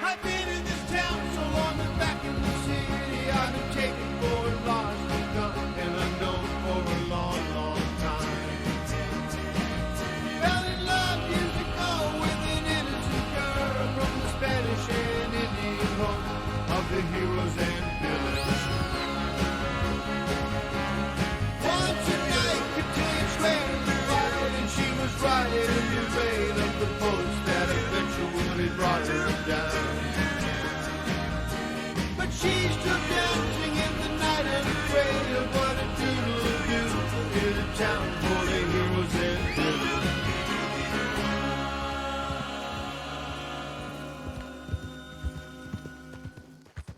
I've been in this town so long and back in the city. I've been taken for lost and gone and unknown for a long, long time. Fell in love years ago with an innocent girl from the Spanish and Indian home of the heroes and villains. Once a night, continued swearing to fight, and she was right in the rain of the post that eventually brought her down. But she's still dancing in the night and afraid of what a doodle do in a town full of heroes and villains.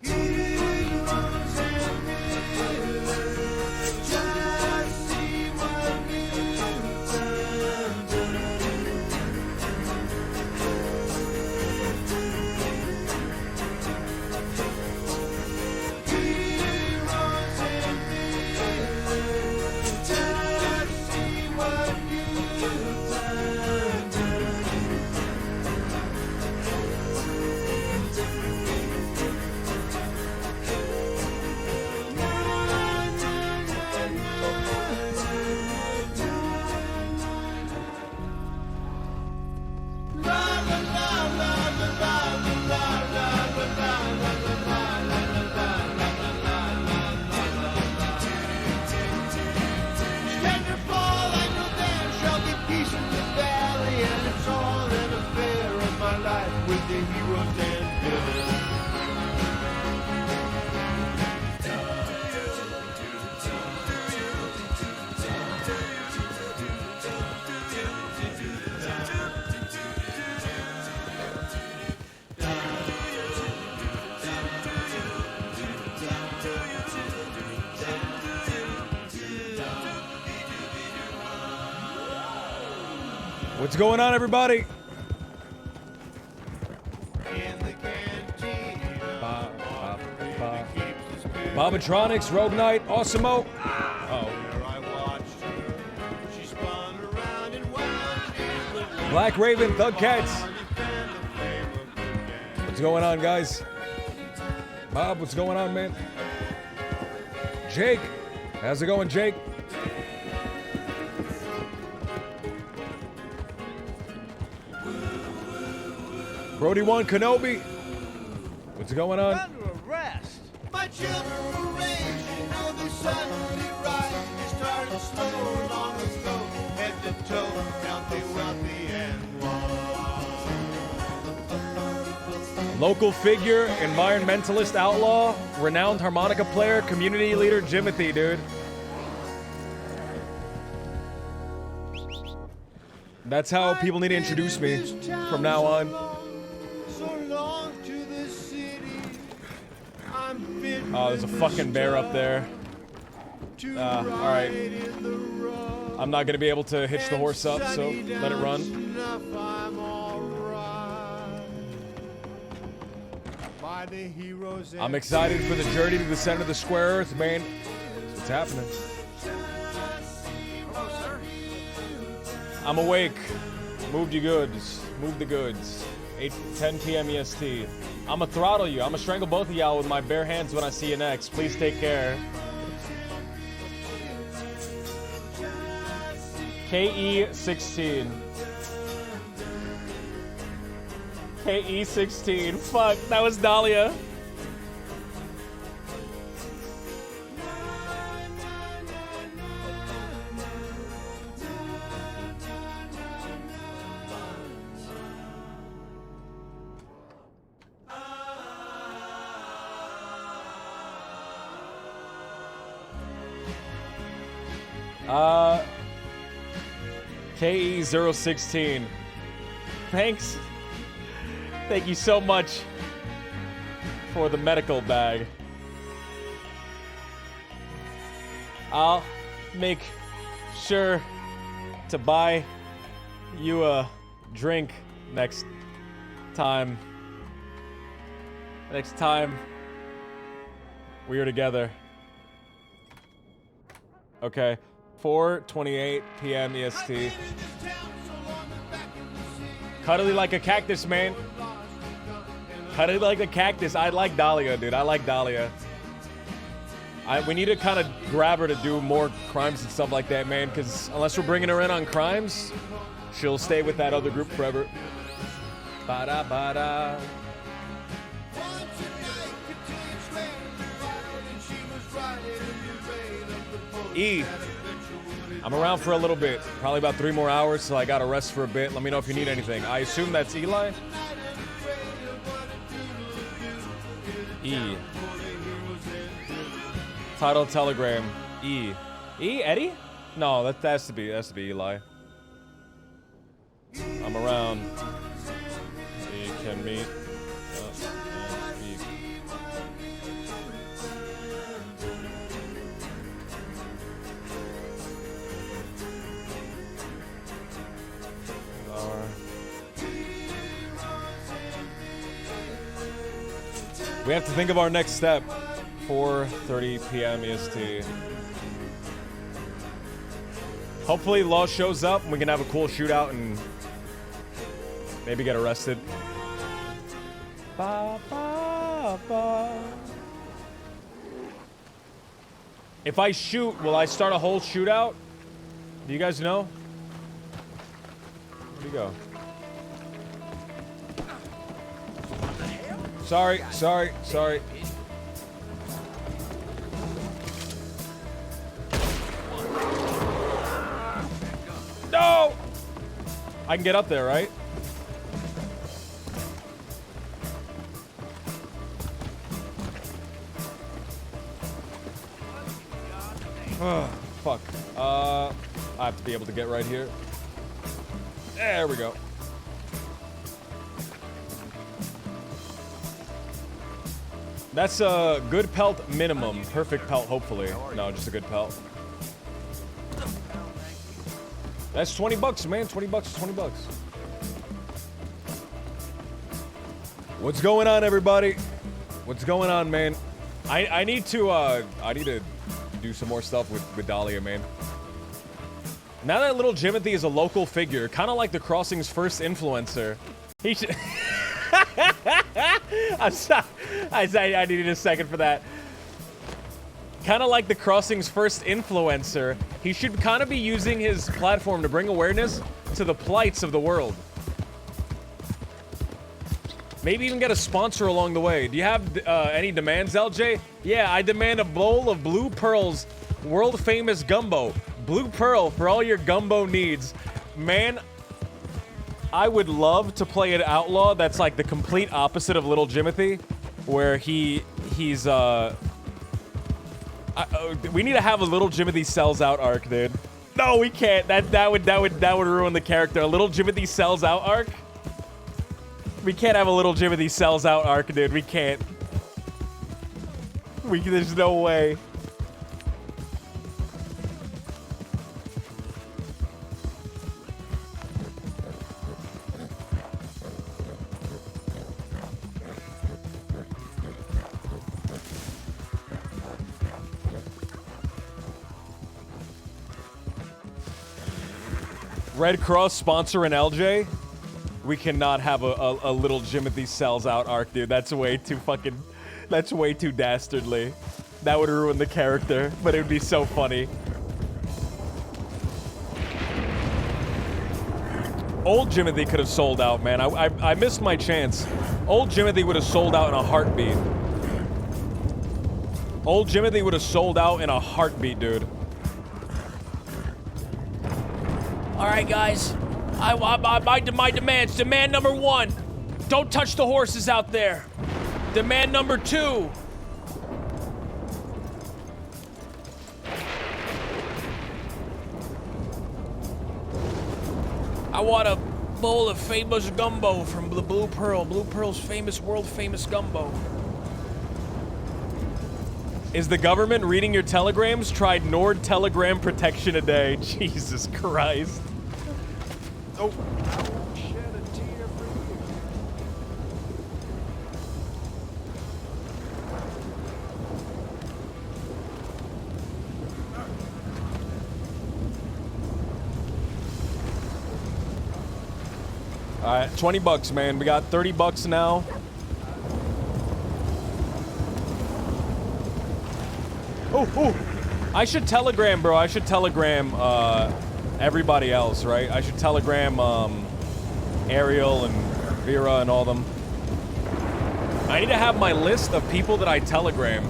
Heroes and villains, just see what you've done. Heroes and villains, just see what you've Stand or fall, I know there shall be peace in the valley, and it's all an affair of my life with the heroes and villains. What's going on, everybody? In the cantina, Bobatronics, Rogue Knight, Awesomeo. where I watched her, she spun around and wound in the Black Raven, Thug Cats. and fanned the flame of the gas. What's going on, guys? Bob, what's going on, man? Jake, how's it going, Jake? Brody One Kenobi, what's going on? Under arrest. My children were raised, you know they suddenly rise. They started slow long ago, head to toe, healthy, wealthy, and wise. Local figure, environmentalist outlaw, renowned harmonica player, community leader, Jimothy, dude. That's how people need to introduce me from now on. So long to the city. I'm fit Oh, there's a fucking bear up there. to all right. ride in the road. I'm not gonna be able to hitch the horse up, so let it run. Enough, I'm all right. By the heroes I'm excited for the journey to the center of the square earth, man. What's happening? Hello, sir. I'm awake. Move your goods. Move the goods. 10 p.m. EST. I'ma throttle you. I'ma strangle both of y'all with my bare hands when I see you next. Please take care. KE16. KE16. Fuck, that was Dahlia. KE016. Thanks. Thank you so much for the medical bag. I'll make sure to buy you a drink next time. Next time we are together. Okay. 4:28 p.m. EST. Cuddly like a cactus, man. I didn't like the cactus. I like Dahlia, dude. I like Dahlia. We need to kind of grab her to do more crimes and stuff like that, man, because unless we're bringing her in on crimes, she'll stay with that other group forever. Ba-da, ba-da. E. I'm around for a little bit. Probably about 3 more hours, so I gotta rest for a bit. Let me know if you need anything. I assume that's Eli? E. Title telegram. E. E? Eddie? No, that has to be Eli. I'm around. We can meet. And speak. We have to think of our next step. 4:30 p.m. EST. Hopefully Law shows up and we can have a cool shootout and maybe get arrested. Ba, ba, ba. If I shoot, will I start a whole shootout? Do you guys know? Where'd he go? Sorry. No! I can get up there, right? Fuck. I have to be able to get right here. There we go. That's a good pelt minimum. Perfect pelt, hopefully. No, just a good pelt. That's 20 bucks, man. 20 bucks is 20 bucks. What's going on, everybody? What's going on, man? I need to do some more stuff with Dahlia, man. Now that little Jimothy is a local figure, kind of like the Crossing's first influencer, he should... I'm sorry. I needed a second for that. Kind of like the Crossing's first influencer, he should kind of be using his platform to bring awareness to the plights of the world. Maybe even get a sponsor along the way. Do you have any demands, LJ? Yeah, I demand a bowl of Blue Pearl's world-famous gumbo. Blue Pearl for all your gumbo needs. Man, I would love to play an outlaw that's like the complete opposite of Little Jimothy, where he's we need to have a Little Jimothy sells out arc, dude. No, we can't. That would ruin the character. A Little Jimothy sells out arc? We can't have a Little Jimothy sells out arc, dude. We can't. There's no way. Red Cross sponsor an LJ? We cannot have a Little Jimothy sells out arc, dude. That's way too fucking... That's way too dastardly. That would ruin the character, but it would be so funny. Old Jimothy could have sold out, man. I missed my chance. Old Jimothy would have sold out in a heartbeat. Old Jimothy would have sold out in a heartbeat, dude. All right, guys. My demands. Demand number 1. Don't touch the horses out there. Demand number 2. I want a bowl of famous gumbo from the Blue Pearl. Blue Pearl's famous, world-famous gumbo. Is the government reading your telegrams? Tried Nord Telegram protection a day. Jesus Christ. Oh. I won't shed a tear for you. All right, 20 bucks, man. We got 30 bucks now. Oh. I should telegram, bro. I should telegram everybody else, right? I should telegram Ariel and Vera and all them. I need to have my list of people that I telegram.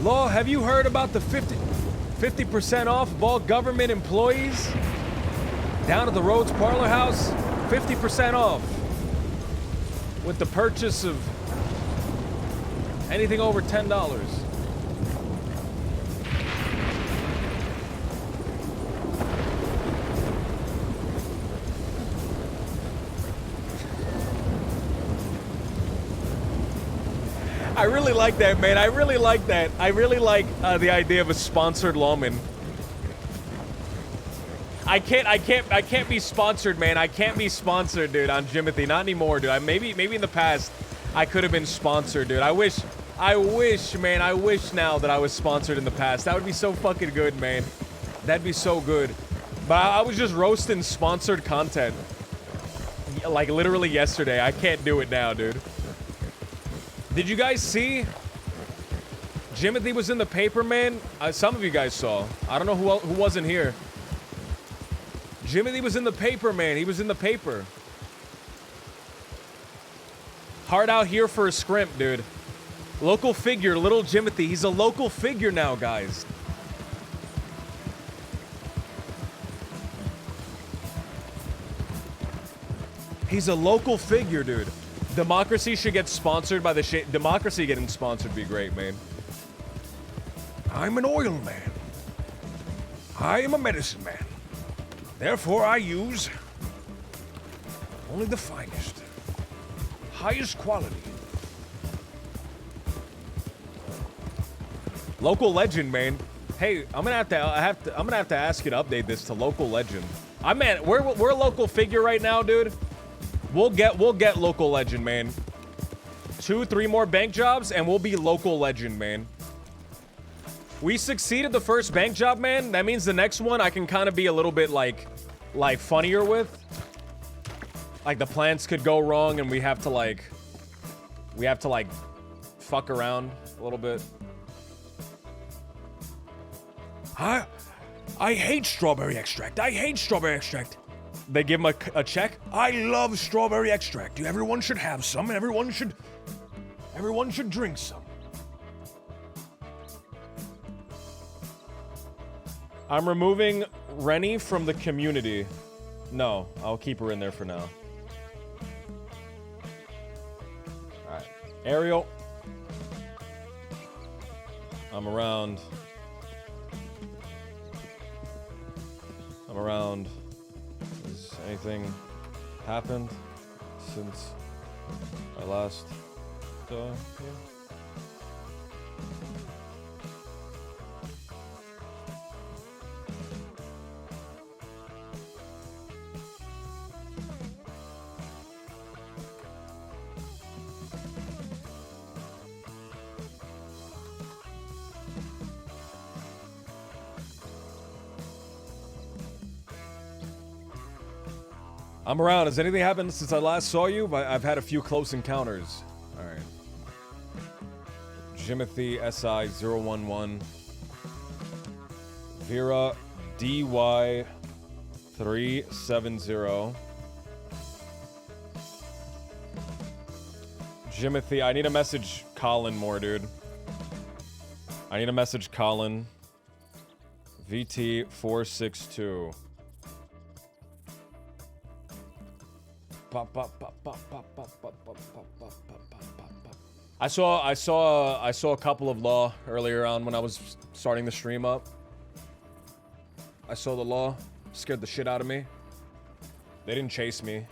Law, have you heard about the 50% off of all government employees? Down at the Rhodes Parlor House, 50% off. With the purchase of anything over $10. I really like that, man. I really like that. I really like the idea of a sponsored lawman. I can't be sponsored, man. I can't be sponsored, dude, on Jimothy. Not anymore, dude. Maybe in the past I could have been sponsored, dude. I wish, man. I wish now that I was sponsored in the past. That would be so fucking good, man. That'd be so good. But I was just roasting sponsored content. Like, literally yesterday. I can't do it now, dude. Did you guys see? Jimothy was in the paper, man. Some of you guys saw. I don't know who wasn't here. Jimothy was in the paper, man. He was in the paper. Hard out here for a scrimp, dude. Local figure, little Jimothy. He's a local figure now, guys. He's a local figure, dude. Democracy should get sponsored by the shit. Democracy getting sponsored would be great, man. I'm an oil man. I am a medicine man. Therefore, I use only the finest, highest quality. Local legend, man. Hey, I'm gonna have to ask you to update this to local legend. We're a local figure right now, dude. We'll get local legend, man. 2-3 more bank jobs and we'll be local legend, man. We succeeded the first bank job, man. That means the next one I can kind of be a little bit like funnier with. Like the plans could go wrong and we have to like fuck around a little bit. I hate strawberry extract. I hate strawberry extract. They give him a check. I love strawberry extract. Everyone should have some, and everyone should drink some. I'm removing Rennie from the community. No, I'll keep her in there for now. All right, Ariel. I'm around. Has anything happened since I last saw you? I'm around. Has anything happened since I last saw you? I've had a few close encounters. All right. Jimothy SI 011. Vera DY 370. Jimothy, I need to message Colin more, dude. I need to message Colin. VT 462. I saw a couple of law earlier on when I was starting the stream up. I saw the law, scared the shit out of me. They didn't chase me.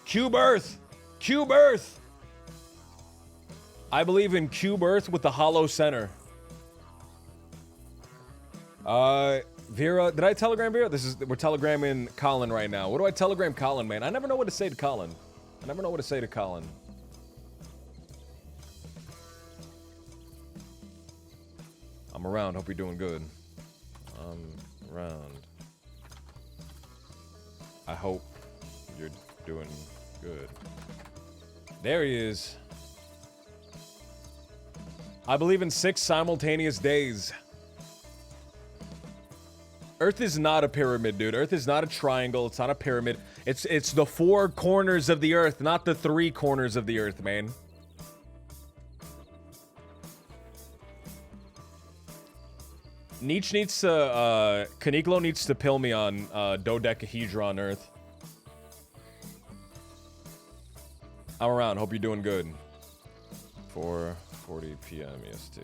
Cube Earth! Cube Earth! I believe in Cube Earth with the hollow center. Vera, did I telegram Vera? We're telegramming Colin right now. What do I telegram Colin, man? I never know what to say to Colin. I never know what to say to Colin. I'm around. Hope you're doing good. I'm around. I hope you're doing good. There he is. I believe in 6 simultaneous days. Earth is not a pyramid, dude. Earth is not a triangle. It's not a pyramid. It's the 4 corners of the Earth, not the 3 corners of the Earth, man. Nietzsche needs to, Canicolo needs to pill me on, dodecahedron Earth. I'm around. Hope you're doing good. 4:40 p.m. EST.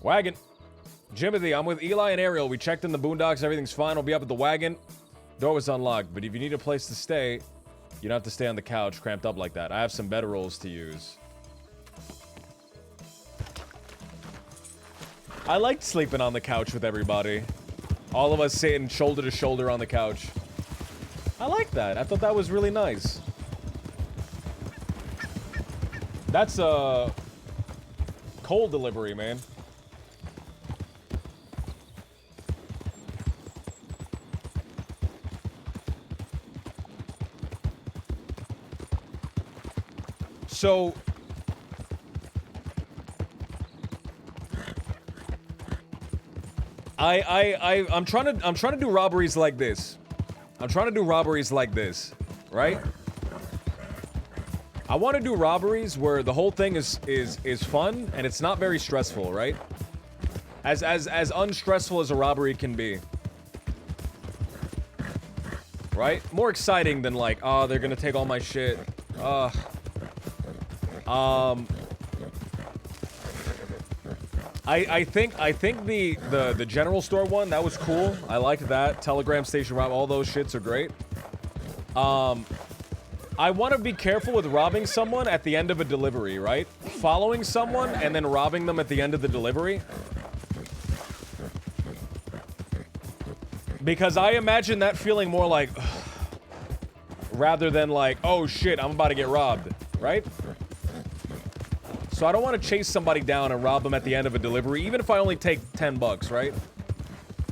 Wagon. Jimothy, I'm with Eli and Ariel. We checked in the boondocks. Everything's fine. We'll be up at the wagon. Door was unlocked, but if you need a place to stay, you don't have to stay on the couch cramped up like that. I have some better rolls to use. I liked sleeping on the couch with everybody. All of us sitting shoulder to shoulder on the couch. I like that. I thought that was really nice. That's a coal delivery, man. So I'm trying to do robberies like this. I'm trying to do robberies like this, right? I want to do robberies where the whole thing is fun and it's not very stressful, right? As unstressful as a robbery can be. Right? More exciting than like, oh, they're gonna take all my shit. I think the general store one, that was cool. I liked that. Telegram station rob, all those shits are great. I want to be careful with robbing someone at the end of a delivery, right? Following someone and then robbing them at the end of the delivery. Because I imagine that feeling more like rather than like, oh shit, I'm about to get robbed, right? So I don't want to chase somebody down and rob them at the end of a delivery, even if I only take 10 bucks, right?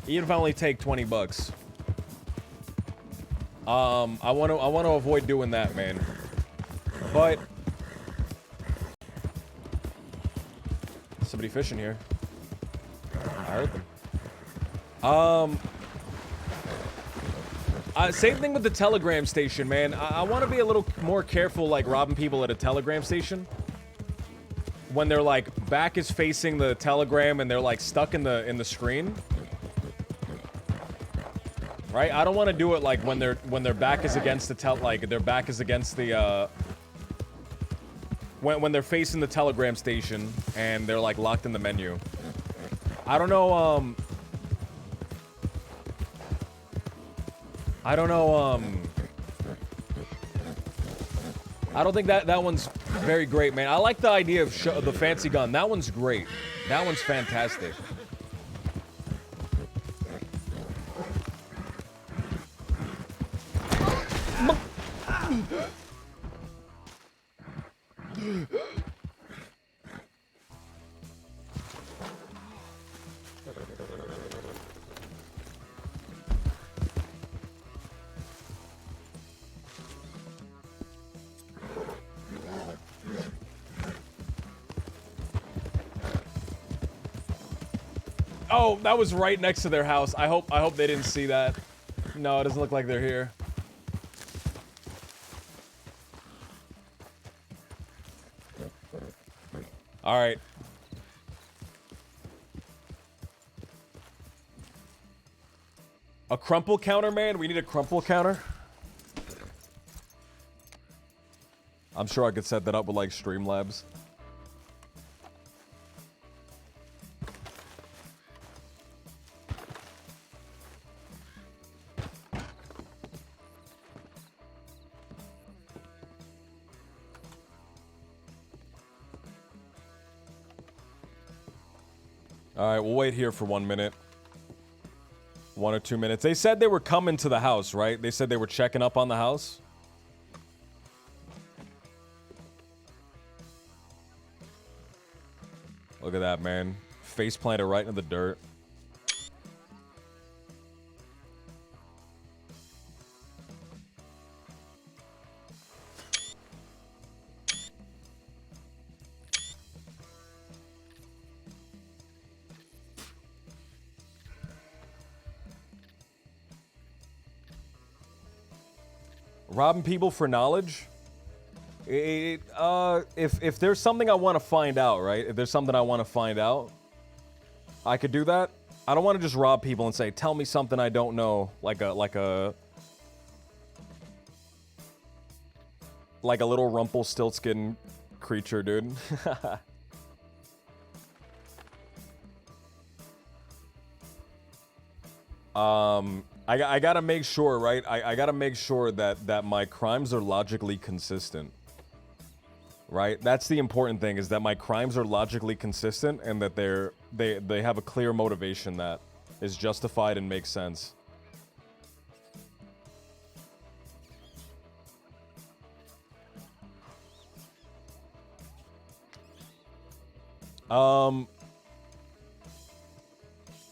Even if I only take 20 bucks. I want to avoid doing that, man. But somebody fishing here. I heard them. Same thing with the telegram station, man. I want to be a little more careful, like robbing people at a telegram station. When their like back is facing the telegram and they're like stuck in the screen, right? I don't want to do it like when their back is against the their back is against the when they're facing the telegram station and they're like locked in the menu. I don't know. I don't think that one's very great, man. I like the idea of the fancy gun. That one's great. That one's fantastic. Oh, that was right next to their house. I hope they didn't see that. No, it doesn't look like they're here. All right. A crumple counter, man? We need a crumple counter? I'm sure I could set that up with like Streamlabs. All right, we'll wait here for 1 minute. 1 or 2 minutes. They said they were coming to the house, right? They said they were checking up on the house. Look at that, man. Face planted right into the dirt. Robbing people for knowledge? If there's something I want to find out, right? If there's something I want to find out, I could do that. I don't want to just rob people and say, "Tell me something I don't know," like a little Rumpelstiltskin creature, dude. I gotta make sure, right? I gotta make sure that my crimes are logically consistent. Right? That's the important thing, is that my crimes are logically consistent and that they have a clear motivation that is justified and makes sense.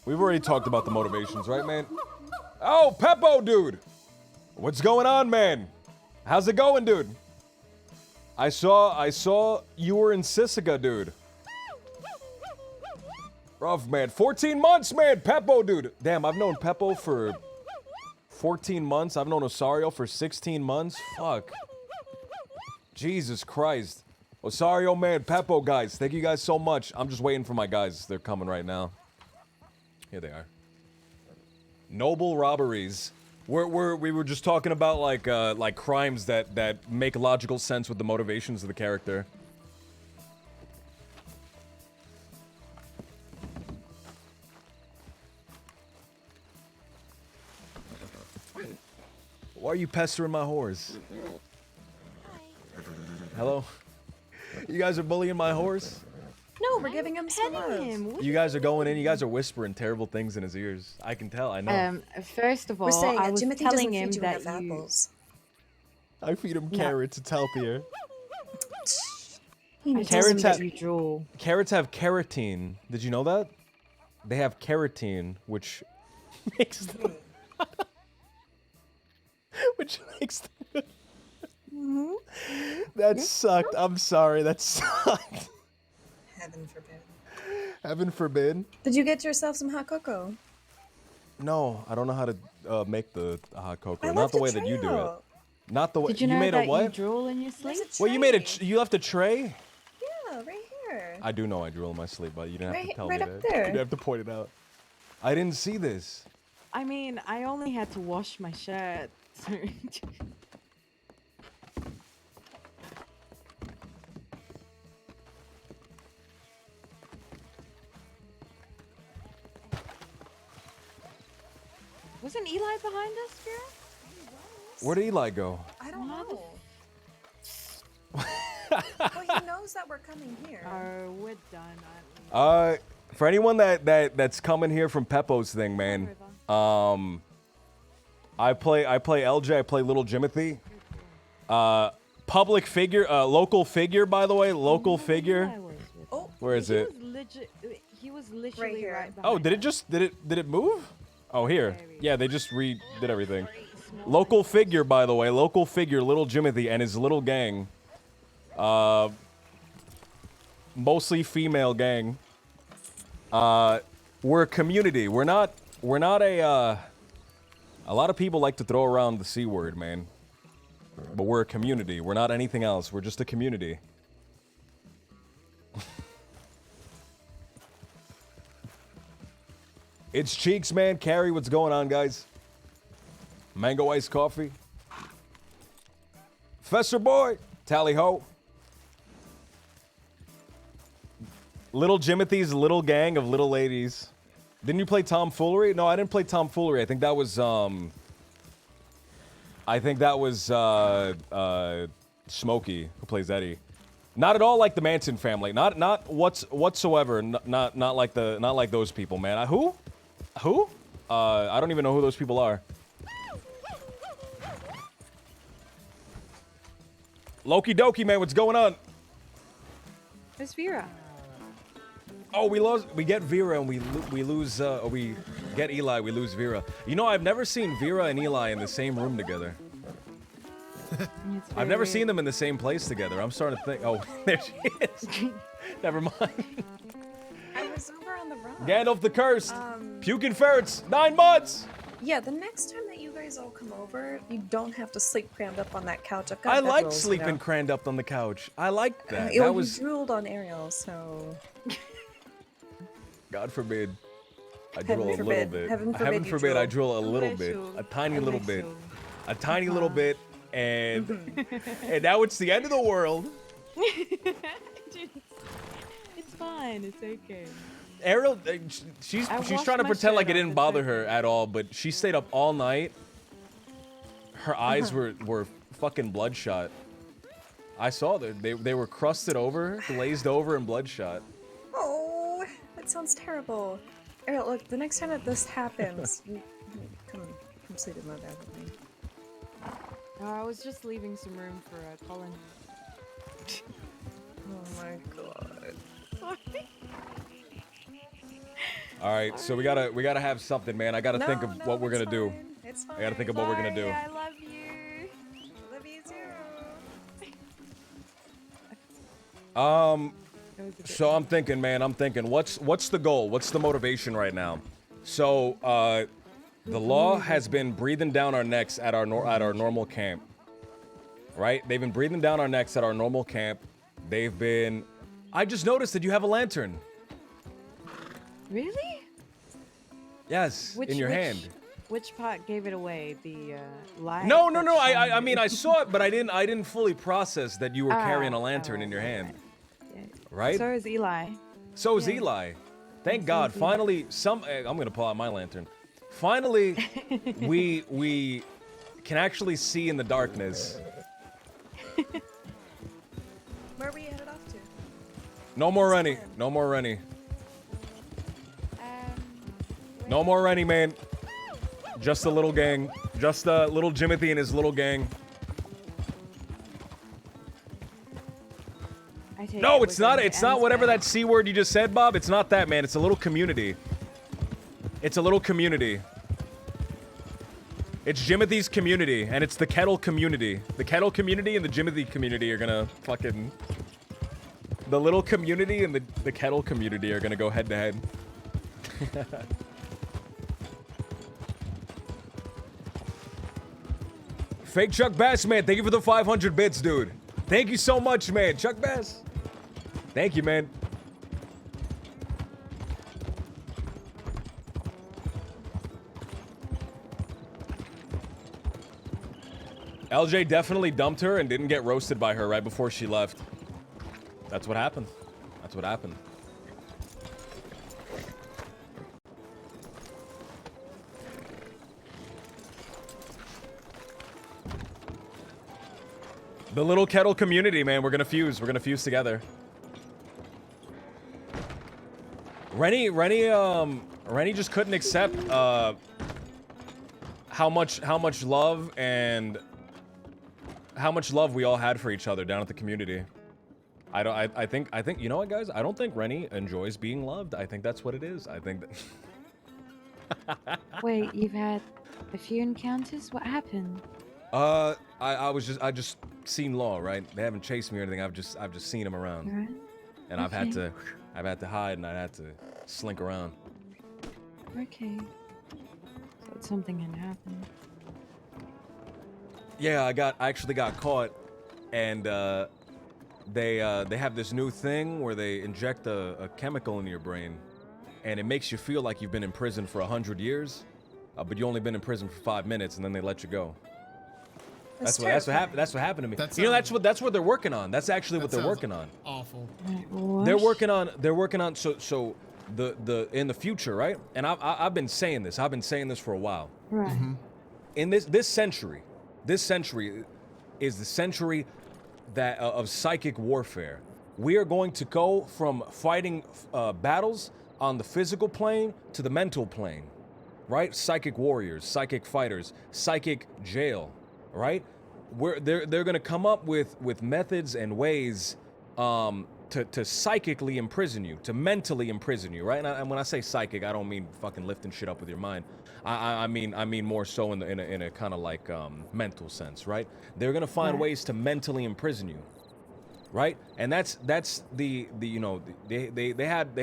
We've already talked about the motivations, right, man? Oh, Peppo, dude! What's going on, man? How's it going, dude? I saw you were in Sisica, dude. Rough, man. 14 months, man! Peppo, dude! Damn, I've known Peppo for 14 months. I've known Osario for 16 months. Fuck. Jesus Christ. Osario, man, Peppo, guys. Thank you guys so much. I'm just waiting for my guys. They're coming right now. Here they are. Noble robberies. We were just talking about like crimes that make logical sense with the motivations of the character. Why are you pestering my horse? Hello? You guys are bullying my horse? No, we're giving him some love. You guys are going in, you guys are whispering terrible things in his ears. I can tell, I know. First of all, We're saying I that was Timothy telling doesn't him feed you that enough apples. I feed him carrots, it's healthier. I told him Carrots that have- you drool. Carrots have carotene. Did you know that? They have carotene, which makes them... which makes them... That sucked. I'm sorry, that sucked. Heaven forbid. Heaven forbid. Did you get yourself some hot cocoa? No, I don't know how to make the hot cocoa. I Not left the a way that you tray do it. out. Not the way Did you know made that a what? you drool in your sleep? There's a Well, you made a tray. you left a tray? Yeah, right here. I do know I drool in my sleep, but you didn't have to Right- tell right me up that. there. You didn't have to point it out. I didn't see this. I mean, I only had to wash my shirt. Wasn't Eli behind us, girl? Where did Eli go? I don't know. Well, he knows that we're coming here. Oh, we're done. For anyone that's coming here from Peppo's thing, man. I play LJ. I play Little Jimothy. Public figure, local figure, by the way, local figure. Oh, Where is it? He was literally here. right behind Oh, did it us. just did it move? Oh, here. Yeah, they just redid everything. Local figure, by the way, local figure, Little Jimothy and his little gang. Mostly female gang. We're a community. We're not a lot of people like to throw around the C word, man. But we're a community. We're not anything else. We're just a community. It's Cheeks, man. Carrie, what's going on, guys? Mango iced coffee. Fester boy. Tally ho. Little Jimothy's little gang of little ladies. Didn't you play Tomfoolery? No, I didn't play Tomfoolery. I think that was Smokey, who plays Eddie. Not at all like the Manson family. Not whatsoever. Not like those people, man. Who? I don't even know who those people are. Loki Doki, man, what's going on? There's Vera. Oh, we get Vera and we lose. We get Eli, we lose Vera. You know, I've never seen Vera and Eli in the same room together. I've never seen them in the same place together. I'm starting to think. Oh, there she is. Never mind. I was over on the rock. Gandalf the Cursed. Puking ferrets. 9 months. Yeah, the next time that you guys all come over, you don't have to sleep crammed up on that couch. I've got I bed like rolls, sleeping you know. crammed up on the couch. I like that. You That was. drooled on Ariel, so. God forbid. I Heaven drool a little forbid. bit. Heaven forbid you I drool. drool a little bit. A tiny little bit. A tiny little bit. And and now it's the end of the world. Dude, it's fine. It's okay. Ariel, she's washed trying to my pretend like it shirt didn't off, bother it's her okay. at all, but she stayed up all night. Her eyes were fucking bloodshot. I saw that they were crusted over, glazed over, and bloodshot. Oh, that sounds terrible. Ariel, look, the next time that this happens, you come sleep in my bed with me. I was just leaving some room for Colin. Oh my god. Sorry. All right, so we gotta have something, man. I gotta No, think of no, what we're it's gonna do. fine. It's fine. I gotta think of what we're gonna do. Sorry, I love you. Love you too. That was a bit So I'm thinking, man. What's the goal? What's the motivation right now? So the law has been breathing down our necks at our normal camp. Right? They've been breathing down our necks at our normal camp. They've been. I just noticed that you have a lantern. Really? Yes, in your hand. Which part gave it away? The light? No. that I shone- mean, I saw it, but I didn't fully process that you were carrying a lantern in your right, hand. Yeah. Right? So is Eli. So is Yeah. Eli. Thank God. is Eli. Finally, I'm gonna pull out my lantern. Finally, we can actually see in the darkness. Where are we headed off to? No more Rennie. No more Rennie. No more Rennie, man. Just a little gang. Just little Jimothy and his little gang. I take No, it it's we're not. going It's to not end whatever there. that C word you just said, Bob. It's not that, man. It's a little community. It's a little community. It's Jimothy's community, and it's the Kettle community. The Kettle community and the Jimothy community are gonna fucking... The little community and the Kettle community are gonna go head to head. Fake Chuck Bass, man. Thank you for the 500 bits, dude. Thank you so much, man. Chuck Bass. Thank you, man. LJ definitely dumped her and didn't get roasted by her right before she left. That's what happened. That's what happened. The little Kettle community, man. We're gonna fuse. We're gonna fuse together. Rennie just couldn't accept how much love and how much love we all had for each other down at the community. I think you know what, guys? I don't think Rennie enjoys being loved. I think that's what it is. I think that Wait, you've had a few encounters? What happened? I just seen Law, right? They haven't chased me or anything. I've just seen him around. Alright. And I've had to hide and I had to slink around. Okay. So something had happened. Yeah, I actually got caught, and they have this new thing where they inject a chemical into your brain, and it makes you feel like you've been in prison for 100 years, but you only been in prison for 5 minutes, and then they let you go. That's what happened. That's what happened to me. That You know, sounds- that's what they're working on. That's actually what That they're sounds working on. Awful. Right, what? They're working on so the in the future, right? And I've been saying this. I've been saying this for a while. Right. In this century is the century that of psychic warfare. We are going to go from fighting battles on the physical plane to the mental plane, right? Psychic warriors, psychic fighters, psychic jail, right? They're gonna come up with methods and ways to psychically imprison you, to mentally imprison you, right? And when I say psychic, I don't mean fucking lifting shit up with your mind. I mean more so in a kind of like mental sense, right? They're gonna find ways to mentally imprison you, right? And that's the you know they had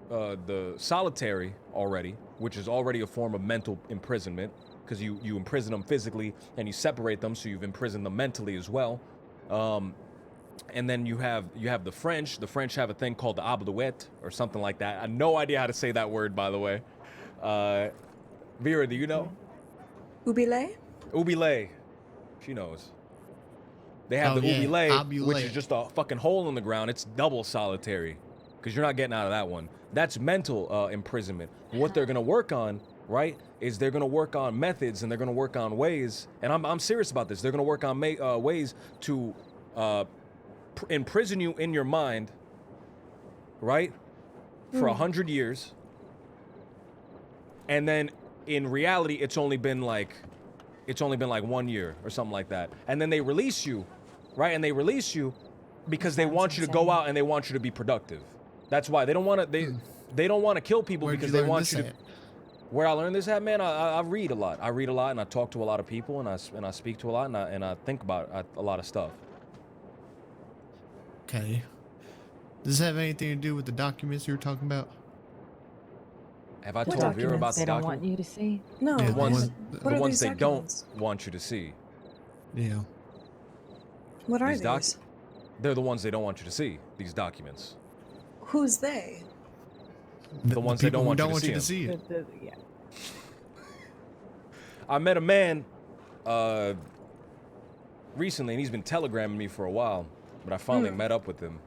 the solitary already, which is already a form of mental imprisonment, because you imprison them physically and you separate them, so you've imprisoned them mentally as well. And then you have the French. The French have a thing called the ablouette or something like that. I have no idea how to say that word, by the way. Vera, do you know? Ubile? Oublie. She knows. They have the oublie, Oublie. which is just a fucking hole in the ground. It's double solitary, because you're not getting out of that one. That's mental imprisonment. What they're gonna work on, right, is they're gonna work on methods, and they're gonna work on ways, and I'm serious about this. They're gonna work on ways to imprison you in your mind, right, for 100 years, and then in reality it's only been like 1 year or something like that, and then they release you, right? And they release you because they want you to go out and they want you to be productive. That's why they don't want to they don't want to kill people, Where'd because you they learn want this you to. at? Where I learned this at, man, I read a lot. I read a lot, and I talk to a lot of people, and I speak to a lot, and I think about a lot of stuff. Okay. Does this have anything to do with the documents you were talking about? Have I What told Vera about documents? the They don't want document? you to see. No. Yeah, The ones, What the are ones these they documents? don't want you to see. Yeah. What are These doc- these? They're the ones they don't want you to see. These documents. Who's they? The ones they people don't who want you to see see it. Yeah. I met a man recently, and he's been telegramming me for a while, but I finally met up with him,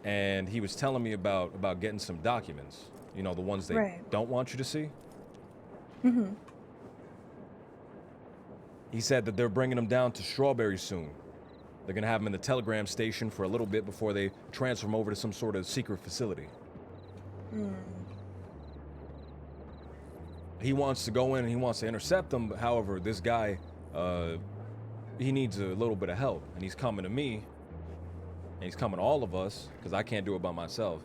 and he was telling me about getting some documents. You know, the ones they Right. don't want you to see. Mm-hmm. He said that they're bringing him down to Strawberry soon. They're gonna have him in the telegram station for a little bit before they transfer him over to some sort of secret facility. He wants to go in and he wants to intercept them. But however, this guy, he needs a little bit of help, and he's coming to me, and he's coming to all of us, because I can't do it by myself.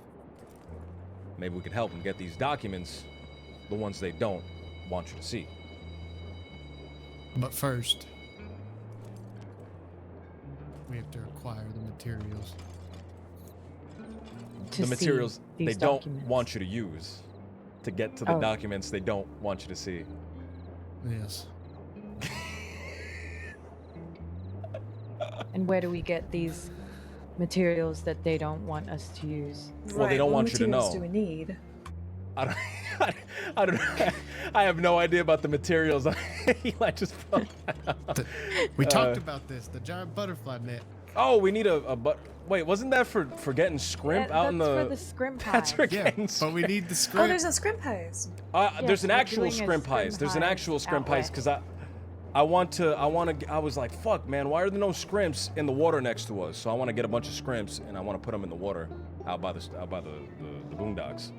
Maybe we could help him get these documents, the ones they don't want you to see. But first, we have to acquire the materials. To The see materials they these don't documents. want you to use to get to the Oh. documents they don't want you to see. Yes. And where do we get these materials that they don't want us to use? Well, they don't what want you to materials know. do we need? I don't, I don't know. I have no idea about the materials. Eli just We talked about this, the giant butterfly net. Oh, we need a but. Wait, wasn't that for getting scrimp out in the? That's for the scrimp That's for hive. Yeah, getting. but we need the Oh, script. there's a scrimp heist. There's an we're actual doing a scrimp heist. scrimp There's an heist actual scrimp out heist because I was like, fuck, man, why are there no scrimps in the water next to us? So I want to get a bunch of scrimps and I want to put them in the water out by the boondocks.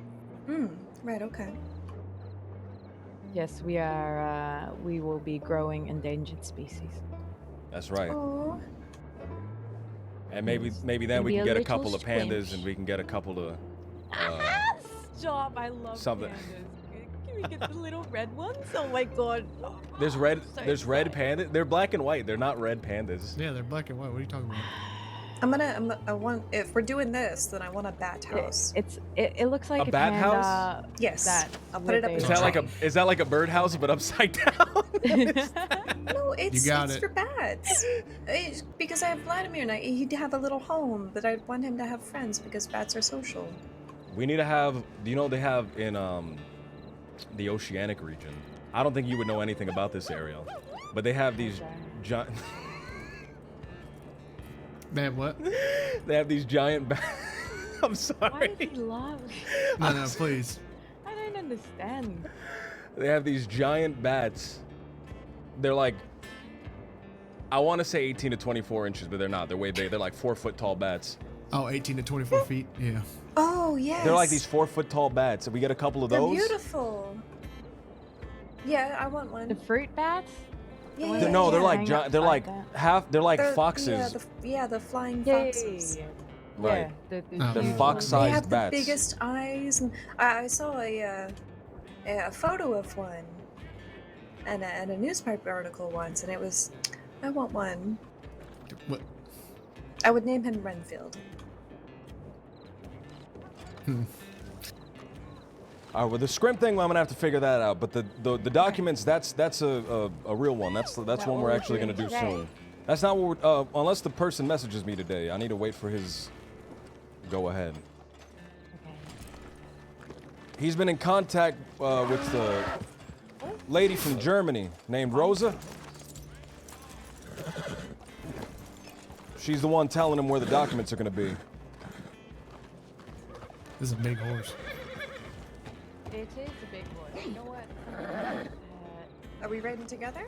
Right, okay. Yes, we will be growing endangered species. That's right. Oh, And maybe then we Maybe can a get a little couple of pandas squinch. and we can get a couple of. Stop! I love Something. pandas. Can we get the little red ones? Oh my god. There's red. So There's red excited. panda. They're black and white. They're not red pandas. Yeah, they're black and white. What are you talking about? I want, if we're doing this, then I want a bat house. It looks like A bat panda house? Yes. that I'll put it up with in a- the Is that like a birdhouse but upside down? No, it's got it. for bats. It's because I have Vladimir and he'd have a little home, but I want him to have friends because bats are social. We need to have. Do you know they have in the oceanic region? I don't think you would know anything about this, Ariel, but they have these giant. Man, what? They have these giant. I'm Why sorry. is he laughing? No, please. I don't understand. They have these giant bats. They're like, I want to say 18 to 24 inches, but they're not. They're way big. They're like 4 foot tall bats. Oh, 18 to 24 feet. Yeah. Oh, yes. They're like these 4-foot tall bats. If we get a couple of They're those. beautiful. Yeah, I want The one. fruit bats? Yeah, ones yeah, that No, you they're yeah. like hang they're like upside down? half. They're like They're- foxes. Yeah, the flying Yeah, foxes. Right. The They're huge fox-sized They ones. have the bats. biggest eyes, and I saw a photo of one, and a newspaper article once, and it was, I want one. What? I would name him Renfield. All right, well, the scrimp thing, I'm gonna have to figure that out. But the documents, that's a real one. That's one what we're we're actually gonna doing do today. soon. That's not what we're, unless the person messages me today. I need to wait for his go ahead. Okay. He's been in contact with the lady from Germany named Rosa. She's the one telling him where the documents are gonna be. This is a big horse. It is a big one. You know what? Are we riding together?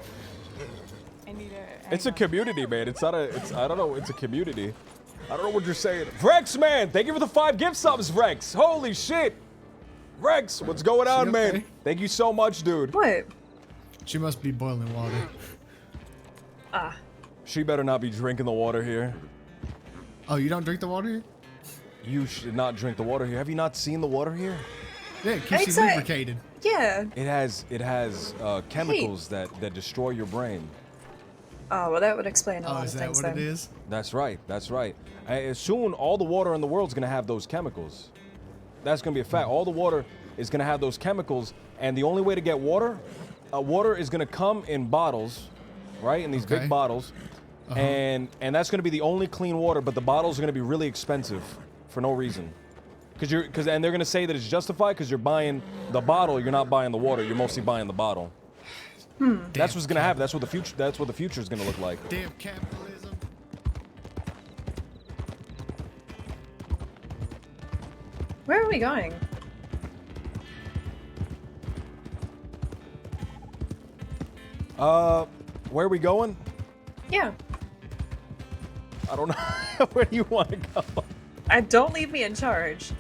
I need a. It's a hang on. community, man. It's not a. It's I don't know. It's a community. I don't know what you're saying. Rex, man, thank you for the 5 gift subs, Rex. Holy shit, Rex, what's going on, man? okay? Thank you so much, dude. What? She must be boiling water. Ah, She better not be drinking the water here. Oh, you don't drink the water here? You should not drink the water here. Have you not seen the water here? Yeah, it keeps you Excited. lubricated. yeah. It has chemicals that destroy your brain. Oh, well, that would explain a Oh, lot is of that things what it then. is? That's right. That's right. Soon, all the water in the world is gonna have those chemicals. That's gonna be a fact. All the water is gonna have those chemicals, and the only way to get water, water is gonna come in bottles, right? In these Okay. big bottles, and that's gonna be the only clean water. But the bottles are gonna be really expensive for no reason, and they're gonna say that it's justified because you're buying the bottle. You're not buying the water. You're mostly buying the bottle. That's what's gonna happen. That's what the future. That's what the future is gonna look like. Damn capitalism. Where are we going? Where are we going? Yeah. I don't know. Where do you want to go? Don't leave me in charge.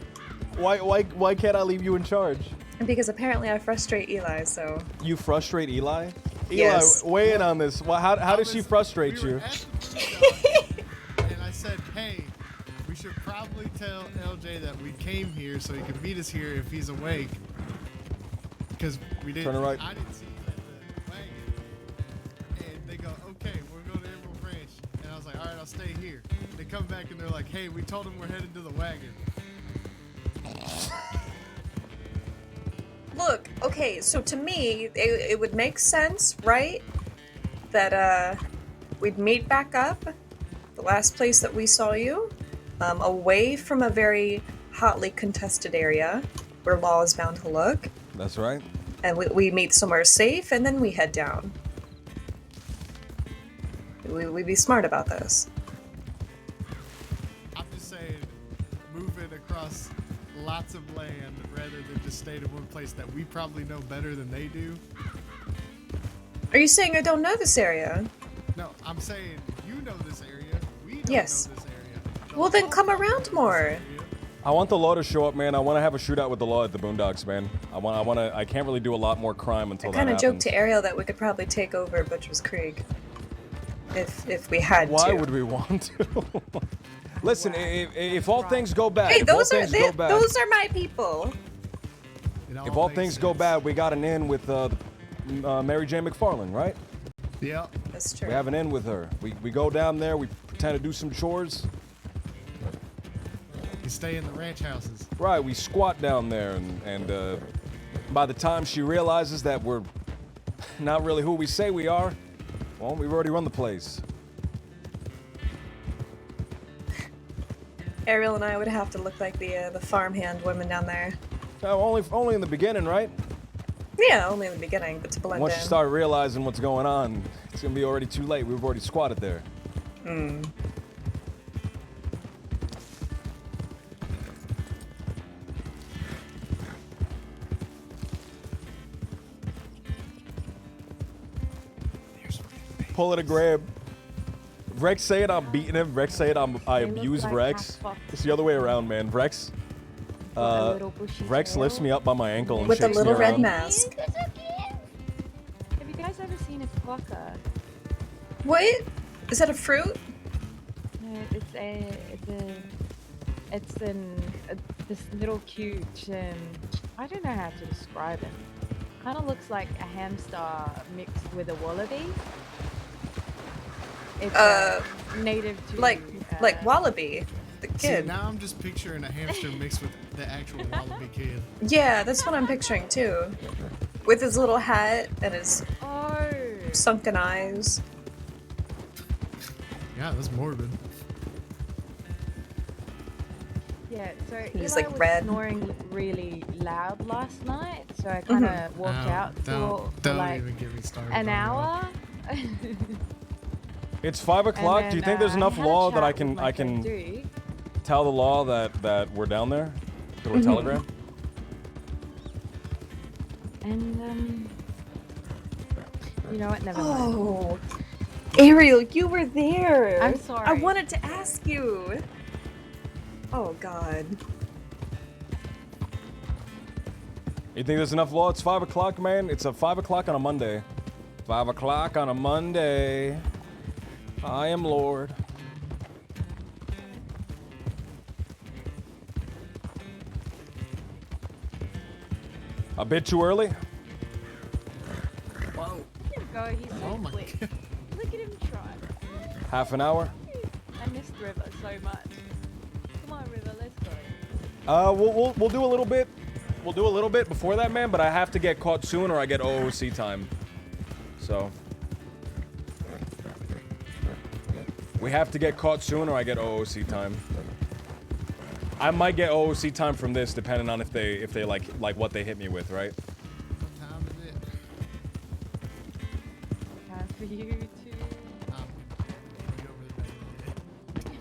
Why can't I leave you in charge? Because apparently I frustrate Eli, so. You frustrate Eli? Yes. Eli, weigh in on this. Well, how does she frustrate we were you? at the food dock, and I said, hey, we should probably tell LJ that we came here so he can meet us here if he's awake. Because we didn't. Turn it right. I didn't see him at the wagon. And they go, okay, we're going to Emerald Branch. And I was like, all right, I'll stay here. They come back and they're like, hey, we told him we're headed to the wagon. Look, okay, so to me, it would make sense, right? That, we'd meet back up, the last place that we saw you, away from a very hotly contested area where law is bound to look, That's right. and we meet somewhere safe, and then we head down. We'd be smart about this. I'm just saying, moving across lots of land rather than just staying in one place that we probably know better than they do. Are you saying I don't know this area? No, I'm saying you know this area. We don't Yes. know this area. The Well, then law come knows around this more. area. I want the law to show up, man. I want to have a shootout with the law at the Boondocks, man. I can't really do a lot more crime until I that kind of happens. joked to Ariel that we could probably take over Butcher's Creek. If we had Why to. would we want to? Listen, if all things go bad, Hey, if all those are things go bad, those are my people. It if all makes things go sense. bad, we got an in with Mary J. McFarland, right? Yep. That's true. We have an in with her. We go down there, we pretend to do some chores. You stay in the ranch houses. Right, we squat down there, and by the time she realizes that we're not really who we say we are, well, we've already run the place. Ariel and I would have to look like the farmhand women down there. Only in the beginning, right? Yeah, only in the beginning, but to blend Once in. you start realizing what's going on, it's gonna be already too late. We've already squatted there. Pull it a grab. Rex saying I'm beating him. Rex saying I They look abuse like Rex. half It's the other way around, man. Rex. With a little bushy Rex lifts tail. me up by my ankle and With a shakes little me red around. mask. They're so cute. Have you guys ever seen a quokka? What? Is that a fruit? No, it's this little cute I don't know how to describe it. Kind of looks like a hamster mixed with a wallaby. It's native to Like Wallaby, the See, kid. now I'm just picturing a hamster mixed with the actual wallaby kid. Yeah, that's what I'm picturing too. With his little hat and his Oh. sunken eyes. Yeah, that's morbid. Yeah, so He's, Eli like, was red. snoring really loud last night, so I kind of walked out for Don't like even get me started. an on that. hour. It's 5 o'clock. Do you think there's enough law that I can do? tell the law that we're down there through a telegram? And you know what? Never mind. Oh, Ariel, you were there. I'm sorry. I wanted to ask you. Oh God. You think there's enough law? It's 5 o'clock, man. It's a 5 o'clock on a Monday. 5 o'clock on a Monday. I am Lord. A bit too early? Whoa. There you go. He's so Oh my quick. God. Look at him try. Half an hour? I missed River so much. Come on, River. Let's go. We'll do a little bit. We'll do a little bit before that, man. But I have to get caught soon, or I get OOC time. So we have to get caught soon, or I get OOC time. I might get OOC time from this, depending on if they like what they hit me with, right? What time is it? Time for you to. Go over the bed.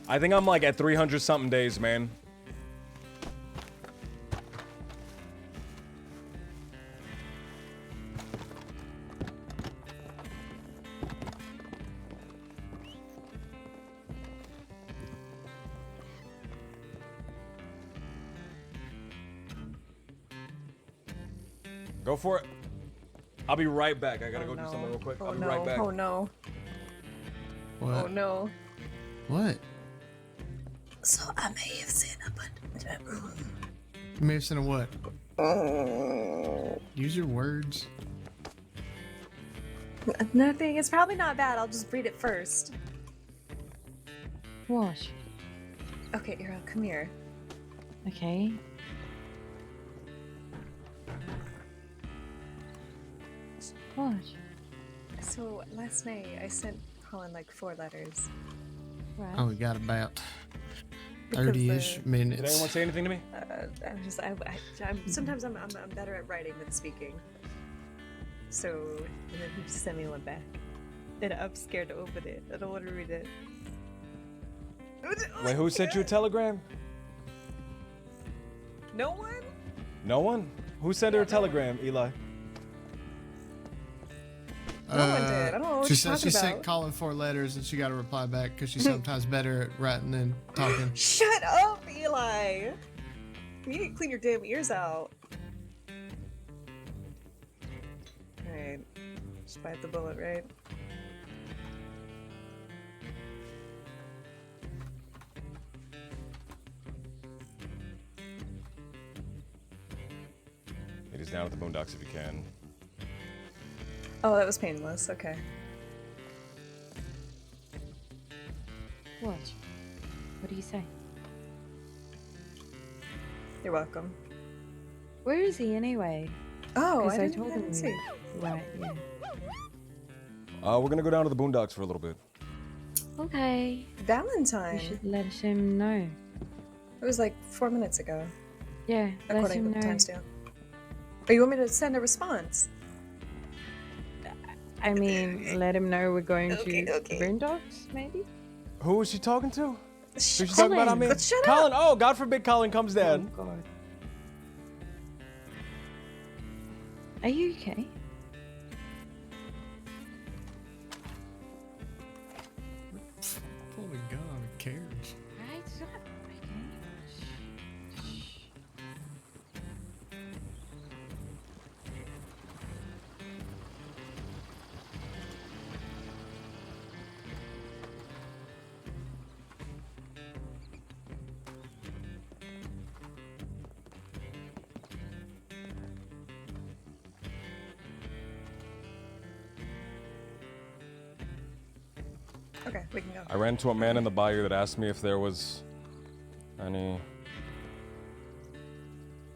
I think I'm like at 300 something days, man. Go for it. I'll be right back. I gotta go do something real quick. I'll be right back. Oh no. What? Oh no. What? So I may have seen a but. You may have seen a what? Use your words. Nothing. It's probably not bad. I'll just read it first. What? Okay, Ariel, come here. Okay. What? So last night I sent Colin like 4 letters. Right. Oh, we got about Because 30-ish the- Did minutes. anyone say anything to me? Sometimes I'm better at writing than speaking. So and then he just sent me one back, and I'm scared to open it. I don't want to read it. Wait, who sent you a telegram? No one. No one? Who sent her a Yeah, no one. telegram, Eli? No one did. I don't know what She you're said talking she sent about. Colin 4 letters and she got a reply back because she's sometimes better at writing than talking. Shut up, Eli. You need to clean your damn ears out. Alright. Just bite the bullet, right? It is down at the boondocks if you can. Oh, that was painless. Okay. What? What do you say? You're welcome. Where is he anyway? Oh, Because I I didn't, told I him. didn't see. Right. Yeah. We're gonna go down to the boondocks for a little bit. Okay. Valentine. You should let him know. It was like 4 minutes ago, Yeah. Let according him to the know. timestamp. Oh, you want me to send a response? I mean, let him know we're going Okay, to okay. Boondocks, maybe. Who is she talking to? Who's she Shut talking about? I Colin. mean, But shut Colin. Oh, God forbid Colin comes down. Oh God. Are you okay? Pull a gun on a carriage. Right, stop. Okay. Shh. Okay, we can go. I ran to a man in the bayou that asked me if there was any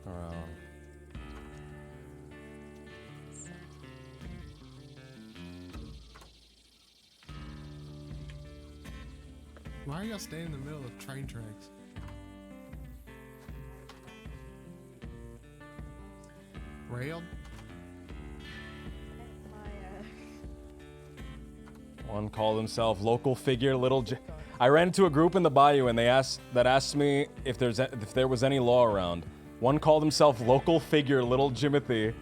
around. Why are y'all staying in the middle of train tracks? Railed? One called himself local figure Little J. I ran into a group in the bayou and they asked me if there was any law around. One called himself local figure Little Jimothy.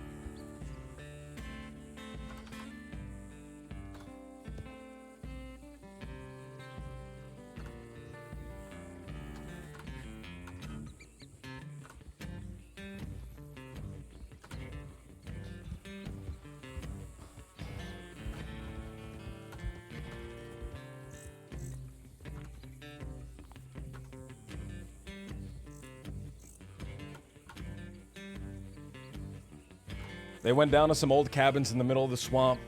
They went down to some old cabins in the middle of the swamp.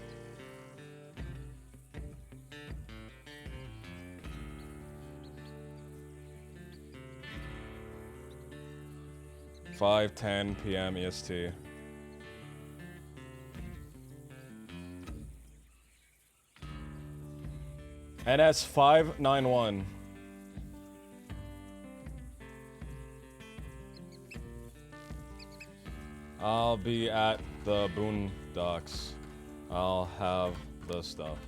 (5:10 p.m. EST). NS 591. I'll be at the boondocks. I'll have the stuff.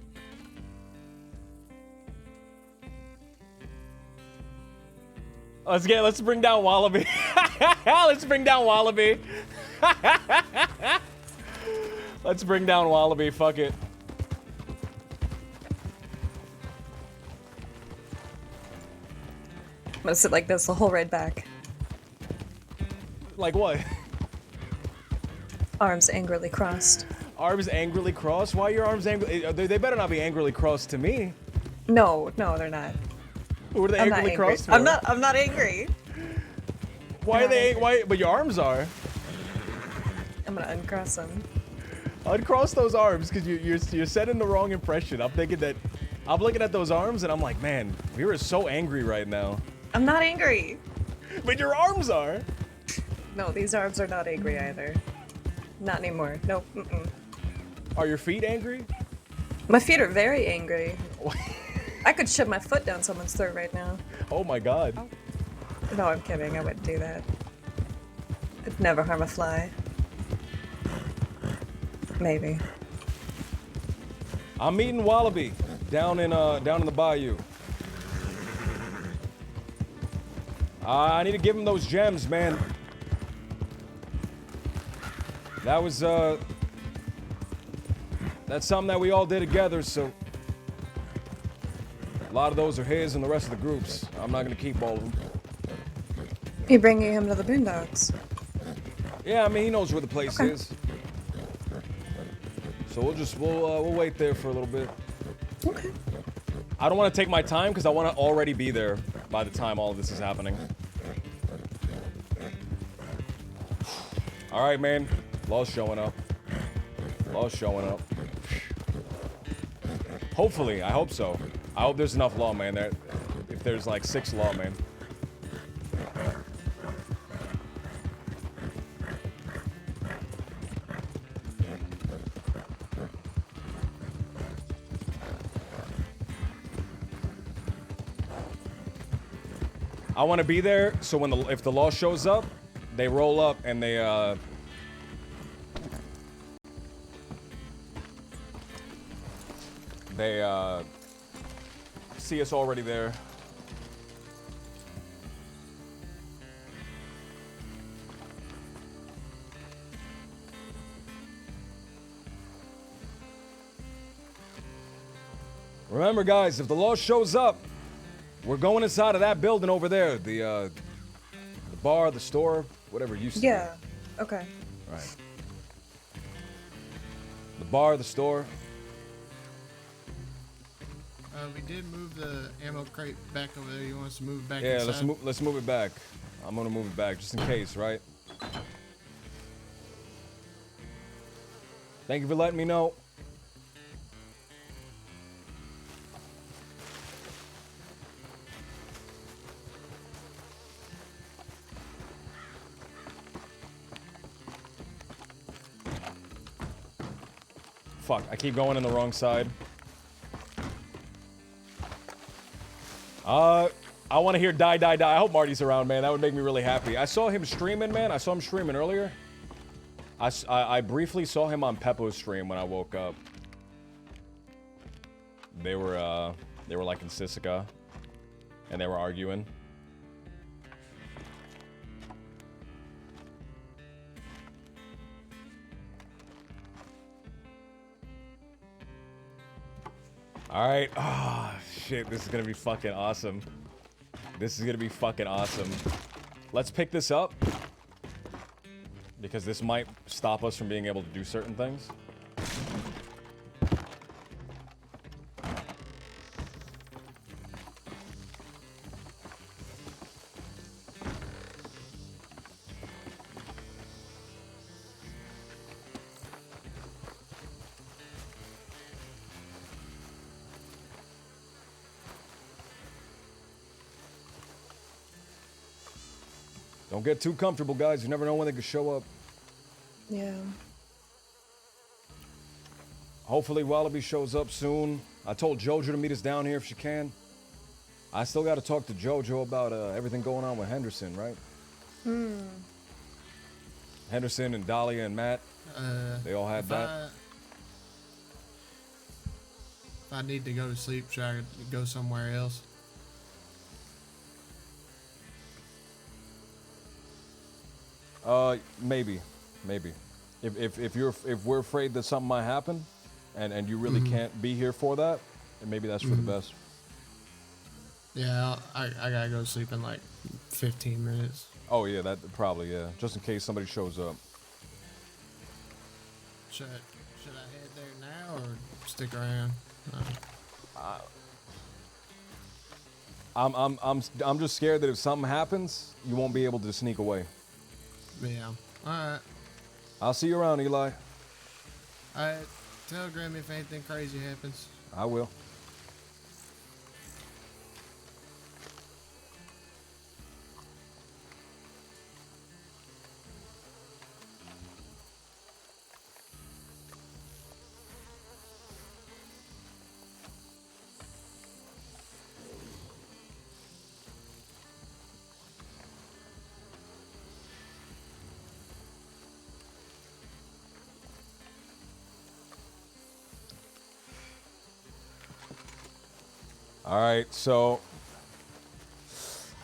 Let's bring down Wallaby. Let's bring down Wallaby. Let's bring down Wallaby, fuck it. I'm gonna sit like this the whole ride back. Like what? Arms angrily crossed. Arms angrily crossed? Why are your arms angrily? They better not be angrily crossed to me. No, they're not. Who are they I'm not angrily angry. crossed for? I'm not angry. Why are they? Why? But your arms are. I'm gonna uncross them. Uncross those arms, because you're setting the wrong impression. I'm thinking that. I'm looking at those arms and I'm like, man, we are so angry right now. I'm not angry. But your arms are. No, these arms are not angry either. Not anymore. Nope. Mm-mm. Are your feet angry? My feet are very angry. I could shove my foot down someone's throat right now. Oh my god. No, I'm kidding. I wouldn't do that. I'd never harm a fly. Maybe. I'm meeting Wallaby down in the bayou. I need to give him those gems, man. That was that's something that we all did together, so a lot of those are his and the rest of the group's. I'm not gonna keep all of them. You bringing him to the boondocks? Yeah, I mean, he knows where the place is. So we'll wait there for a little bit. Okay. I don't want to take my time because I want to already be there by the time all of this is happening. All right, man. Law's showing up. Law's showing up. Hopefully, I hope so. I hope there's enough law, man. If there's like 6 law, man. I want to be there so when if the law shows up, they roll up and they see us already there. Remember, guys, if the law shows up, we're going inside of that building over there. The bar, the store, whatever it used to be. Yeah. Okay. Right. The bar, the store. We did move the ammo crate back over there. You want us to move it back Yeah, inside? let's move it back. I'm gonna move it back just in case, right? Thank you for letting me know. Fuck, I keep going in the wrong side. I want to hear die, die, die. I hope Marty's around, man. That would make me really happy. I saw him streaming, man. I saw him streaming earlier. I briefly saw him on Peppo's stream when I woke up. They were like in Sisica, and they were arguing. Alright. Ah, shit. This is gonna be fucking awesome. This is gonna be fucking awesome. Let's pick this up. Because this might stop us from being able to do certain things. Don't get too comfortable, guys. You never know when they could show up. Yeah. Hopefully Wallaby shows up soon. I told Jojo to meet us down here if she can. I still got to talk to Jojo about everything going on with Henderson, right? Henderson and Dahlia and Matt. They all had that. If I need to go to sleep, should I go somewhere else? Maybe. If we're afraid that something might happen, and you really can't be here for that, then maybe that's for the best. Yeah, I gotta go to sleep in like 15 minutes. Oh yeah, that probably, yeah. Just in case somebody shows up. Should I head there now or stick around? I'm just scared that if something happens, you won't be able to sneak away. Yeah. Alright. I'll see you around, Eli. Alright. Tell Grammy if anything crazy happens. I will. All right, so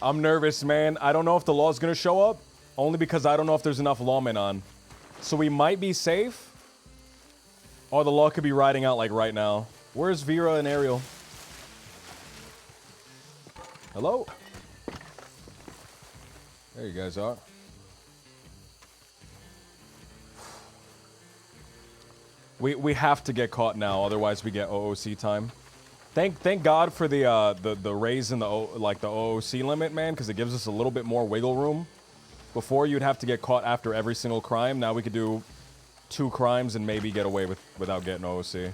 I'm nervous, man. I don't know if the law's gonna show up, only because I don't know if there's enough lawmen on. So we might be safe, or the law could be riding out like right now. Where's Vera and Ariel? Hello? There you guys are. We have to get caught now, otherwise we get OOC time. Thank God for the raise in the OOC limit, man, because it gives us a little bit more wiggle room. Before you'd have to get caught after every single crime. Now we could do 2 crimes and maybe get away without getting OOC.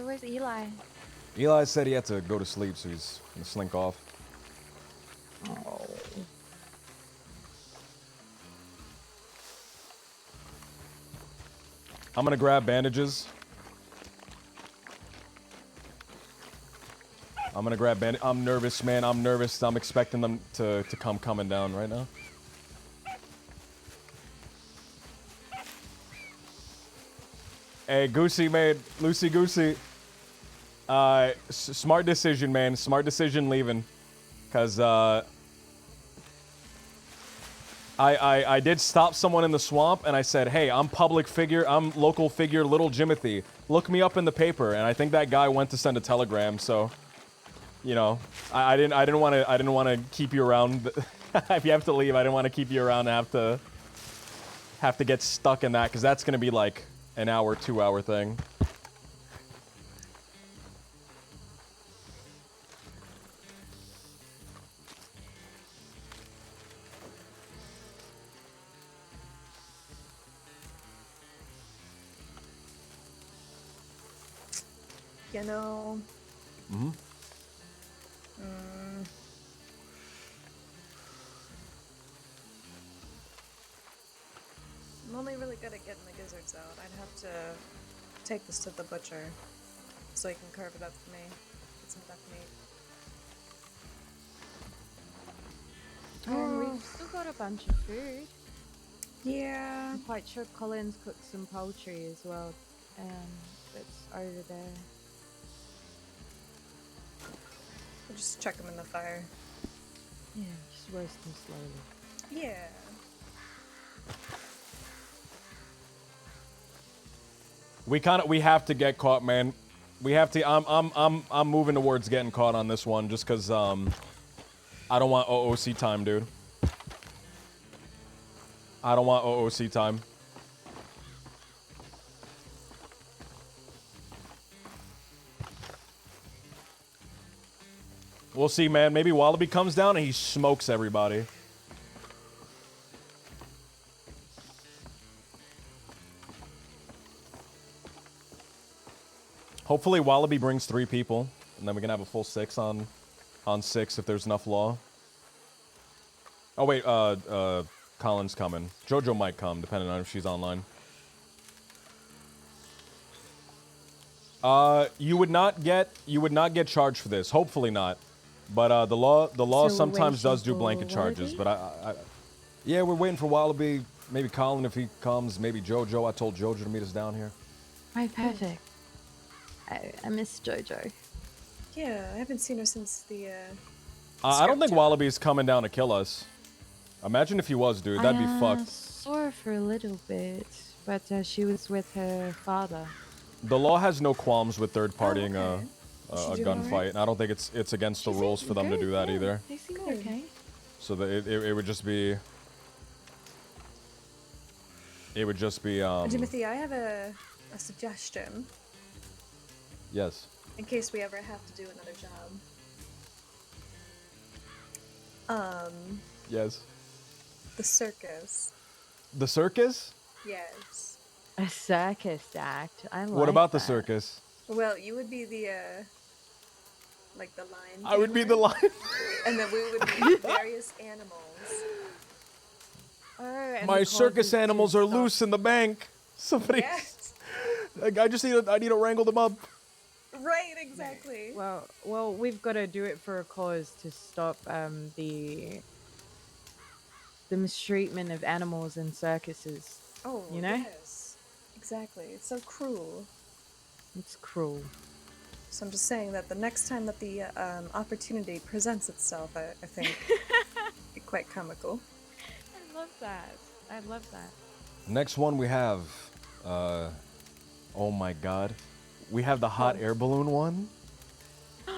Where's Eli? Eli said he had to go to sleep, so he's gonna slink off. Oh. I'm gonna grab bandages. I'm gonna grab bandage. I'm nervous, man. I'm nervous. I'm expecting them to come coming down right now. Hey, Goosey made Lucy Goosey. Smart decision, man. Smart decision leaving, cause I did stop someone in the swamp, and I said, hey, I'm public figure, I'm local figure, Little Jimothy. Look me up in the paper, and I think that guy went to send a telegram, so, you know, I didn't want to keep you around. If you have to leave, I didn't want to keep you around and have to get stuck in that, because that's going to be like an hour, 2-hour thing. You know. Mm-hmm. I'm only really good at getting the gizzards out. I'd have to take this to the butcher so he can carve it up for me. Get some duck meat. And we've still got a bunch of food. Yeah. I'm quite sure Colin's cooked some poultry as well. It's over there. We'll just chuck them in the fire. Yeah, just roast them slowly. Yeah. We have to get caught, man. We have to. I'm moving towards getting caught on this one, just cause I don't want OOC time, dude. I don't want OOC time. We'll see, man. Maybe Wallaby comes down and he smokes everybody. Hopefully Wallaby brings 3 people, and then we can have a full 6 on 6 if there's enough law. Oh wait, Colin's coming. Jojo might come, depending on if she's online. You would not get charged for this. Hopefully not. But the law So sometimes does do waiting for blanket charges. Wallaby? But yeah, we're waiting for Wallaby. Maybe Colin if he comes. Maybe Jojo. I told Jojo to meet us down here. Right, perfect. I miss Jojo. Yeah, I haven't seen her since the, I don't think job. Wallaby's coming down to kill us. Imagine if he was, dude. That'd be I fucked. saw her for a little bit, but she was with her father. The law has no qualms with third partying okay. a She doing gunfight, alright? and I don't think it's against the She rules seemed for them to good, do that yeah. either. They seem Good. okay. So that it would just be. It would just be. Timothy, I have a suggestion Yes. in case we ever have to do another job. Yes. The circus. The circus? Yes. A circus act. I like What about the that. circus? Well, you would be the, like the lion. I would be the tamer, lion. And then we would be various animals. Oh, and My the circus causes to animals are stop- loose in the bank. Somebody. Yes. I just need to wrangle them up. Right, exactly. Well, we've got to do it for a cause to stop the mistreatment of animals in circuses. Oh, you know? yes. Exactly. It's so cruel. It's cruel. So I'm just saying that the next time that the opportunity presents itself, I think it'd be quite comical. I love that. I love that. Next one we have. Oh my god. We have the hot air balloon one.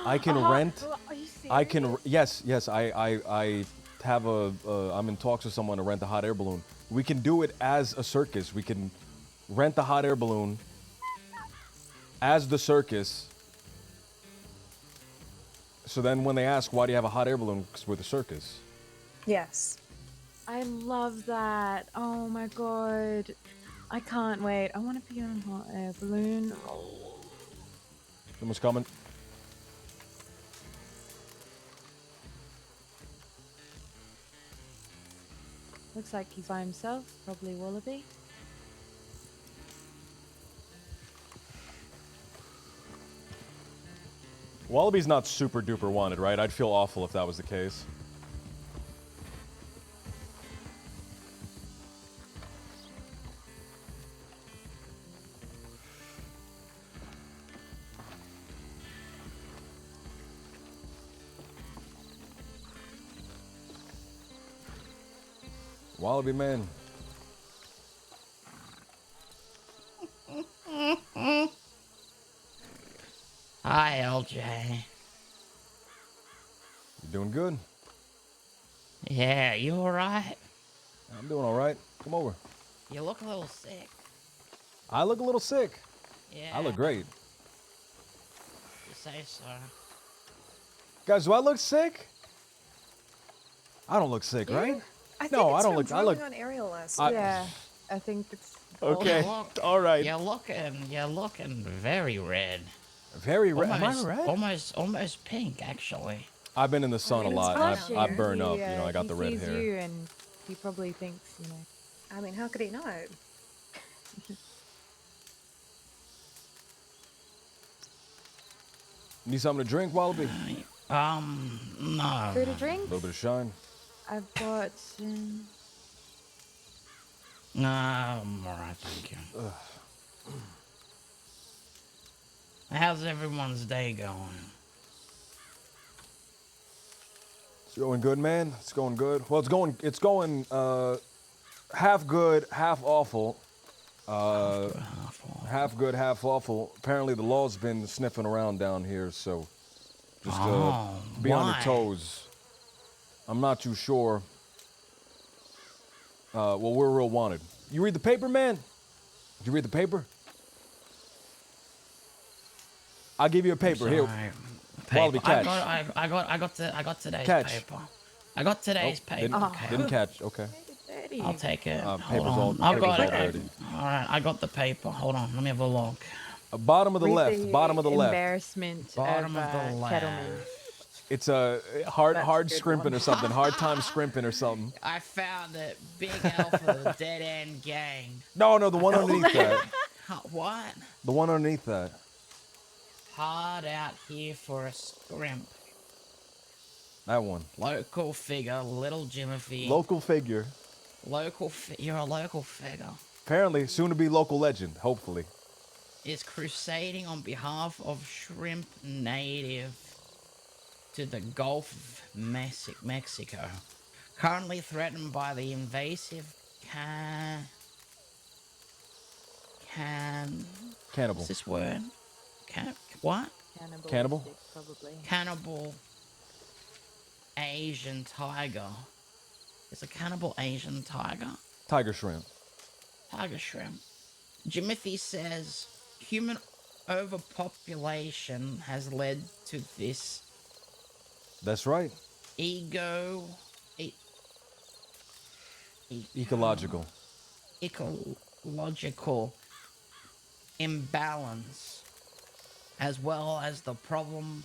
I can rent. Are you serious? I can. Yes. I have I'm in talks with someone to rent a hot air balloon. We can do it as a circus. We can rent the hot air balloon as the circus. So then when they ask, why do you have a hot air balloon? Because we're the circus. Yes. I love that. Oh my god. I can't wait. I want to be on a hot air balloon. Someone's coming. Looks like he's by himself. Probably Wallaby. Wallaby's not super duper wanted, right? I'd feel awful if that was the case. Wallaby man. Hi, LJ. You doing good? Yeah, you alright? I'm doing all right. Come over. You look a little sick. I look a little sick. Yeah. I look great. You say so. Guys, do I look sick? I don't look sick, right? I think No, it's I don't from look. I drawing look. on Ariel last I- night. Yeah, I think it's. Okay. Look, All right. You're looking very red. Very red. Am I red? Almost pink, actually. I've been in the sun a mean, lot. it's And I fine. burn up. You know, I got he the red sees hair. you and he probably thinks, you know. I mean, how could he not? Need something to drink, Wallaby? No. Food to A drink? little bit of shine. I've got. No, I'm alright, thank you. How's everyone's day going? It's going good, man. It's going good. Well, it's going half good, half awful. Half good, half awful. Apparently the law's been sniffing around down here, so just be on your why? toes. I'm not too sure. Well, we're real wanted. You read the paper, man? Did you read the paper? I'll give you a paper. Here. Wallaby, catch. I got today's Catch. paper. I got today's paper. Didn't, Okay. didn't catch. Okay. Dirty. I'll take it. Paper's Hold all- on. I've paper's got all it. dirty. All right, I got the paper. Hold on, let me have a look. Bottom of the Read left. Bottom of the left. Embarrassment Bottom of, of the left. Kettleman. It's a hard That's a good scrimping one. or something. Hard time scrimping or something. I found it. Big L for the Dead End Gang. No, the one underneath that. What? The one underneath that. Hard out here for a scrimp. That one. Local figure, little Jimothy. Local figure. You're a local figure. Apparently, soon to be local legend. Hopefully. Is crusading on behalf of shrimp native to the Gulf of Mexico. Currently threatened by the invasive Cannibal. what's this word? What? Cannibal? Probably. Cannibal Asian tiger. It's a cannibal Asian tiger. Tiger shrimp. Tiger shrimp. Jimothy says human overpopulation has led to this That's right. Ecological. ecological imbalance, as well as the problem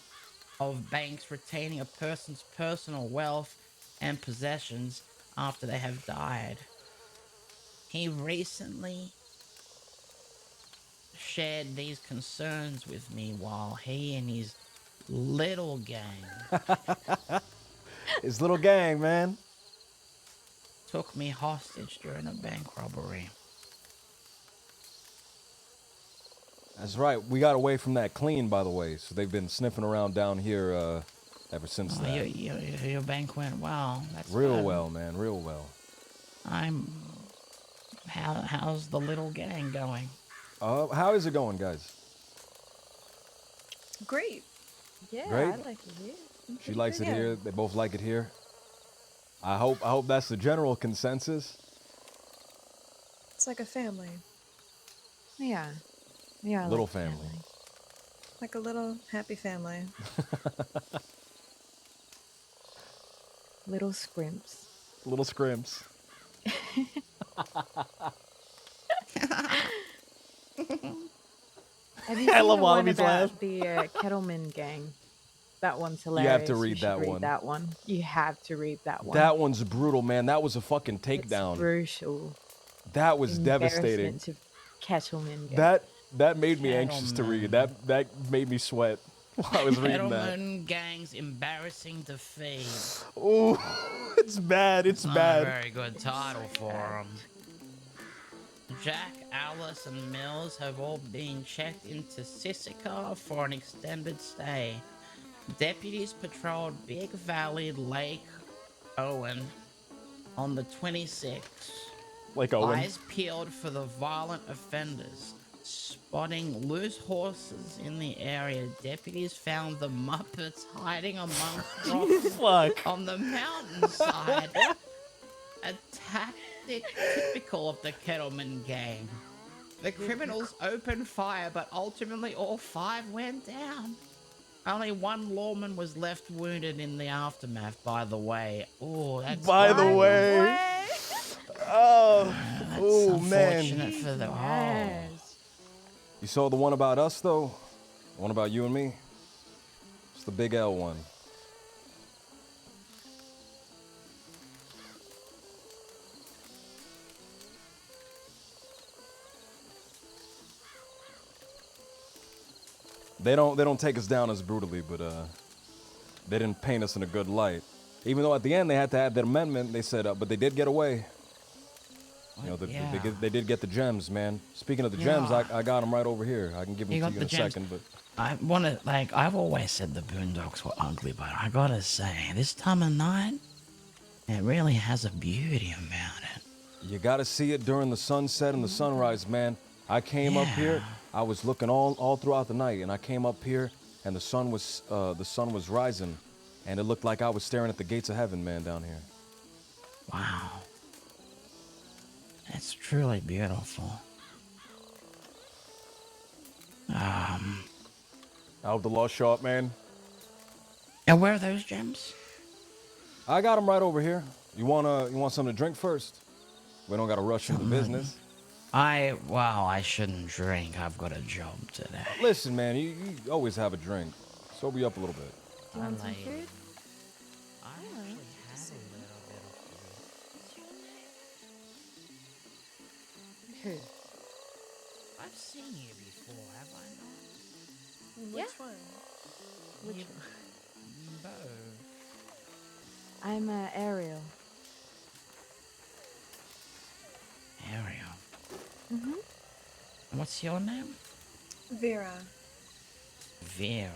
of banks retaining a person's personal wealth and possessions after they have died. He recently shared these concerns with me while he and his little gang His little gang, man. took me hostage during a bank robbery. That's right. We got away from that clean, by the way. So they've been sniffing around down here ever since Oh, that. your bank went well. That's Real good. well, man. Real well. How's the little gang going? How is it going, guys? Great. Yeah, Great. I like it here. She likes it Yeah. here. They both like it here. I hope that's the general consensus. It's like a family. Yeah. Yeah. I Little like family. Like a little happy family. Little scrimps. Little scrimps. Have you I seen love the one Wallaby's about laugh. the Kettleman gang? That one's hilarious. have to read you should that read one. That one. You have to read that one. That one's brutal, man. That was a fucking It's takedown. brutal. That was devastating. Embarrassment of Kettleman gang. That made me anxious to read. That made me sweat while I was reading that. Kettleman gang's embarrassing defeat. Ooh, it's bad. It's Not a bad. very good title for them. Jack, Alice, and Mills have all been checked into Sisika for an extended stay. Deputies patrolled Big Valley, Lake Owen, On the 26th, Like Owen. eyes peeled for the violent offenders. Spotting loose horses in the area, deputies found the Muppets hiding amongst rocks Fuck. on the mountainside. A tactic typical of the Kettleman gang. The criminals opened fire, but ultimately all 5 went down. Only one lawman was left wounded in the aftermath, by the way. Oh, that's By the way. Oh. that's Oh, man. unfortunate for the Yes. You saw the one about us, though? The one about you and me? It's the big L one. They don't take us down as brutally, but they didn't paint us in a good light. Even though at the end they had to add that amendment, they said, but they did get away. You know, they did get the gems, man. Speaking of the gems, I got them right over here. I can give them to you in a second, but I want to, like, I've always said the Boondocks were ugly, but I gotta say, this time of night, it really has a beauty about it. you gotta see it during the sunset and the sunrise, man. I came up here, I was looking all throughout the night, and I came up here, and the sun was rising, and it looked like I was staring at the gates of heaven, man, down here. Wow. It's truly beautiful. I hope the law show up, man. And where are those gems? I got them right over here. You want something to drink first? We don't gotta rush into business. I shouldn't drink. I've got a job today. Listen, man, you always have a drink. Sober you up a little bit. Do you want some food? I actually have a little bit of food. Who? I've seen you before, have I not? Which one? Which You- one? Bo. I'm Ariel. Ariel. Mm-hmm. What's your name? Vera. Vera.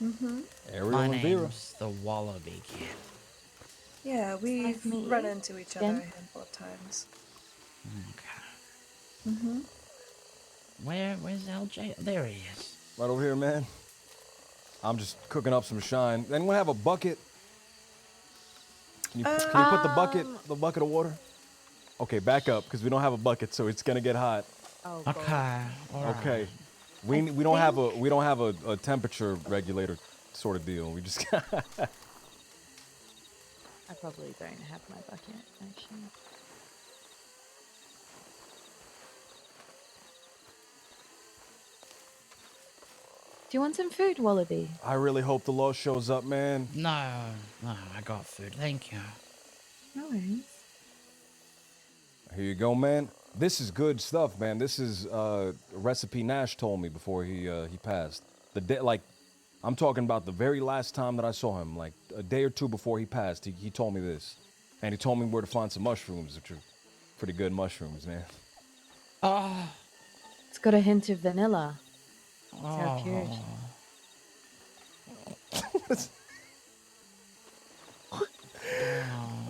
Mm-hmm. Ariel My and Vera. name's the Wallaby Kid. Yeah, we've Nice to meet run you. into each other Jen? a handful of times. Okay. Mm-hmm. Where's LJ? There he is. Right over here, man. I'm just cooking up some shine. Anyone have a bucket? Can you put the bucket of water? Okay, back up, because we don't have a bucket, so it's gonna get hot. Oh, God. Okay. All right. Okay. We don't have a temperature regulator sort of deal. We just I probably don't have my bucket, actually. Do you want some food, Wallaby? I really hope the law shows up, man. No, I got food. Thank you. No worries. Here you go, man. This is good stuff, man. This is a recipe Nash told me before he passed. I'm talking about the very last time that I saw him, like a day or two before he passed. He told me this, and he told me where to find some mushrooms, which are pretty good mushrooms, man. Oh, It's got a hint of vanilla. oh. Therapeutic.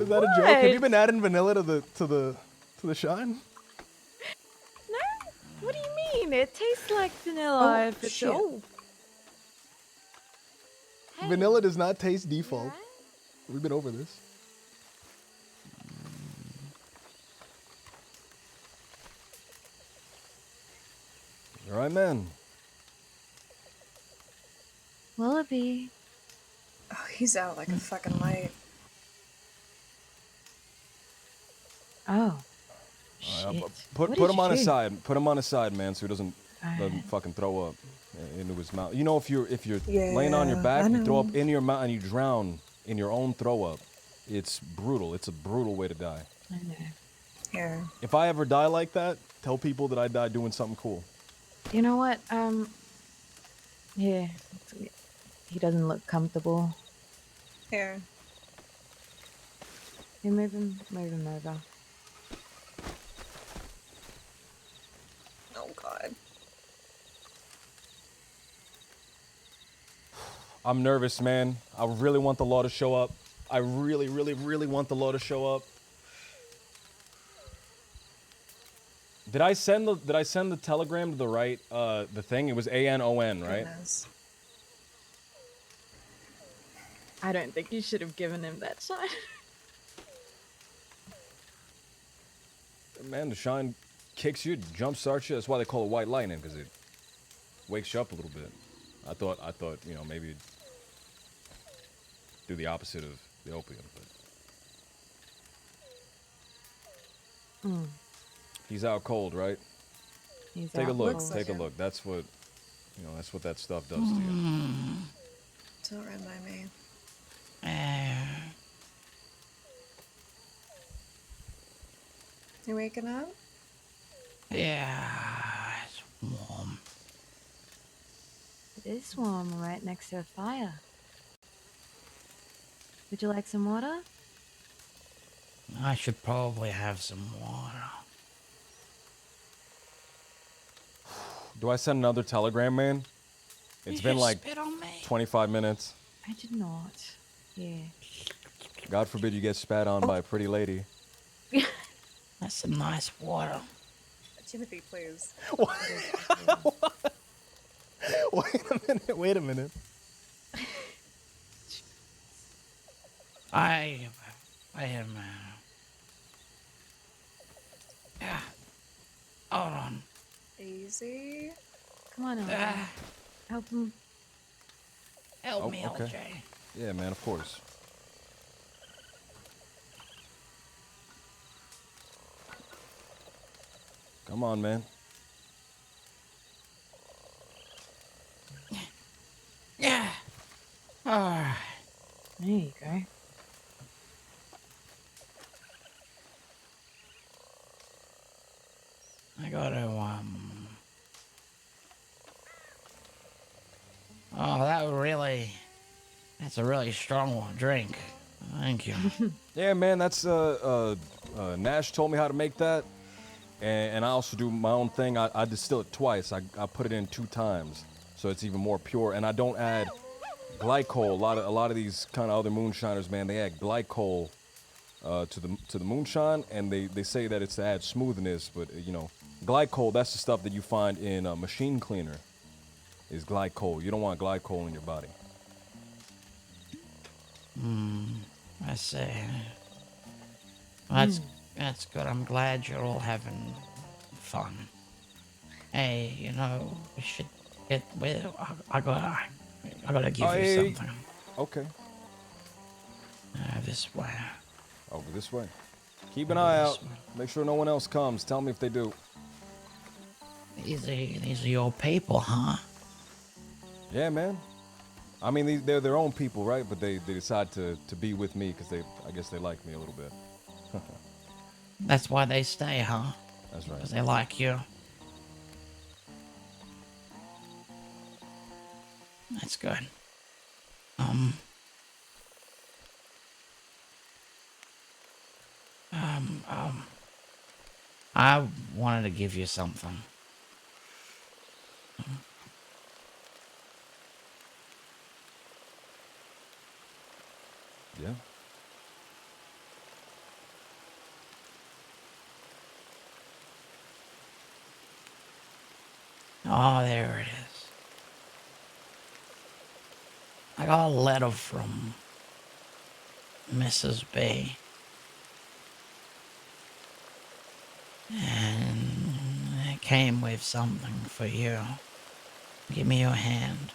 Is that a joke? Have you been adding vanilla to the shine? No? What do you mean? It tastes like vanilla. Oh, if it's shit. oh. Hey, Vanilla does not taste default. you alright? We've been over this. All right, man. Wallaby. Oh, he's out like a fucking light. Oh. All right, Shit. put What him did on you his do? side. Put him on his side, man, so he doesn't Alright. fucking throw up into his mouth. You know, if you're laying on your Yeah, back, I you throw know. up in your mouth and you drown in your own throw up. It's brutal. It's a brutal way to die. I know. Here. If I ever die like that, tell people that I died doing something cool. You know what? Yeah. He doesn't look comfortable. Here. You move him over. Oh, God. I'm nervous, man. I really want the law to show up. I really, really, really want the law to show up. Did I send the telegram to the right the thing? It was ANON, right? Goodness. I don't think you should have given him that sign. Man, the shine kicks you, jump starts you. That's why they call it white lightning, because it wakes you up a little bit. I thought, you know, maybe do the opposite of the opium, but he's out cold, right? He's Take a out look. cold. Take a look. That's what, you know, that's what that stuff does to you. Don't run by me. You waking up? Yeah, it's warm. It is warm right next to a fire. Would you like some water? I should probably have some water. Do I send another telegram, man? It's been like Spit on me. 25 minutes. I did not. Yeah. God forbid you get spat on by a pretty lady. That's some nice water. Timothy, please. Wait a minute. I am. Yeah. Hold on. Easy. Come on, LJ. Help him. Help Oh, me, okay. LJ. Yeah, man, of course. Come on, man. Yeah. All right. There you go. I gotta, Oh, that's a really strong one. Drink. Thank you. Yeah, man, that's, Nash told me how to make that. And I also do my own thing. I distill it twice. I put it in 2 times, so it's even more pure. And I don't add glycol. A lot of these kind of other moonshiners, man, they add glycol to the moonshine, and they say that it's to add smoothness. But you know, glycol, that's the stuff that you find in a machine cleaner. Is glycol. You don't want glycol in your body. I see. That's good. I'm glad you're all having fun. Hey, you know, we should get with. I gotta give you something. Okay. This way. Over this way. Keep an eye This out. way. Make sure no one else comes. Tell me if they do. These are your people, huh? Yeah, man. I mean, they're their own people, right? But they decide to be with me because I guess they like me a little bit. That's why they stay, huh? That's right. Because they like you. That's good. I wanted to give you something. Yeah. Oh, there it is. I got a letter from Mrs. B. And it came with something for you. Give me your hand.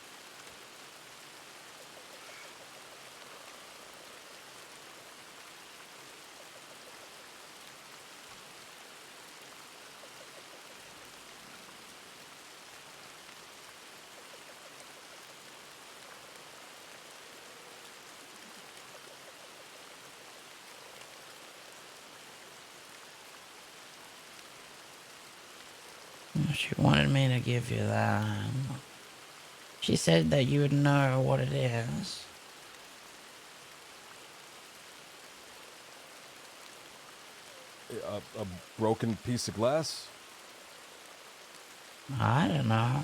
She wanted me to give you that. She said that you would know what it is. A broken piece of glass? I don't know.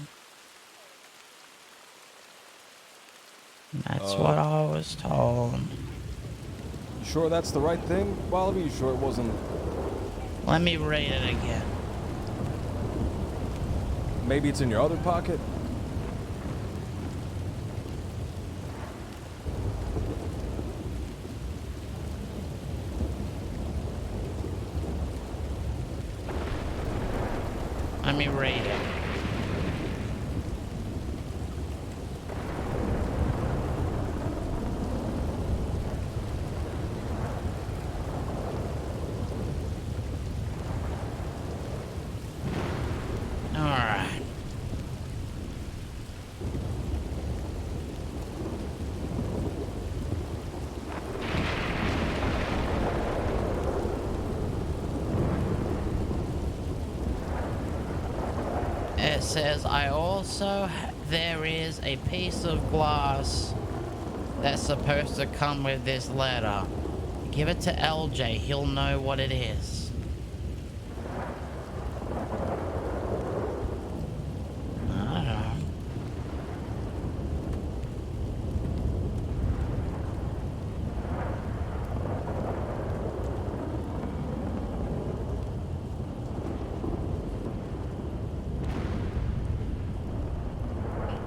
That's what I was told. You sure that's the right thing, Wallaby? You sure it wasn't? Let me read it again. Maybe it's in your other pocket? Let me read it. Alright. It says, there is a piece of glass that's supposed to come with this letter. Give it to LJ, he'll know what it is. I don't know.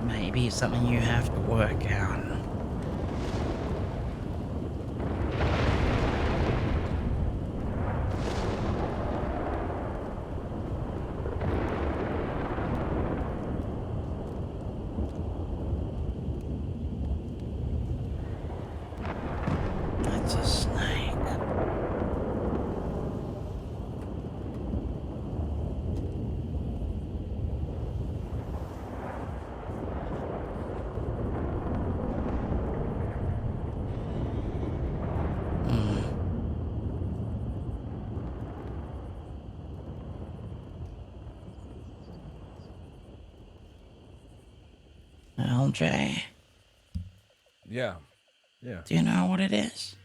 Maybe it's something you have to work out. That's a snake. LJ, Yeah. Yeah. do you know what it is?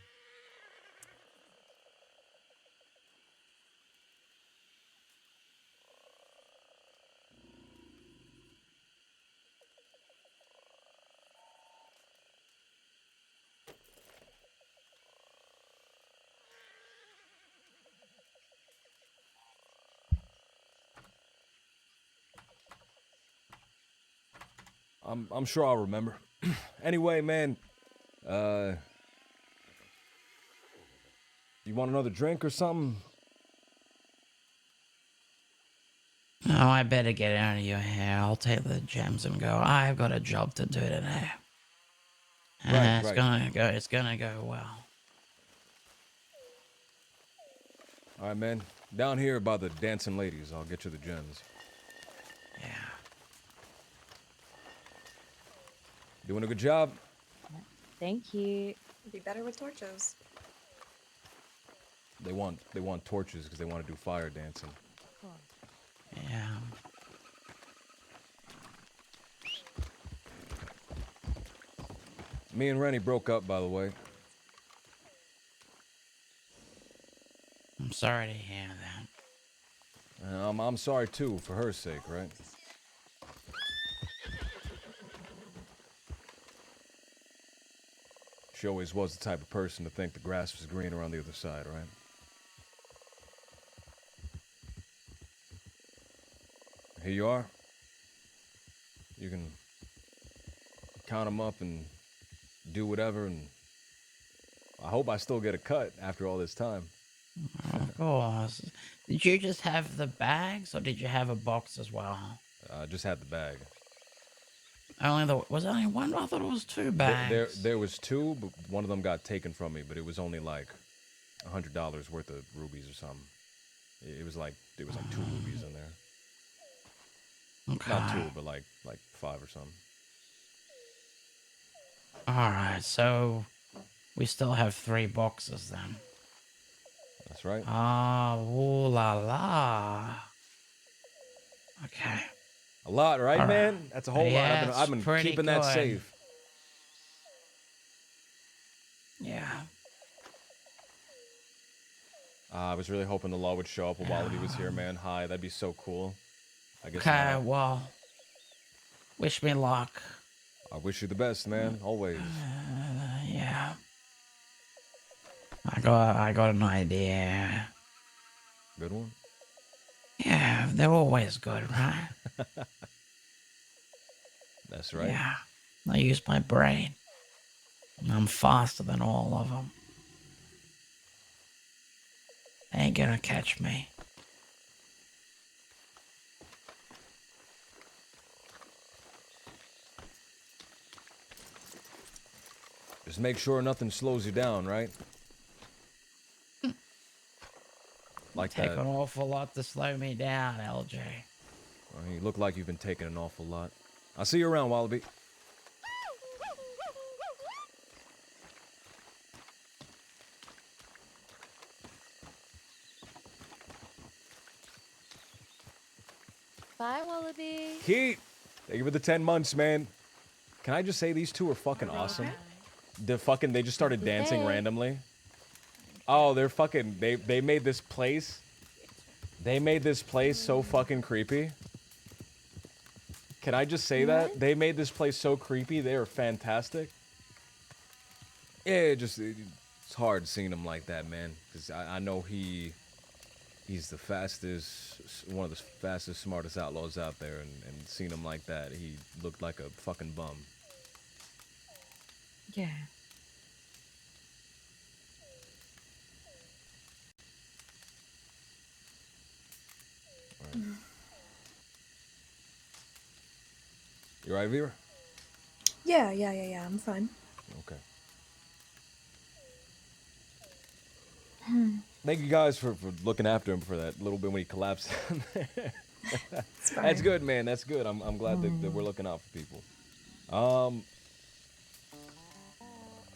I'm sure I'll remember. Anyway, man, you want another drink or something? Oh, I better get out of your hair. I'll take the gems and go. I've got a job to do today. Right, It's gonna go well. All right, man. Down here by the dancing ladies, I'll get you the gems. Yeah. Doing a good job? Thank you. Be better with torches. They want torches because they want to do fire dancing. Yeah. Me and Rennie broke up, by the way. I'm sorry to hear that. I'm sorry too, for her sake, right? She always was the type of person to think the grass was greener on the other side, right? Here you are. You can count them up and do whatever, and I hope I still get a cut after all this time. Of course. Did you just have the bags, or did you have a box as well? I just had the bag. Was there only one? I thought it was two bags. There was two, but one of them got taken from me, but it was only like $100 worth of rubies or something. It was like 2 rubies in there. Okay. Not 2, but like 5 or something. Alright, so we still have 3 boxes then. That's right. Ah, ooh la la. Okay. A lot, right, All right. man? That's a whole Yeah, lot. I've been pretty keeping that good. safe. Yeah. I was really hoping the law would show up while he was here, man. Hi, that'd be so cool. I guess Okay, not. well, wish me luck. I wish you the best, man. Always. Yeah. I got an idea. Good one. Yeah, they're always good, right? That's right. Yeah, I use my brain. I'm faster than all of them. They ain't gonna catch me. Just make sure nothing slows you down, right? Like Take that. an awful lot to slow me down, LJ. Well, you look like you've been taking an awful lot. I'll see you around, Wallaby. Bye, Wallaby. Keith! Thank you for the 10 months, man. Can I just say these two are fucking awesome? They just started dancing randomly. Oh, they're fucking, they made this place. They made this place so fucking creepy. Can I just say that? They made this place so creepy. They are fantastic. Yeah, it's hard seeing him like that, man. Because I know he's the fastest, one of the fastest, smartest outlaws out there. And seeing him like that, he looked like a fucking bum. Yeah. Right. You right, Vera? Yeah, I'm fine. Okay. Thank you guys for looking after him for that little bit when he collapsed. That's good, man. That's good. I'm glad that we're looking out for people.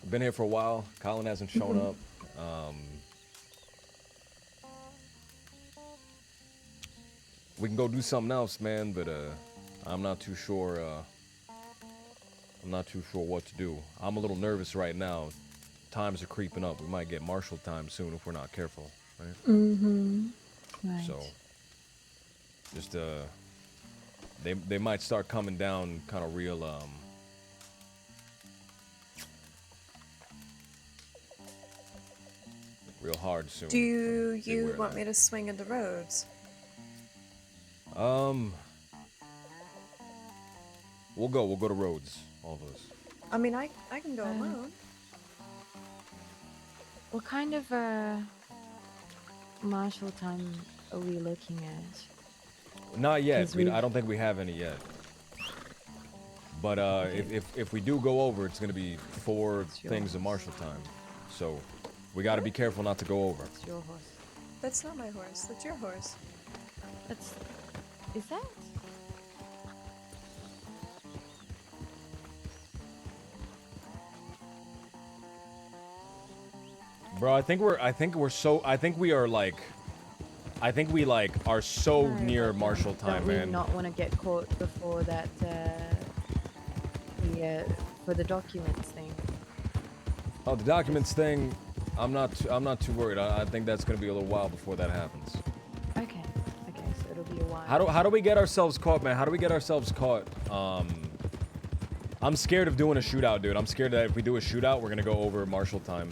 I've been here for a while. Colin hasn't shown up. We can go do something else, man, but I'm not too sure. I'm not too sure what to do. I'm a little nervous right now. Times are creeping up. We might get marshal time soon if we're not careful, right? Mm-hmm. Right. So, just they might start coming down kind of real real hard soon. Do you want me to swing into Rhodes? We'll go to Rhodes, all of us. I mean, I can go alone. What kind of martial time are we looking at? Not yet. I don't think we have any yet. But if we do go over, it's gonna be 4 things of martial time. So we got to be careful not to go over. It's your horse. That's not my horse. That's your horse. Is that? Bro, I think we are so near martial time, we man. not want to get caught before that for the documents thing. Oh, the documents thing, I'm not too worried. I think that's gonna be a little while before that happens. Okay, so it'll be a while. How do we get ourselves caught, man? How do we get ourselves caught? I'm scared of doing a shootout, dude. I'm scared that if we do a shootout, we're gonna go over martial time.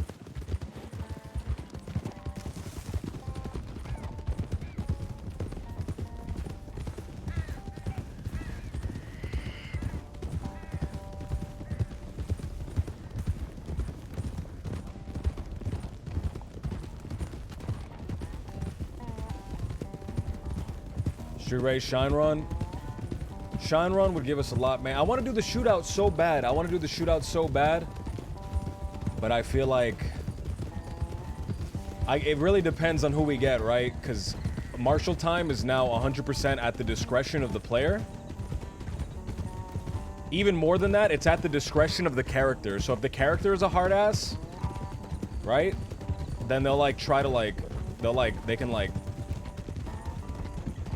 Street Race, Shine Run. Shine Run would give us a lot, man. I want to do the shootout so bad. But I feel like... it really depends on who we get, right? Because martial time is now 100% at the discretion of the player. Even more than that, it's at the discretion of the character. So if the character is a hard ass, right? Then they'll like try to like... They can like...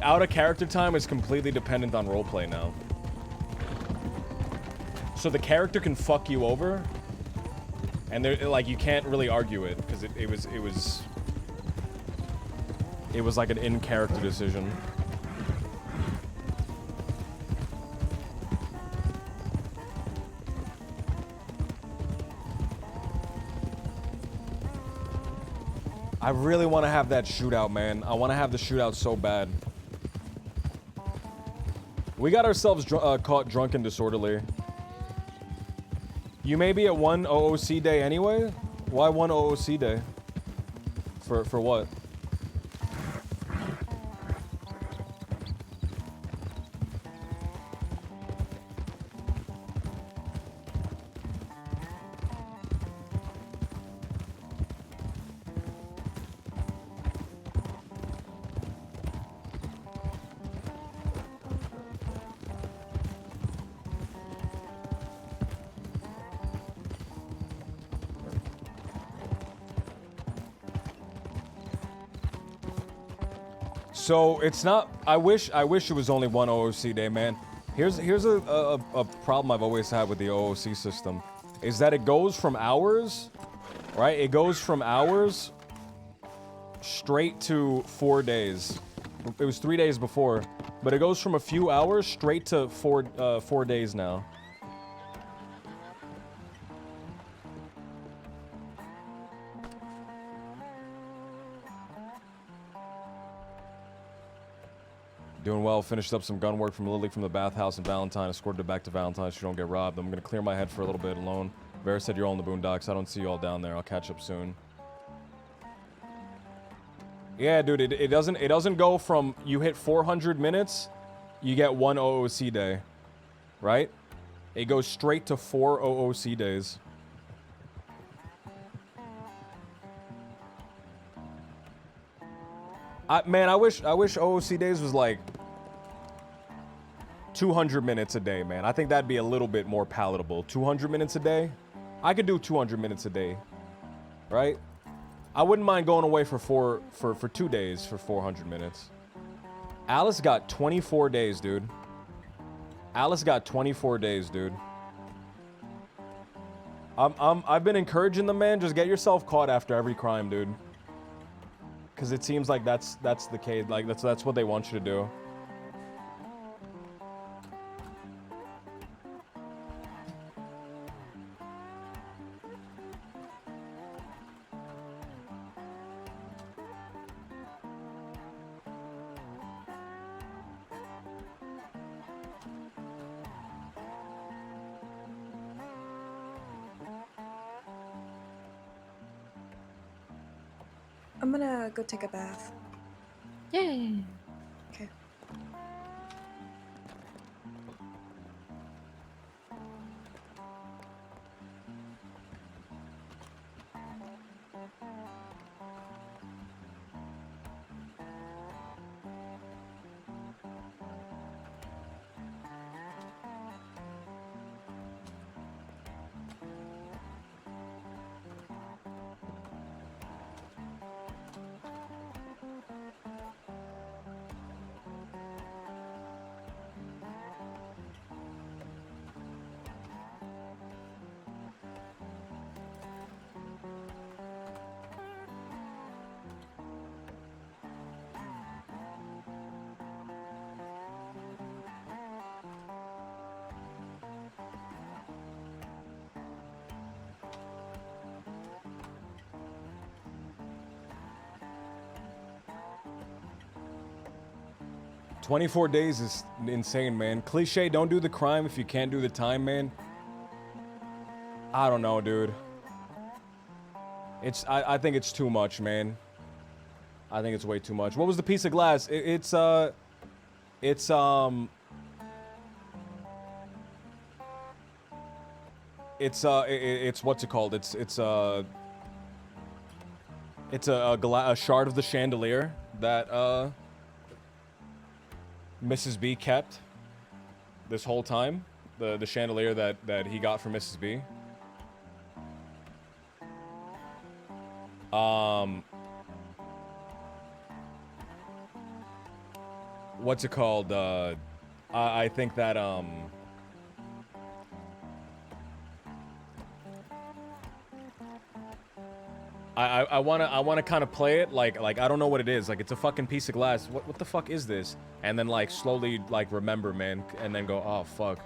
Out of character time is completely dependent on roleplay now. So the character can fuck you over, and they're like you can't really argue it because it was like an in-character decision. I really want to have that shootout, man. I want to have the shootout so bad. We got ourselves caught drunk and disorderly. You may be at one OOC day anyway? Why one OOC day? For what? So it's not. I wish it was only one OOC day, man. Here's a problem I've always had with the OOC system, is that it goes from hours, right? It goes from hours straight to 4 days. It was 3 days before, but it goes from a few hours straight to 4 days now. Doing well. Finished up some gun work from Lily from the bathhouse in Valentine. Escorted her back to Valentine so you don't get robbed. I'm gonna clear my head for a little bit alone. Vera said you're all in the boondocks. I don't see you all down there. I'll catch up soon. Yeah, dude. It doesn't go from you hit 400 minutes, you get one OOC day, right? It goes straight to 4 OOC days. Man, I wish OOC days was like 200 minutes a day, man. I think that'd be a little bit more palatable. 200 minutes a day? I could do 200 minutes a day, right? I wouldn't mind going away for 2 days for 400 minutes. Alice got 24 days, dude. Alice got 24 days, dude. I've been encouraging them, man. Just get yourself caught after every crime, dude. Because it seems like that's the case. Like that's what they want you to do. I'm gonna go take a bath. Yay! Okay. $24 days is insane, man. Cliche, don't do the crime if you can't do the time, man. I don't know, dude. I think it's too much, man. I think it's way too much. What was the piece of glass? It's what's it called? It's a shard of the chandelier that Mrs. B kept this whole time. The chandelier that he got from Mrs. B. What's it called? I think that I wanna kind of play it like I don't know what it is. Like, it's a fucking piece of glass. What the fuck is this? And then like slowly like remember, man, and then go, oh fuck.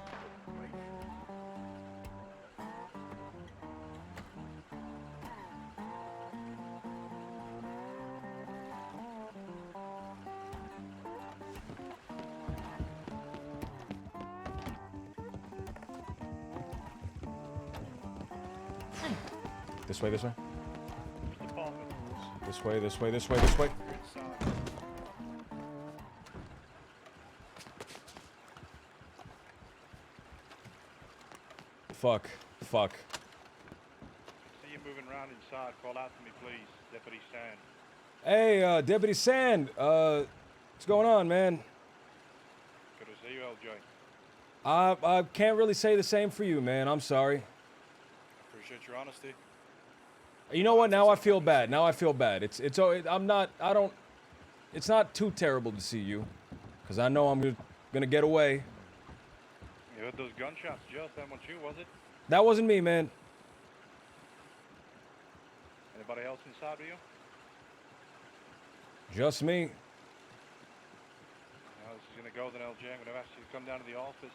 This way, this way. Department. This way, this way, this way, this way. You're inside. Fuck. Fuck. See you moving around inside. Call out to me, please. Deputy Sand. Hey, Deputy Sand. What's going on, man? Good to see you, LJ. I can't really say the same for you, man. I'm sorry. Appreciate your honesty. You know what? Now I feel bad. Now I feel bad. It's not too terrible to see you, because I know I'm gonna get away. You heard those gunshots, Joe. That wasn't you, was it? That wasn't me, man. Anybody else inside with you? Just me. How this is gonna go then, LJ? I'm gonna ask you to come down to the office.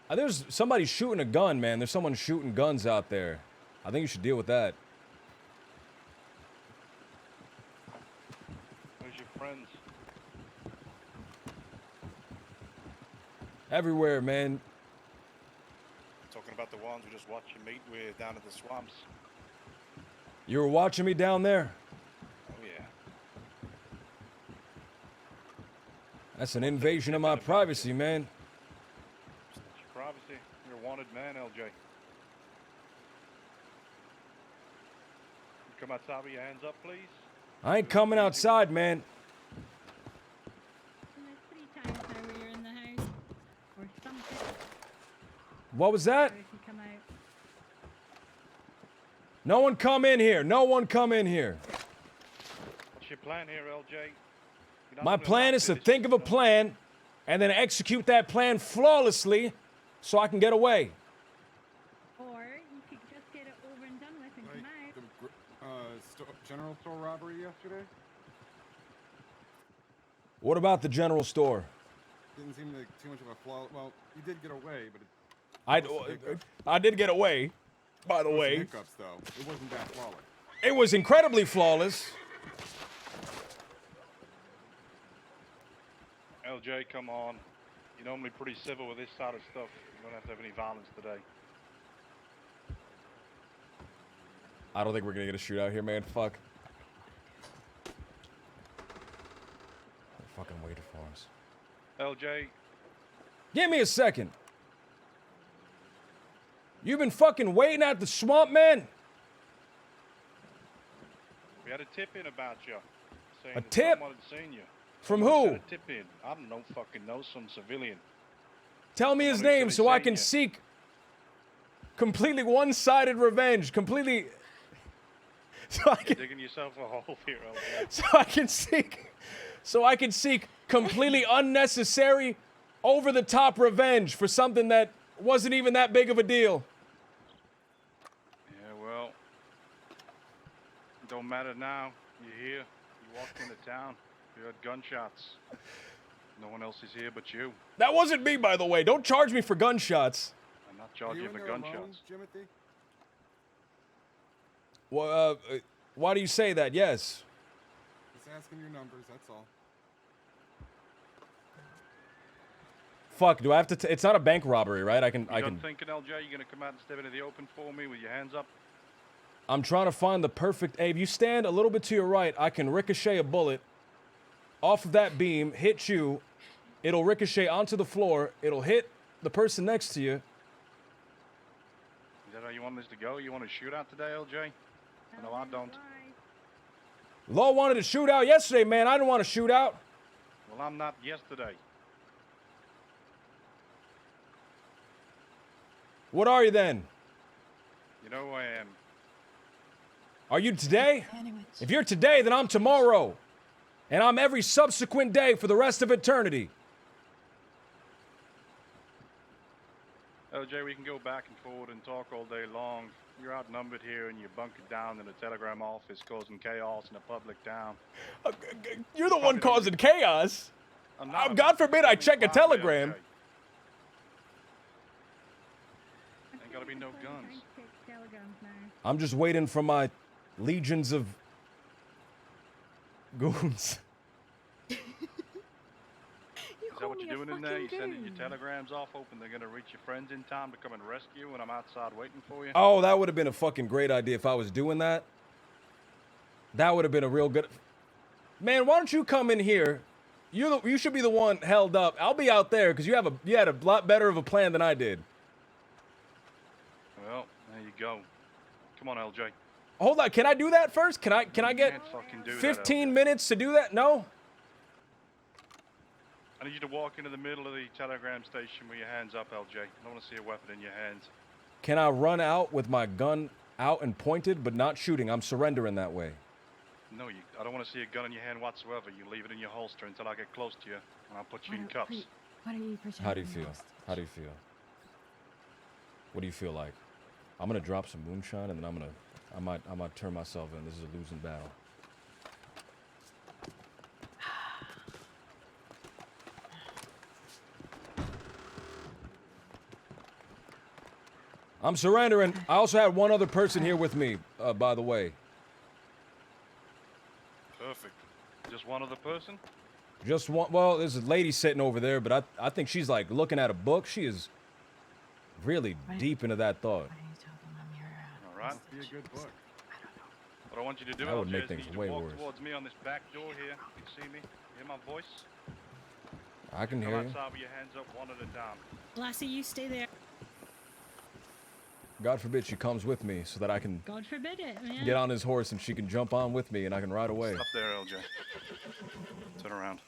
There's somebody shooting a gun, man. There's someone shooting guns out there. I think you should deal with that. Where's your friends? Everywhere, man. Talking about the ones we just watched you meet with down at the swamps. You were watching me down there? Oh, yeah. That's an invasion of my privacy, man. It's your privacy. You're a wanted man, LJ. Come outside with your hands up, please. I ain't coming outside, man. There's 3 times now where you're in the house. Or something. What was that? Or if you come out. No one come in here. No one come in here. What's your plan here, LJ? You're not My gonna plan allow is to this think of a stuff. plan and then execute that plan flawlessly so I can get away. Or you could just get it over and done with and come out. General store robbery yesterday? What about the general store? Didn't seem like too much of a flaw. Well, you did get away, but I did get away, by the way. hiccups though. It wasn't that flawless. It was incredibly flawless. LJ, come on. You're normally pretty civil with this side of stuff. You don't have to have any violence today. I don't think we're gonna get a shootout here, man. Fuck. They're fucking waiting for us. LJ, Give me a second. You've been fucking waiting at the swamp, man? we had a tip in about you. Saying A that tip? someone had seen you. From Someone who? sent a tip in. I don't know, fucking know, some civilian. Tell me his Somebody name said so he's I seen can you. seek completely one-sided revenge. Completely... So I You're can... digging yourself a hole here, LJ. So I can seek completely unnecessary, over-the-top revenge for something that wasn't even that big of a deal. Yeah, well, it don't matter now. You're here. You walked into town. You heard gunshots. No one else is here but you. That wasn't me, by the way. Don't charge me for gunshots. I'm not Are charging you you in for there alone, gunshots. Jimothy? Well, why do you say that? Yes. Just asking your numbers, that's all. Fuck, do I have to... It's not a bank robbery, right? I can... You done thinking, LJ? You gonna come out and step into the open for me with your hands up? I'm trying to find the perfect... Hey, if you stand a little bit to your right, I can ricochet a bullet off of that beam, hit you. It'll ricochet onto the floor. It'll hit the person next to you. Is that how you want this to go? You want to shoot out today, LJ? No, I don't. Law wanted to shoot out yesterday, man. I didn't want to shoot out. Well, I'm not yesterday. What are you then? You know who I am. Are you today? If you're today, then I'm tomorrow. And I'm every subsequent day for the rest of eternity. LJ, we can go back and forward and talk all day long. You're outnumbered here and you're bunkered down in a telegram office causing chaos in a public town. You're the one causing chaos. I'm not. God forbid I check a telegram. LJ. Ain't gotta be no guns. I'm just waiting for my legions of goons. You that call what me you're a doing in there? You fucking sending your goon. telegrams off, hoping they're gonna reach your friends in time to come and rescue, and I'm outside waiting for you? Oh, that would have been a fucking great idea if I was doing that. That would have been a real good... Man, why don't you come in here? You should be the one held up. I'll be out there because you had a lot better of a plan than I did. Well, there you go. Come on, LJ. Hold on, can I do that first? Can I get Can't fucking do 15 that, LJ. minutes to do that? No? I need you to walk into the middle of the telegram station with your hands up, LJ. I don't want to see a weapon in your hands. Can I run out with my gun out and pointed but not shooting? I'm surrendering that way. No, I don't want to see a gun in your hand whatsoever. You leave it in your holster until I get close to you, and I'll put you in cuffs. What are you pretending? How do you feel? How do you feel? What do you feel like? I'm gonna drop some moonshine and then I might turn myself in. This is a losing battle. I'm surrendering. I also had one other person here with me, by the way. Perfect. Just one other person? Just one. Well, there's a lady sitting over there, but I think she's like looking at a book. She is really deep into that thought. All right. Must be a good book. What I want you to do, That would LJ, make is things you way walk worse. towards me on this back door here. You see me? Hear my voice? I can Come hear you. outside with your hands up one at a time. Lassie, you stay there. God forbid she comes with me so that I can God forbid it, man. get on his horse and she can jump on with me and I can ride away. Up there, LJ. Turn around.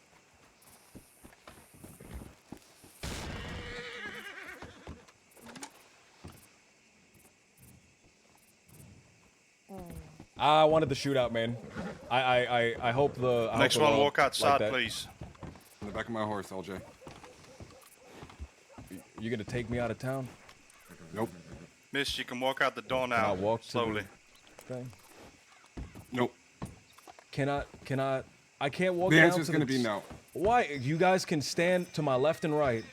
I wanted the shootout, man. I hope the I Next hope one, they'll walk like outside, that. please. In the back of my horse, LJ. You gonna take me out of town? Nope. Miss, you can walk out the door Can now. I walk to slowly. the thing? Nope. Can I? I can't walk. The down answer's to gonna be no. Why? You guys can stand to my left and right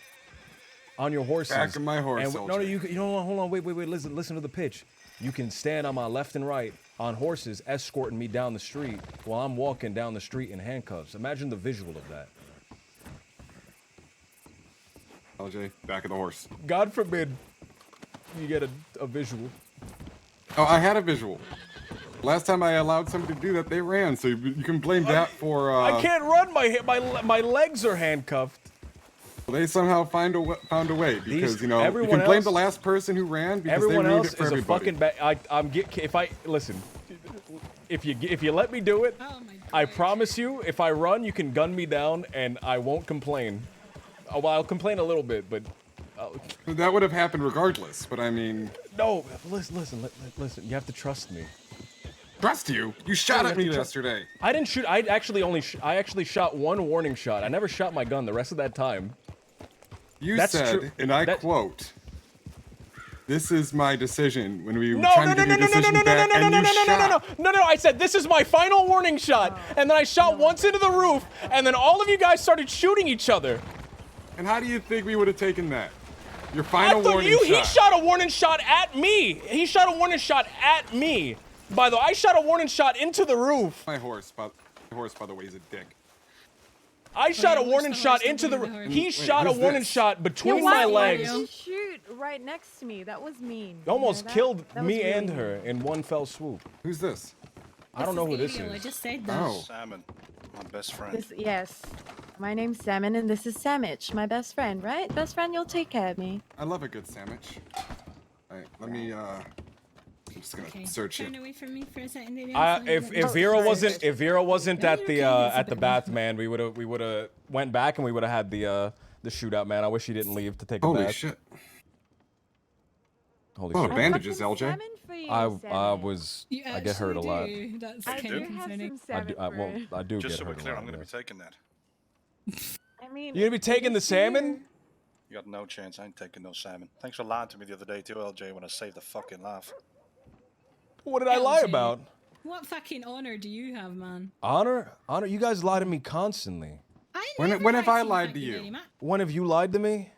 on your horses. Back of my horse, And no, LJ. you know, hold on, wait. Listen to the pitch. You can stand on my left and right on horses, escorting me down the street while I'm walking down the street in handcuffs. Imagine the visual of that. LJ, back of the horse. God forbid you get a visual. Oh, I had a visual. Last time I allowed somebody to do that, they ran. So you can blame that for. I can't run. My legs are handcuffed. They somehow found a way because you everyone can blame else- the last person who ran because Everyone they ruined else it for is a everybody. fucking listen. If you let me do it, I promise you, if I run, you can gun me down and I won't complain. Oh, well, I'll complain a little bit, but That would have happened regardless. But I mean, no. Listen. You have to trust me. trust you. You shot at me yesterday. I didn't shoot. I actually shot one warning shot. I never shot my gun the rest of that time. You That's said, true. and I quote, "This is my decision." When we were No. trying to get your decision back, and you shot. No. I said this is my final warning shot, and then I shot once into the roof, and then all of you guys started shooting each other. And how do you think we would have taken that? Your I final thought warning he shot. shot a warning shot at me. He shot a warning shot at me. By the way, I shot a warning shot into the roof. My horse, by the way, is a dick. I shot a warning shot into the roof. He shot a who's warning this? shot Yeah, between why my would you legs. shoot right next to me? That was mean. Almost killed that was me really and mean. her in one fell swoop. Who's this? I don't know who this Ariel, I is. just said that. Oh, Salmon, my best friend. Yes. My name's Salmon and this is Samich, my best friend, right? Best friend, you'll take care of me. I love a good sandwich. Alright, let me, I'm just gonna Okay. search it. Turn away from me for a second. There, If Vera wasn't at the bath, man, we would have went back and we would have had the shootout, man. I wish he didn't leave to take a Holy bath. shit. Holy Oh, shit. bandages, LJ. Salmon for you, I Salmon. I get hurt a lot. That's I kind do of have concerning. some salmon for I do Just get so we're hurt a clear, lot. I'm going to be yes. taking that. I mean, You gonna be taking the salmon? You got no chance. I ain't taking no salmon. Thanks for lying to me the other day too, LJ, when I saved the fucking life. What did I lie LJ. about? What fucking honor do you have, man? Honor? You guys lie to me constantly. When have I lied to you? Very much. When have you lied to me?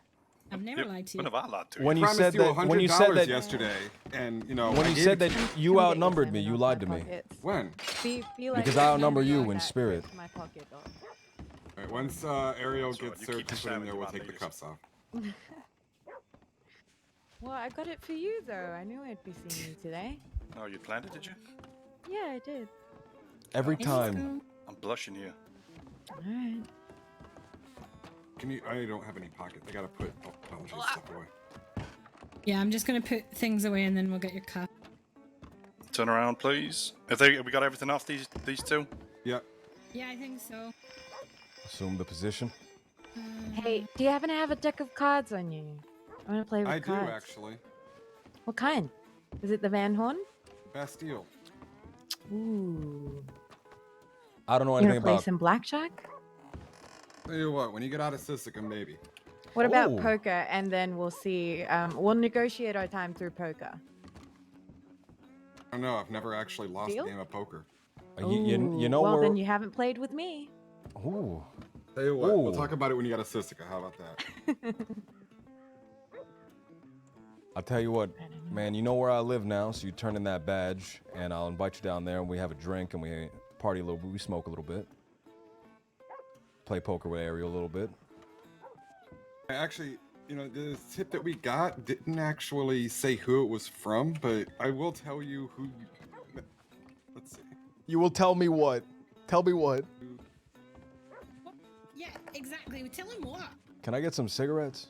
I've never lied to you. When have I lied to you? When you Promised said you that. When you said $100 that. yesterday, and you know, When I you gave said it that to you. you outnumbered me, you lied to me. When? Be like Because I outnumber $100 you in that spirit. fits my pocket, though. All right, once Ariel That's right, gets you searched keep the and put in salmon, there, you we'll might take the need it. cuffs off. Well, I got it for you though. I knew I'd be seeing you today. Oh, you planned it, did you? Yeah, I did. Every time. I'm blushing here. Alright. Can you? I don't have any pockets. I gotta put LJ's stuff away. Yeah, I'm just gonna put things away and then we'll get your cup. Turn around, please. Have we got everything off these two? Yep. Yeah, I think so. Assume the position. Hey, do you happen to have a deck of cards on you? I want to play with I cards. do actually. What kind? Is it the Van Horn? Bastille. Ooh. I don't know You anything want to play about. some blackjack? Tell you what, when you get out of Sisika, maybe. What about Ooh. poker? And then we'll see. We'll negotiate our time through poker. I don't know. I've never actually lost Deal? a game of poker. You know well, where. then you haven't played with me. Ooh. Tell you what, we'll Ooh. talk about it when you get out of Sisika. How about that? I'll tell you what, man, you know where I live now, so you turn in that badge, and I'll invite you down there, and we have a drink, and we party a little bit, we smoke a little bit. Play poker with Ariel a little bit. Actually, you know, the tip that we got didn't actually say who it was from, but I will tell you who you... Let's see. You will tell me what? Tell me what? Yeah, exactly. We tell him what. Can I get some cigarettes?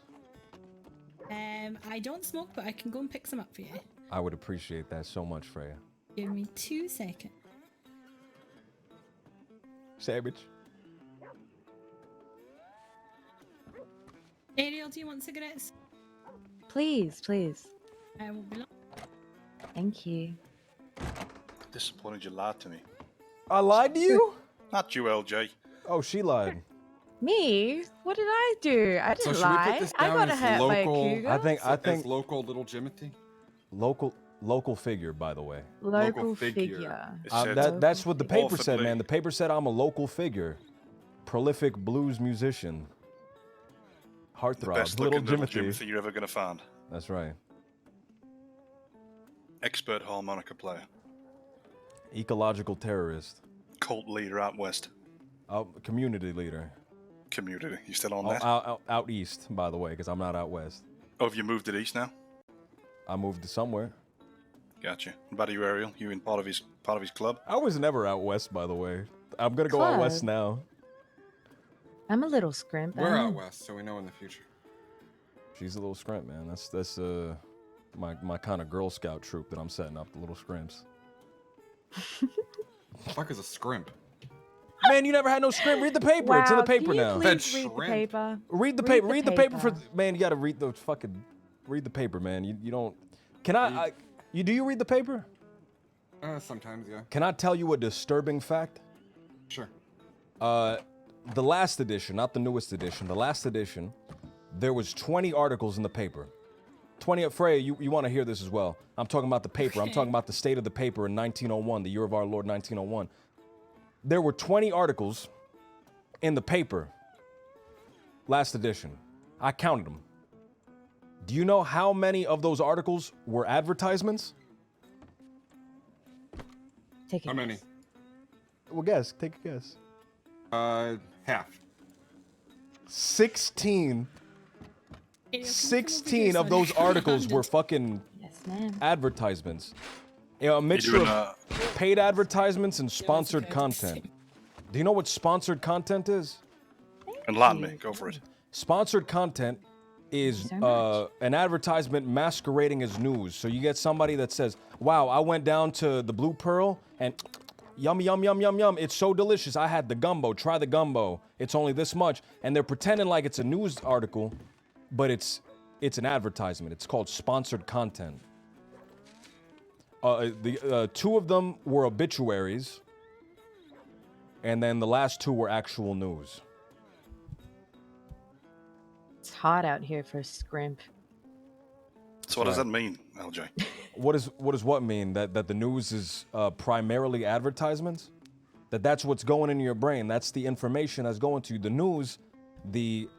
I don't smoke, but I can go and pick some up for you. I would appreciate that so much, Freya. Give me 2 seconds. Sandwich. Ariel, do you want cigarettes? Please, please. I will be long. Thank you. Disappointed you lied to me. I lied to you? Not you, LJ. Oh, she lied. Me? What did I do? I So didn't should we lie. put this I down got as hurt by a local? cougar. I think As local little Jimothy? local figure, by the way. Local figure. figure. It said That's what the paper said, awfully. man. The paper said I'm a local figure, prolific blues musician, the heartthrob, best little looking little Jimothy. Jimothy you're ever gonna find. That's right. Expert harmonica player. Ecological terrorist, Cult leader out west. community leader. Community. You still on Oh, that? out east, by the way, because I'm not out west. Oh, have you moved it east now? I moved to somewhere. Gotcha. What about you, Ariel? You in part of his club? I was never out west, by the way. I'm gonna go out west Club? now. I'm a little scrimp. We're out west, so we know in the future. She's a little scrimp, man. That's my kind of Girl Scout troop that I'm setting up, the little scrimps. The fuck is a scrimp? Man, you never had no scrimp. Read the paper. It's in the paper can you now. please That's read the shrimp. paper? Read the paper. Read the paper for man. You gotta read the fucking. Read the paper, man. You don't. Can I? Do you read the paper? Sometimes, yeah. Can I tell you a disturbing fact? Sure. The last edition, not the newest edition. The last edition, there was 20 articles in the paper. 20. Freya, you want to hear this as well? I'm talking about the paper. I'm talking about the state of the paper in 1901, the year of our Lord 1901. There were 20 articles in the paper. Last edition. I counted them. Do you know how many of those articles were advertisements? Take it. How many? Well, guess. Take a guess. Half. 16. Ariel, can you come over 16 here of so I those can articles hand were it? fucking Yes, ma'am. advertisements. You know, a mixture doing, of paid advertisements and sponsored okay. content. Do you know what sponsored content is? Enlighten me. Go for it. Sponsored content is Thank you so an advertisement masquerading as news. So you get somebody that says, wow, I went down to the Blue Pearl and yum, yum, yum, yum, yum. It's so delicious. I had the gumbo. Try the gumbo. It's only this much. And they're pretending like it's a news article, but it's an advertisement. It's called sponsored content. The two of them were obituaries, and then the last two were actual news. It's hot out here for a scrimp. So what does that mean, LJ? What does what mean? That the news is primarily advertisements? That's what's going in your brain. That's the information that's going to you. The news, the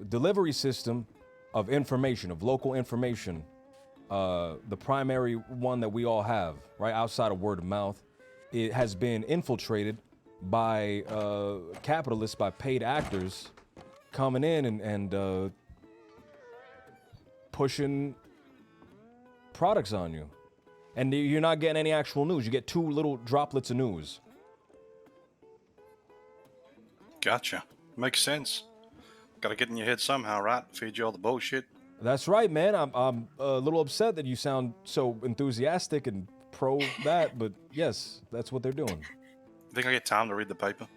delivery system of information, of local information, the primary one that we all have, right outside of word of mouth, it has been infiltrated by capitalists, by paid actors coming in and pushing products on you. And you're not getting any actual news. You get 2 little droplets of news. Gotcha. Makes sense. Gotta get in your head somehow, right? Feed you all the bullshit. That's right, man. I'm a little upset that you sound so enthusiastic and pro that, but yes, that's what they're doing. Think I get time to read the paper?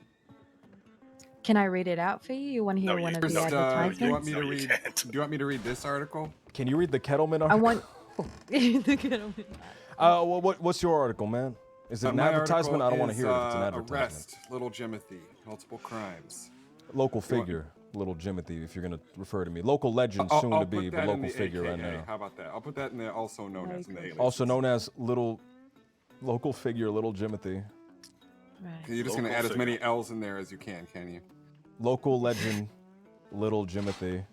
Can I read it out for you? You want to hear No, one you of can't. the First, advertisements? do you want me to No, you read? can't. Do you want me to read this article? Can you read the Kettleman I article? want the Kettleman. What's your article, man? Is it an My advertisement? article I don't want to is, hear it if it's an advertisement. Arrest Little Jimothy, multiple crimes. Local figure, Little Jimothy, if you're gonna refer to me. Local legend, soon to be, but local figure right now. How about that? I'll put that in there, also known as in the alias. Also known as local figure, Little Jimothy. Right. You're just gonna add as many L's in there as you can you? Local legend, Little Jimothy.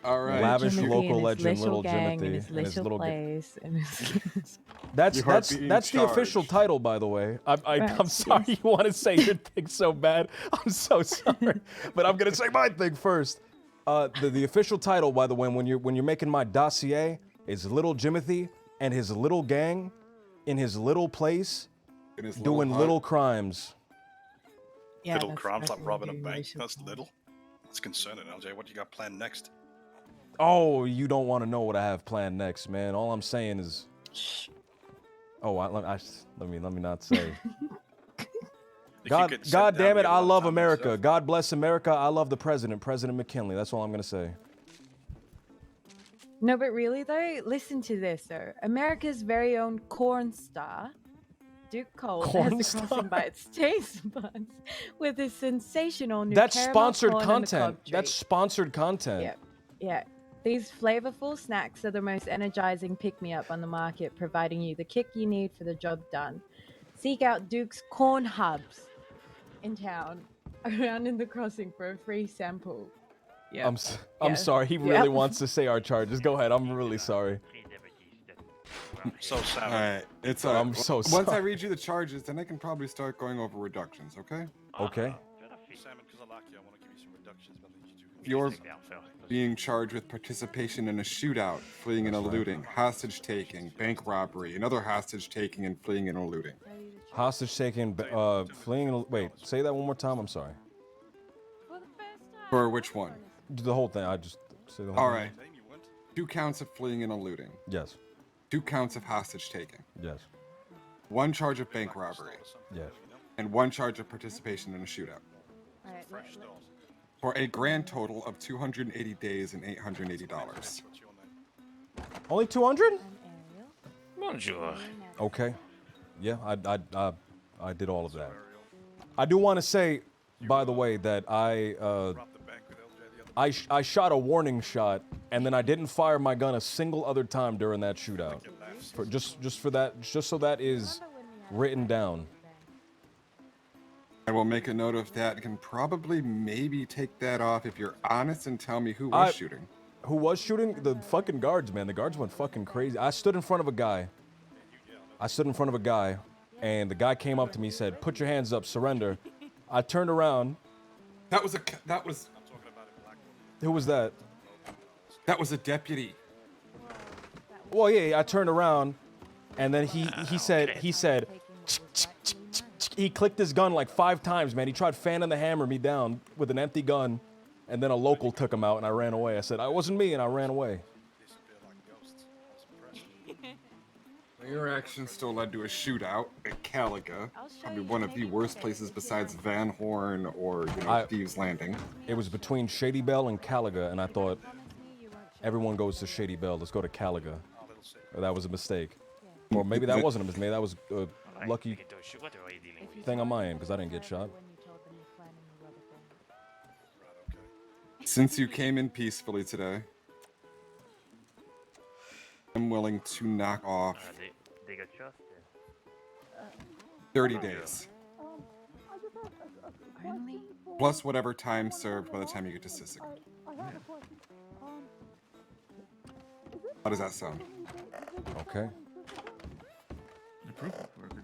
All right. Lavish Jimothy local and his legend, little Little gang Jimothy, and his little place. And his That's You are being the official charged. title, by the way. I'm Right, sorry you want to say your thing so bad. I'm so sorry, but I'm gonna say my thing first. The official title, by the way, when you're making my dossier, is Little Jimothy and his little gang in his little place In his doing hut. little crimes. Yeah, Little that's crimes like what robbing a we do, bank. racial That's crimes. little. That's concerning, LJ. What you got planned next? Oh, you don't want to know what I have planned next, man. All I'm saying is, let me not say. God damn it, I love America. God bless America. I love the president, President McKinley. That's all I'm gonna say. No, but really though, listen to this though. America's very own corn star, Duke Cole, Corn has the star? crossing by its taste buds with his sensational new That's caramel sponsored corn on the content. cob That's treat. sponsored content. Yeah, yeah. These flavorful snacks are the most energizing pick-me-up on the market, providing you the kick you need for the job done. Seek out Duke's Corn Hubs in town, around in the crossing for a free sample. Yeah. I'm sorry. He really wants to say our charges. Go ahead. I'm really sorry. So sad. All right, it's I'm so Once I sorry. read you the charges, then I can probably start going over reductions. Okay? Okay. Salmon, because I like you, I want to give you some reductions. But I need you to You're being charged with participation in a shootout, fleeing and eluding, hostage taking, bank robbery, another hostage taking, and fleeing and eluding. Hostage taking, fleeing. Wait, say that one more time. I'm sorry. For which one? The whole thing. I just say the whole All thing. right. 2 counts of fleeing and eluding. Yes. 2 counts of hostage taking. Yes. 1 charge of bank robbery. Yes. And 1 charge of participation in a shootout. For a grand total of 280 days and $880. Only 200? Bonjour. Okay. Yeah, I did all of that. I do want to say, by the way, that I shot a warning shot, and then I didn't fire my gun a single other time during that shootout. Just so that is written down. I will make a note of that. Can probably maybe take that off if you're honest and tell me who was shooting. Who was shooting? The fucking guards, man. The guards went fucking crazy. I stood in front of a guy, and the guy came up to me, said, "Put your hands up, surrender." I turned around. That was Who was that? That was a deputy. Well, yeah, I turned around, and then he said, he clicked his gun like 5 times, man. He tried fanning the hammer me down with an empty gun, and then a local took him out, and I ran away. I said, "I wasn't me," and I ran away. Your actions still led to a shootout at Caliga, probably one of the worst places besides Van Horn or Thieves Landing. It was between Shady Bell and Caliga, and I thought, everyone goes to Shady Bell. Let's go to Caliga. That was a mistake. Or maybe that wasn't a mistake. That was a lucky thing on my end, because I didn't get shot. Since you came in peacefully today, I'm willing to knock off 30 days. Plus whatever time served by the time you get to Sisseton. How does that sound? Okay. The proof work is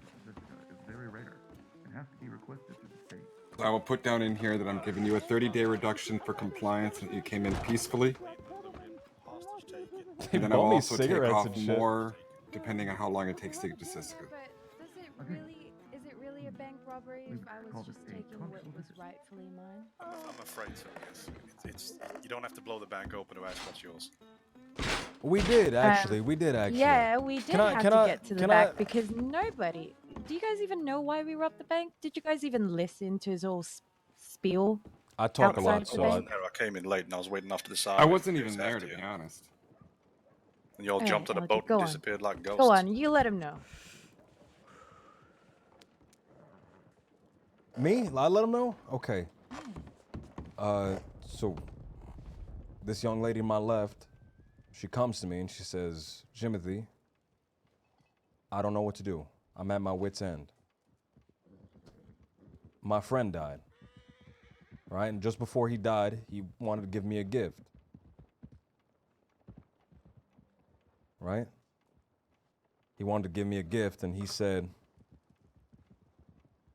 very rare. It has to be requested to I will put down in here that I'm giving you a 30-day reduction for compliance and that you came in peacefully. And then I will bought me also take cigarettes off and shit. more depending on how long it takes to get to Siska. But is it really a bank robbery if I was just taking what was rightfully mine? I'm afraid so, yes. It's you don't have to blow the bank open to ask what's yours. We did actually. We did actually. Yeah, we did have to get to the can back I- because nobody. Do you guys even know why we robbed the bank? Did you guys even listen to his whole spiel? I talk a outside lot, of the so bank? I came in late and I was waiting off to the side. I wasn't It even was there, after to be you. honest. And you all Alright, jumped on a LJ, boat go and on. disappeared like ghosts. Go on, you let him know. Me? I let him know? Okay. So this young lady to my left, she comes to me and she says, Jimothy, I don't know what to do. I'm at my wit's end. My friend died. Right? And just before he died, he wanted to give me a gift. Right? He wanted to give me a gift and he said,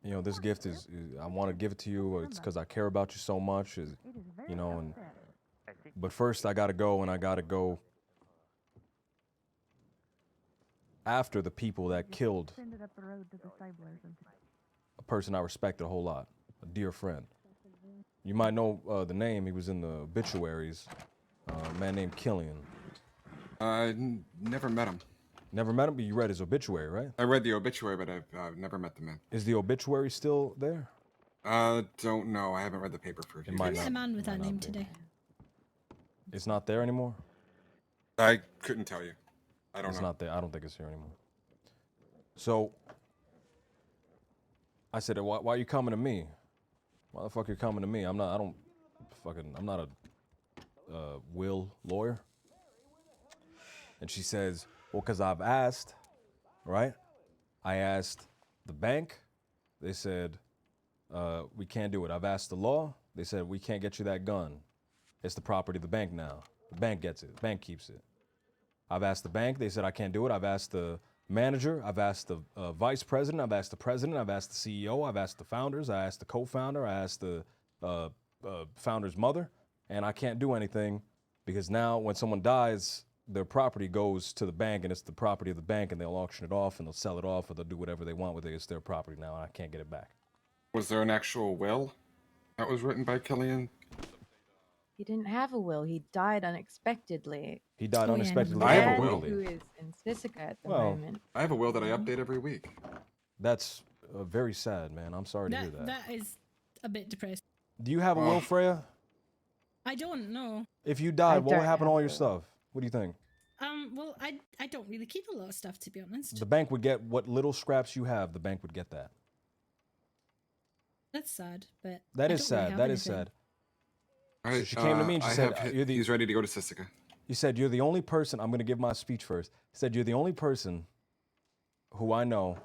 you know, this gift is I want to give it to you. It's because I care about you so much, you know. And but first, I gotta go, and I gotta go after the people that killed a person I respected a whole lot, a dear friend. You might know the name. He was in the obituaries. A man named Killian. Never met him. Never met him, but you read his obituary, right? I read the obituary, but I've never met the man. Is the obituary still there? Don't know. I haven't read the paper for a few might days. not- a man with might that not name be. today. It's not there anymore? I couldn't tell you. I don't It's know. not there. I don't think it's here anymore. So I said, why are you coming to me? Why the fuck you coming to me? I'm not a will lawyer. And she says, well, because I've asked, right? I asked the bank. They said, we can't do it. I've asked the law. They said, we can't get you that gun. It's the property of the bank now. The bank gets it. The bank keeps it. I've asked the bank. They said, I can't do it. I've asked the manager. I've asked the vice president. I've asked the president. I've asked the CEO. I've asked the founders. I asked the co-founder. I asked the founder's mother. And I can't do anything because now when someone dies, their property goes to the bank and it's the property of the bank and they'll auction it off and they'll sell it off or they'll do whatever they want with it. It's their property now and I can't get it back. Was there an actual will that was written by Killian? He didn't have a will. He died unexpectedly. He died unexpectedly. I have a Man will. who is in Sisika at the Well, moment. I have a will that I update every week. That's very sad, man. I'm sorry to hear that. That is a bit depressing. Do you have a will, Freya? I don't know. If you died, what would happen to all your stuff? What do you think? Well, I don't really keep a lot of stuff, to be honest. The bank would get what little scraps you have. The bank would get that. That's sad, but That I is don't really sad. have That is anything. sad. So she came to me and she said, he's ready to go to Sisika. You said, you're the only person, I'm going to give my speech first. He said, you're the only person who I know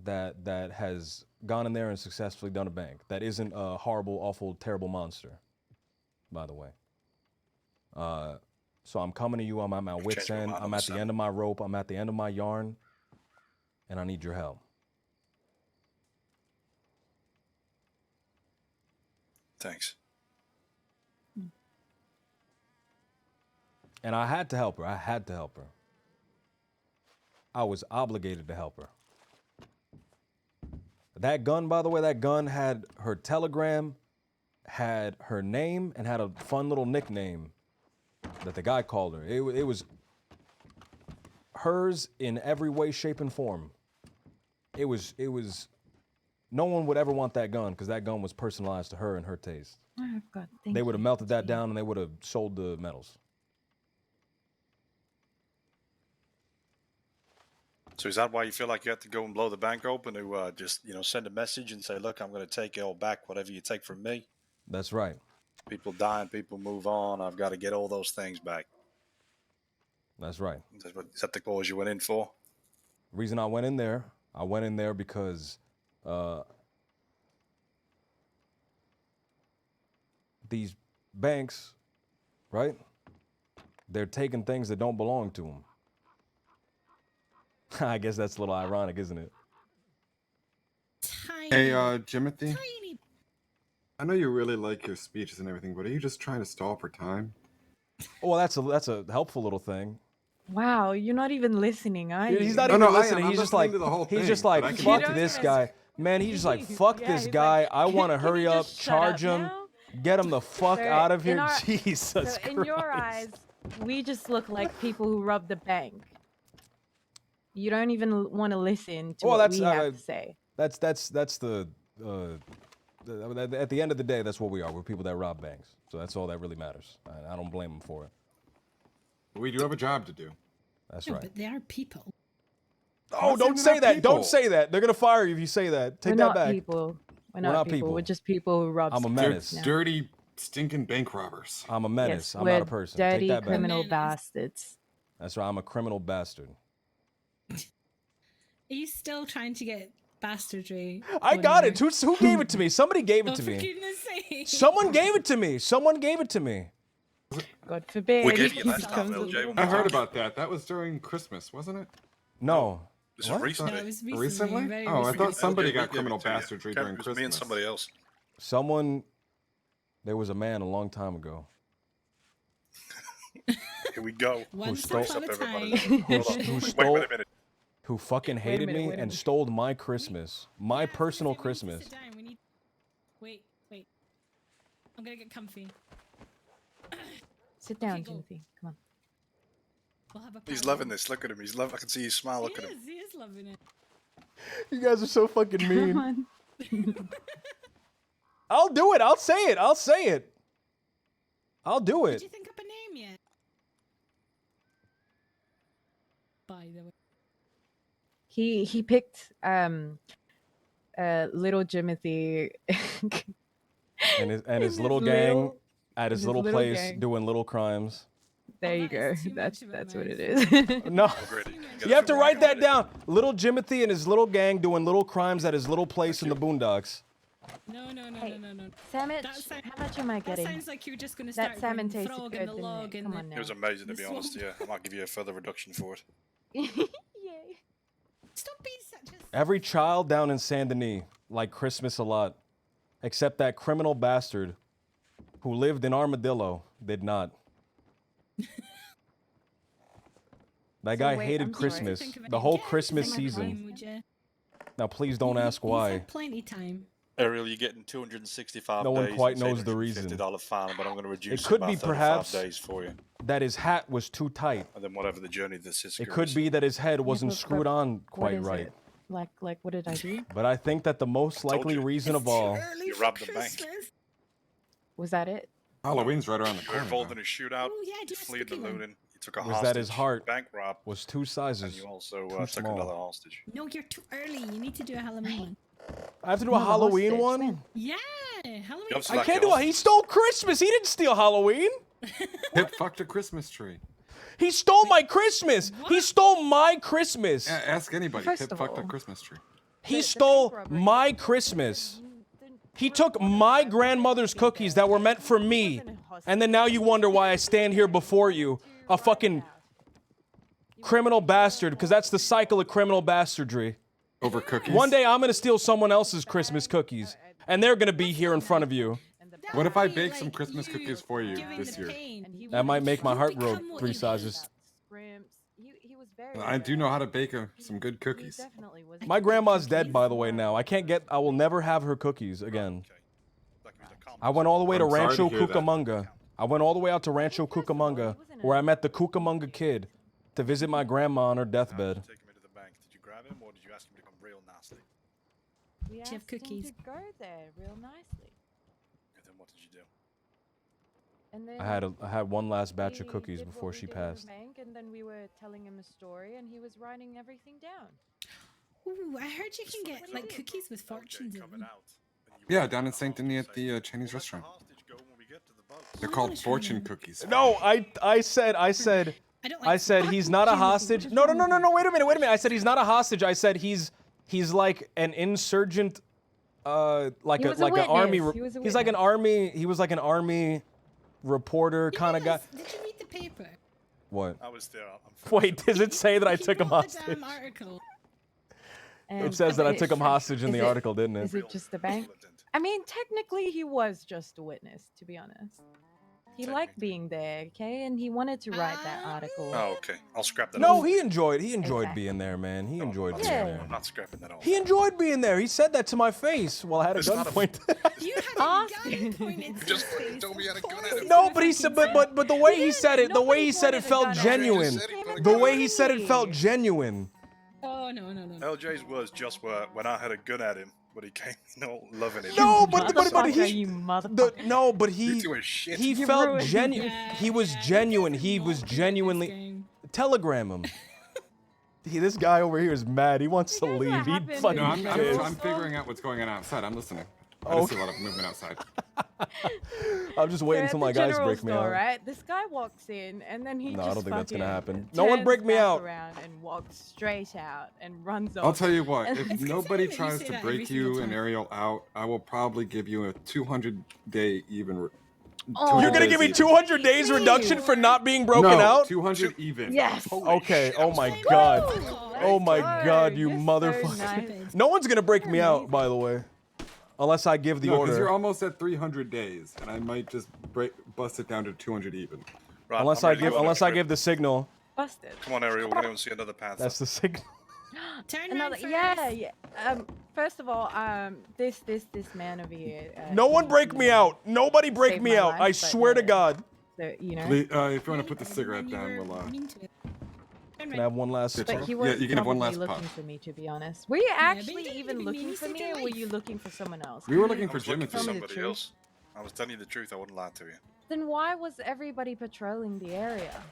that has gone in there and successfully done a bank. That isn't a horrible, awful, terrible monster, by the way. So I'm coming to you. I'm at my wit's end. I'm at the end of my rope. I'm at the end of my yarn. And I need your help. Thanks. And I had to help her. I had to help her. I was obligated to help her. That gun, by the way, that gun had her telegram, had her name, and had a fun little nickname that the guy called her. It was hers in every way, shape, and form. It was, no one would ever want that gun because that gun was personalized to her and her taste. Oh, God, They would have melted that down and they would have sold the metals. So is that why you feel like you have to go and blow the bank open to just, send a message and say, look, I'm going to take it all back, whatever you take from me? That's right. People die and people move on. I've got to get all those things back. That's right. Is that the cause you went in for? Reason I went in there because these banks, right? They're taking things that don't belong to them. I guess that's a little ironic, isn't it? Tiny, Hey, Jimothy? tiny I know you really like your speeches and everything, but are you just trying to stall for time? Well, that's a helpful little thing. Wow, you're not even listening, are you? He's not even listening. He's just like, fuck this guy. Man, he's just like, fuck this guy. I want to hurry up, charge him, get him the fuck out of here. Jesus Christ. So in your eyes, we just look like people who robbed the bank. You don't even want to listen to what we have to say. That's the at the end of the day, that's what we are. We're people that rob banks. So that's all that really matters. I don't blame them for it. We do have a job to do. That's No, right. but they are people. Oh, don't say that. Don't say that. They're gonna fire you if you say that. Take that back. People. We're not people. We're just people who rob. I'm a menace. Dirty, stinking bank robbers. I'm a menace. Yes, I'm not a person. Dirty Take that back. criminal bastards. That's right. I'm a criminal bastard. Are you still trying to get bastardry? I got it. Who gave it to me? Somebody gave it to For me. goodness sake. Someone gave it to me. Someone gave it to me. God forbid. We gave you last time, LJ. I heard about that. That was during Christmas, wasn't it? No. This What? was recently. No, it was Recently? very Oh, I recently. thought somebody LJ, we got gave criminal it to you. bastardry Can't- during it was Christmas. me and somebody else. Someone. There was a man a long time ago. Here we go. Once stole- upon a everybody. time. Who Wait stole? a minute. Who fucking hated me and stole my Christmas, my personal Christmas. Sit down. We need. Wait. I'm gonna get comfy. Sit down, Timothy. Come on. We'll have a He's powwow. loving this. Look at him. He's love. I can see his smile. Look at him. He is loving it. You guys are so fucking mean. Come on. I'll do it. I'll say it. I'll say it. I'll do Did it. you think up a name yet? By the way. He picked little Jimothy. And his little gang at his little place doing little crimes. There you go. That's what it is. No, you have to write that down. Little Jimothy and his little gang doing little crimes at his little place in the boondocks. No. Sandwich, how much am I That getting? sounds like you're just gonna That start salmon putting tasted frog good, in the didn't log it? and Come the- on now. It was amazing, to The be honest. swamp. Yeah, I might give you a further reduction for it. Yay. Stop being such a. Every child down in Saint Denis liked Christmas a lot, except that criminal bastard who lived in Armadillo did not. That guy wait, hated I'm sorry. Christmas, Think of the it. whole Yeah, Christmas take my season. time, would ya? Now please don't ask He's why. had plenty time. Ariel, you're getting 265 No one days. quite and knows the reason. $50 fine, but I'm going to reduce It could by be 35 perhaps days for you. that his hat was too tight. And then whatever the journey this is. It could be that his head wasn't but screwed on What quite is right. it? Like what did I do? But I think that the most likely reason of all. You robbed the bank. Was that it? Halloween's right around the You were corner. involved though. in a shootout. Oh, yeah, do You a fled the spooky one. looting. You took a Was hostage. that his heart Bank rob. was 2 And sizes you also too took small. another hostage. No, you're too early. You need to do a Halloween one. I have to do a No, Halloween hostage, one? man. Yeah, Halloween. You're I can't do it. He stole Christmas. He didn't steal Halloween. Pip fucked a Christmas tree. He stole my Christmas. He stole my Christmas. Ask anybody. First Pip of fucked a all- Christmas tree. He stole my Christmas. He took my grandmother's cookies that were meant for me. And then now you wonder why I stand here before you, a fucking criminal bastard, because that's the cycle of criminal bastardry. Over cookies. One day I'm going to steal someone else's Christmas cookies, and they're going to be here in front of you. What if I bake some Christmas cookies for you this year? That might make my heart grow 3 sizes. He was very. I do know how to bake some good cookies. Definitely was. My grandma's dead, by the way, now. I will never have her cookies again. I went all the way to I'm sorry Rancho to hear that. Cucamonga. I went all the way out to Rancho Cucamonga, where I met the Cucamonga kid, to visit my grandma on her deathbed. Take him into the bank. Did you grab him or did you ask him to come real nasty? We Do you have asked him cookies? to go there real nicely. And then what did you do? And then I had one last batch of we cookies did what before we she did in the passed. bank, and then we were telling him a story, and he was writing everything down. Ooh, I heard you can get like cookies with fortunes in Coming them. out. and you Yeah, were down in the Saint Denis at the hostage. Chinese restaurant. Let the hostage go when we get to the boat. They're I called wanna try fortune them. cookies. No, I said, I don't like I said he's not a Timothy, what hostage. is No, wrong with you? wait a minute. I said he's not a hostage. I said he's like an insurgent, like He a was a like an army. witness. He was a He's like an witness. army. He was like an army reporter kind of guy. Did you read the paper? What? I was there. Wait, does it say that I He took him wrote the hostage? damn article. It says that I took him hostage in Is the it- article, didn't Is it? it just the bank? I mean, technically, he was just a witness, to be honest. He liked being there, okay, and he wanted to write that article. Oh, okay. I'll scrap that. No, off. he enjoyed Exactly. being there, man. He enjoyed being Yeah. there. I'm not scrapping that off. He enjoyed being there. He said that to my face while I had a It's gun not a- pointed. You had a gun pointed to Just his fucking face told me you had a gun at him. No, but he said, but the way he said it, the way he said it felt pointed a gun at genuine. him. The way he said it felt genuine. Oh, no. LJ's words just were when I had a gun at him, but he came, loving it. No, but Motherfucker, he you motherfucker. no, but You he two are shit. he You felt ruined genuine. Yeah, He was yeah, genuine. because He of was all genuinely. game. Telegram him. This guy over here is mad. He wants to You guys leave. are He having fucking No, pissed. I'm figuring out what's going on outside. I'm listening. I Oh. just see a lot of movement outside. I'm just waiting We're until at my the guys general break me store, out. Right? This guy walks in, and then he No, just I don't think that's gonna fucking happen. No one turns break me back out. around and walks straight out and runs off. I'll tell you what, And if it's nobody concerning that you tries say to that break every single you and time. Ariel out, I will probably give you a 200-day even. Oh. You're gonna give me 200 days reduction for not being broken no, out? 200 even. Yes. Okay. Oh my god. Oh my Whoa, god, you you're so motherfucker. nice. No one's gonna break me out, by the way. Unless I give the No, because order. you're almost at 300 days, and I might just bust it down to 200 even. Right, Unless I'm I ready to give go on unless a I trip. give the signal. Busted. Come on, Ariel, we're gonna go see another panther. That's the signal. Turn Another, around yeah. First of all, this man over here. No one he- break me out. Nobody break saved me my out. life, I but swear to yeah. God. So, you know. Please, if you want to put the first. cigarette You down, were we'll. mean to it. Turn Can I have one last But But puff? he Yeah, was you can have one probably last looking puff. for me, to be honest. Were you actually but you even didn't looking mean for to me, take or your were you life. looking for someone else? We were Can looking you for I was looking for tell me the somebody truth? else. I was telling you the truth, I wouldn't lie to you. Then why was everybody patrolling the area?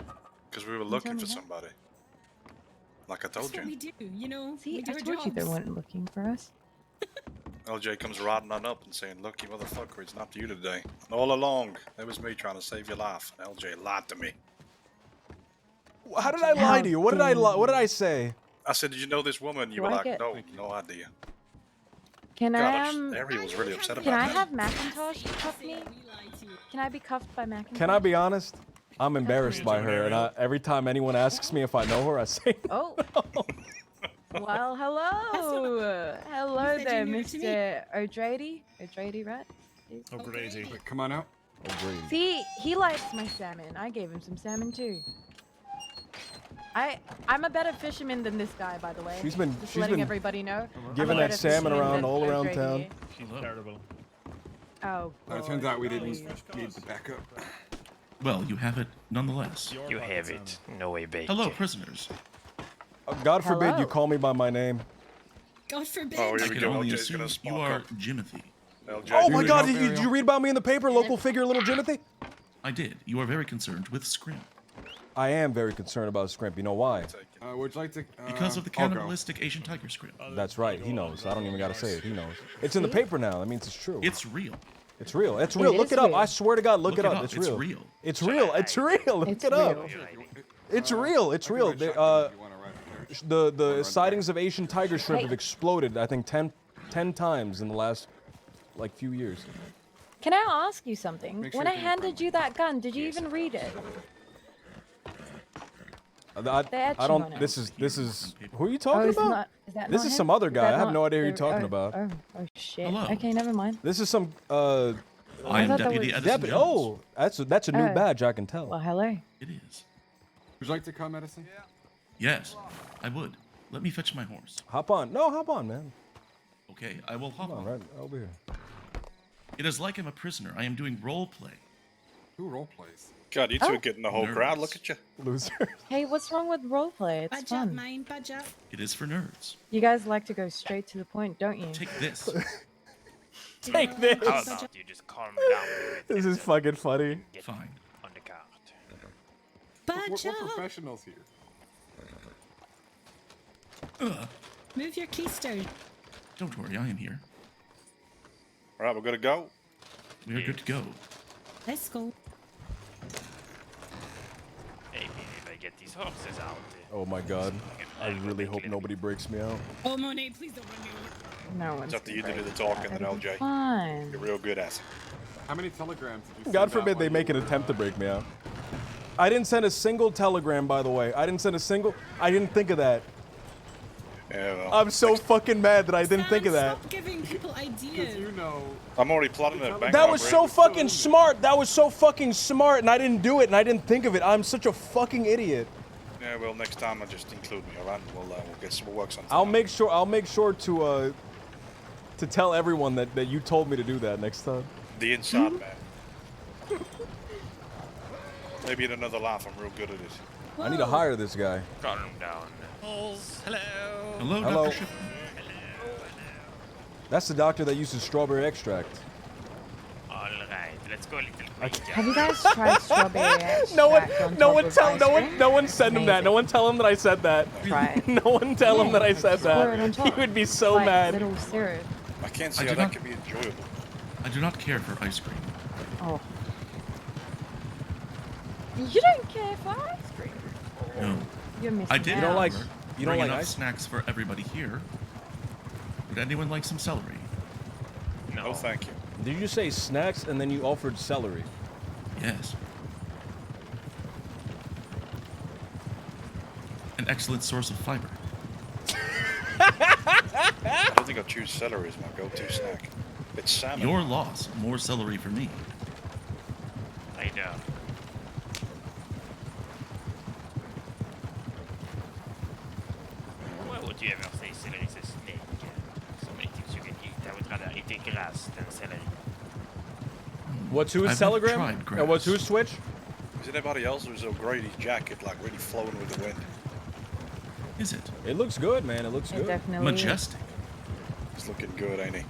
Because we were tell looking me for that. somebody. Like I That's told what we you. do, you know. See, we do I our told you they jobs. weren't looking for us. LJ comes riding on up and saying, look, you motherfucker, it's not you today. And all along, it was me trying to save your life. And LJ lied to me. How did I lie to you? What did I lie? What did I say? I said, did you know this woman? You Do were I like, get- no, no idea. Can God, I Ariel was really upset Can about I that. have Macintosh cuff me? Can I be cuffed by Macintosh? Can I be honest? I'm embarrassed by her, and every time anyone asks me if I know her, I say Oh. Well, hello. Hello You said there, you knew it to me. Mr. O'Grady. O'Grady, right? O'Grady. Wait, come on out. Agreed. See, he likes my salmon. I gave him some salmon too. I'm a better fisherman than this guy, by the way. She's been- Just she's letting been everybody know. giving I'm a that better salmon fisherman around than all around O'Grady town. here. Terrible. Oh, It turns out we didn't please. need the backup. Well, you have it nonetheless. You have it. No way back. Hello, prisoners. God forbid you Hello. call me by my name. God forbid. Oh, I here we can go. only LJ's assume gonna you spark are up. Jimothy. LJ. Oh my need God! help, Did you read about me in the paper? Local figure, little Jimothy. I did. You are very concerned with Scrim. I am very concerned about Scrimp. You know why? Would you like to? Because of the I'll go. cannibalistic Asian tiger Scrim. That's right. He knows. I don't even gotta say it. He knows. It's in the paper now. That means it's true. It's real. It's real. It's real. Look is it up. real. I swear to God, look it up. It's It's real. real. It's real. It's real. Look It's it up. real. It's real. It's real. They, the sightings of Asian tiger shrimp Hey. have exploded. I think 10 times in the last like few years. Can I ask you something? Make sure When you I do it handed you that gun, did you even read it? I etching don't. on it. This is. Who are you Oh, talking is about? not, is that This not is him? some other Is guy. that I have not no idea who you're the- talking oh, about. Oh shit. Hello. Okay, never mind. This is some I I am thought that Deputy was- Edison Deputy. Jones. Oh, that's a new Oh. badge. I can tell. Well, hello. It is. Would you like to come, Edison? Yes, I would. Let me fetch my horse. Hop on. No, hop on, man. Okay, I will hop Come on, on. right over here. It is like I'm a prisoner. I am doing role play. Who role plays? God, you two Oh. are getting the whole crowd. Look at you. Loser. Hey, what's wrong with roleplay? It's Badge up, fun. mine, badge up. It is for nerds. You guys like to go straight to the point, don't you? Take this. Take this. How about you just calm down? This is fucking funny. Get Fine. on the cart. Badge We're up. professionals here. Move your keystone. Don't worry, I am here. All right, we're gonna go. We are good to go. Let's go. Maybe if I get these horses out. Oh my God. I really hope nobody breaks me out. Oh, Monet, please don't run me over. No one's It's up to you to do gonna the break talking, that. then It'll be LJ. Fine. You're real good at it. How many telegrams did you send God out forbid while they you make an were- attempt to break me out. I didn't send a single telegram, by the way. I didn't send a single. I didn't think of that. Yeah, well, I'm so fucking mad that I didn't think of that. Stop giving people ideas. You know. I'm already plotting a bank That was robbery. so fucking smart. That was so fucking smart, and I didn't do it, and I didn't think of it. I'm such a fucking idiot. Yeah, well, next time I'll just include me, alright? We'll get some work something. I'll make sure to tell everyone that you told me to do that next time. The inside man. Maybe in another life I'm real good at it. I need to hire this guy. Calm down. Hello. Hello, Hello. Dr. Ship. That's the doctor that uses strawberry extract. All right, let's go a little quicker. Have you guys tried strawberry extract No one send him that. Amazing. No one tell him that I said that. Try it. No one tell him that I said Pour it on that. top. He would be so Like mad. little syrup. I can't see I how do that not- can be enjoyable. I do not care for ice cream. Oh. You don't care for ice cream. No. You're missing I did. out. however, you don't bring like enough ice? snacks for everybody here. Would anyone like some celery? No, thank you. Did you say snacks and then you offered celery? Yes. An excellent source of fiber. I don't think I'll choose celery as my go-to snack. It's salmon. Your loss. More celery for me. I know. Why would you ever say celery is a snake? So many things you can eat. I would rather eat a grass than celery. What's who's I've never telegram? tried grass. What's who's switch? Is anybody else or is O'Grady's jacket like really flowing with the wind? Is it? It looks good, man. It looks It good. definitely Majestic. He's looking good, ain't he?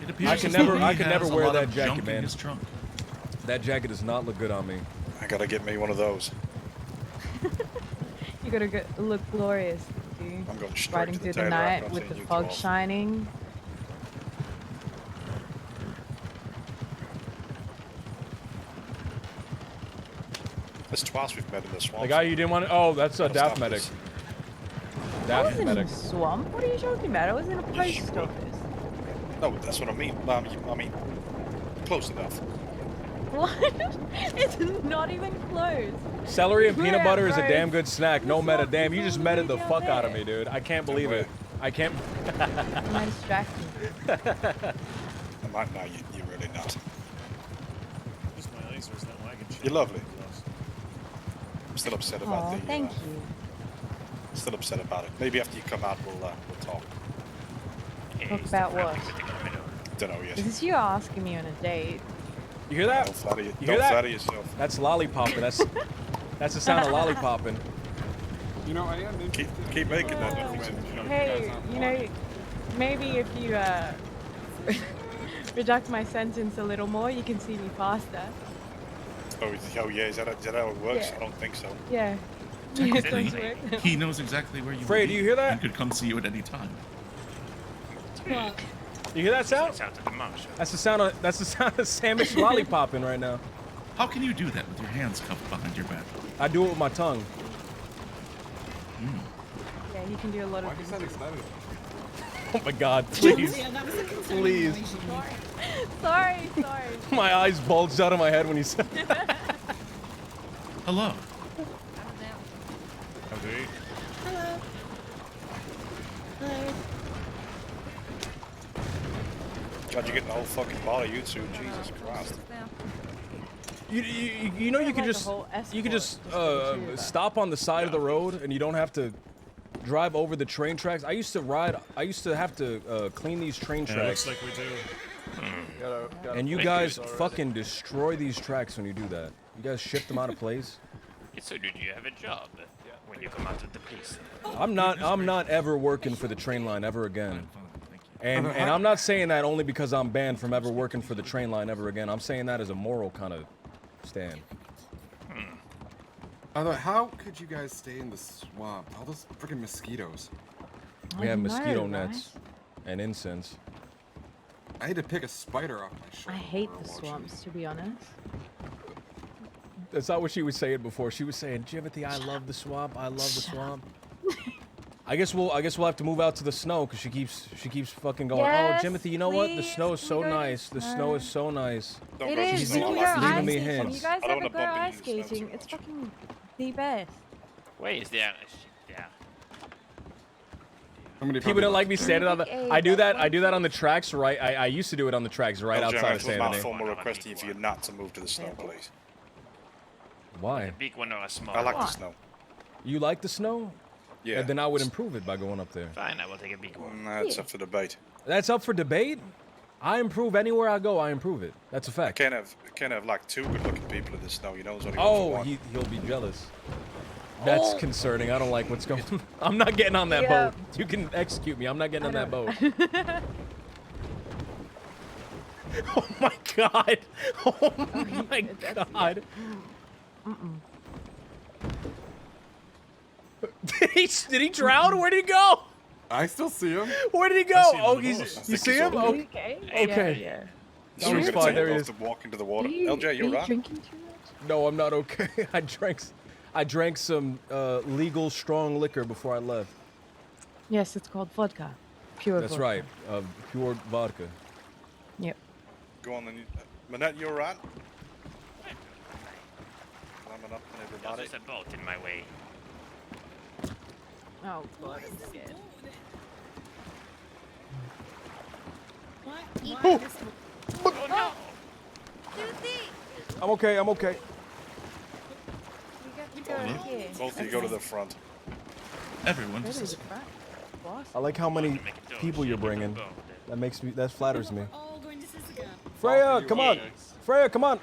It appears I can as though never- he I can never has a wear lot that of jacket, junk man. in his trunk. That jacket does not look good on me. I gotta get me one of those. You gotta go, look glorious, dude. I'm going straight Riding to the through the tailor. I'm night not with seeing the you fog 12. shining. That's twice we've met in the swamp. The guy you didn't want to. Oh, that's a Gotta stop DAF medic. this. I DAF wasn't in medic. a swamp. What are you talking about? I was in a Yes, you post were. office. No, that's what I mean. I mean, close enough. What? It's not even close. Celery and peanut Yeah, butter is a bro. damn good snack. No This meta. walk Damn, is you just all meted the the way fuck down out of there. me, dude. I can't believe it. I can't. Am I distracting? I might now. You're really not. Use my lasers, then I can You're lovely. I'm still upset about Oh, the. thank you. Still upset about it. Maybe after you come out, we'll talk. Talk about what? Don't know yet. Is this you asking me on a date? You hear that? Don't flatter, You hear don't that? flatter yourself. That's lollipopping. That's the sound of lollipopping. You know, I am keep making that noise. Hey, you know, maybe if you reduct my sentence a little more, you can see me faster. Oh yeah, is that how it works? Yeah. I don't think so. Yeah. Yeah, it does Technically, work. he knows exactly where you Frey, will do be you hear that? and could come see you at any time. What? You hear that sound? Sound of the marshal. That's the sound of Samish lollipopping right now. How can you do that with your hands cuffed behind your back? I do it with my tongue. Yeah, he can do a lot of things. Oh my god, please. Yeah, that was a concerning Please. noise. Sorry. My eyes bulged out of my head when he said that. Hello. Howdy. Hello. Hello. God, you're getting the whole fucking body, you two. Jesus Christ. You know you could like a just whole you could just escort just for stop on the side of the road and you don't have to drive over the train tracks. I used to have to clean these train Yeah, tracks. looks like we do. And you guys fucking destroy these tracks when you do that. You guys shift them out of place. So did you have a job when you come out of the police? I'm not ever working for the train line ever again. And I'm not saying that only because I'm banned from ever working for the train line ever again. I'm saying that as a moral kind of stand. Although, how could you guys stay in the swamp? All those freaking mosquitoes. We have I know, mosquito right? nets and incense. I had to pick a spider off my shoulder. I hate while the watching. swamps, to be honest. That's not what she was saying before. She was saying, Jimothy, I love the swamp. I love the swamp. I guess we'll have to move out to the snow because she keeps fucking going. Yes, oh, Jimothy, you know what? The please. snow is Can so we go to nice. The snow is so nice. Don't It go to the is. snow. We I can go like leaving ice me skating. hints. You guys I don't ever wanna go bump into ice the snow too skating? It's much. fucking the best. Where is there a ship there? People don't like me standing on the. I do that. I do that on the tracks, right? I used to do it on the tracks, right outside of San my Antonio. formal requesting for you not to move to the snow, please. Why? A big one or a small I like one? the snow. You like the snow? Yeah. And then I would improve it by going up there. Fine, I will take a big one. That's up for debate. That's up for debate. I improve anywhere I go. I improve it. That's a fact. Can't have like two good-looking people in the snow. You know, there's only one for one. He'll be jealous. That's concerning. I don't like what's going on. I'm not getting on that boat. You can execute me. I'm not getting on that boat. Oh my god. Oh my god. Did he drown? Where did he go? I still see him. Where did he go? Oh, you see him? Okay. Okay. Yeah. Oh, he's fine. There he is. To walk into the water. You, LJ, you're right. drinking too much? No, I'm not okay. I drank some legal strong liquor before I left. Yes, it's called vodka. Pure That's vodka. right. Pure vodka. Yep. Go on then. Manette, you're right. Climbing up and everybody. There's a boat in my way. Oh god, I'm scared. What? Oh no! I'm okay. I'm okay. We got to go here. Both of you go to the front. Everyone Go just to the listen. front. Boss. I like how many people you're bringing. That flatters me. All going to Sisika. Freya, come on. Freya, come on.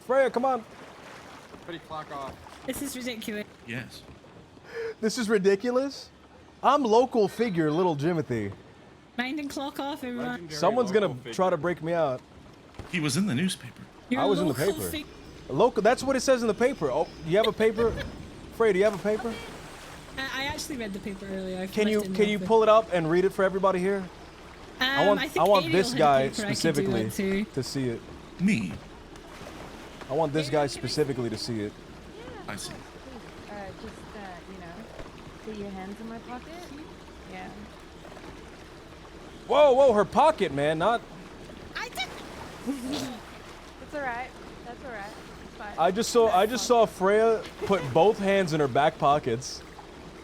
Freya, come on. Pretty clock off. This is ridiculous. Yes. This is ridiculous. I'm local figure, little Jimothy. Mind and clock off, everyone. Someone's gonna try to break me out. He was in the newspaper. You're I was in the local paper. fig- Local. That's what it says in the paper. Oh, you have a paper? Freya, do you have a paper? I actually read the paper earlier. Can you pull it up and read it for everybody here? I want think this Ariel guy had a paper, I could do specifically it too. to see it. Me. I want this guy specifically to see it. I see. Just, you know, put your hands in my pocket. Yeah. Whoa, whoa, her pocket, man, not. It's alright. That's alright. It's fine. I just saw Freya put both hands in her back pockets.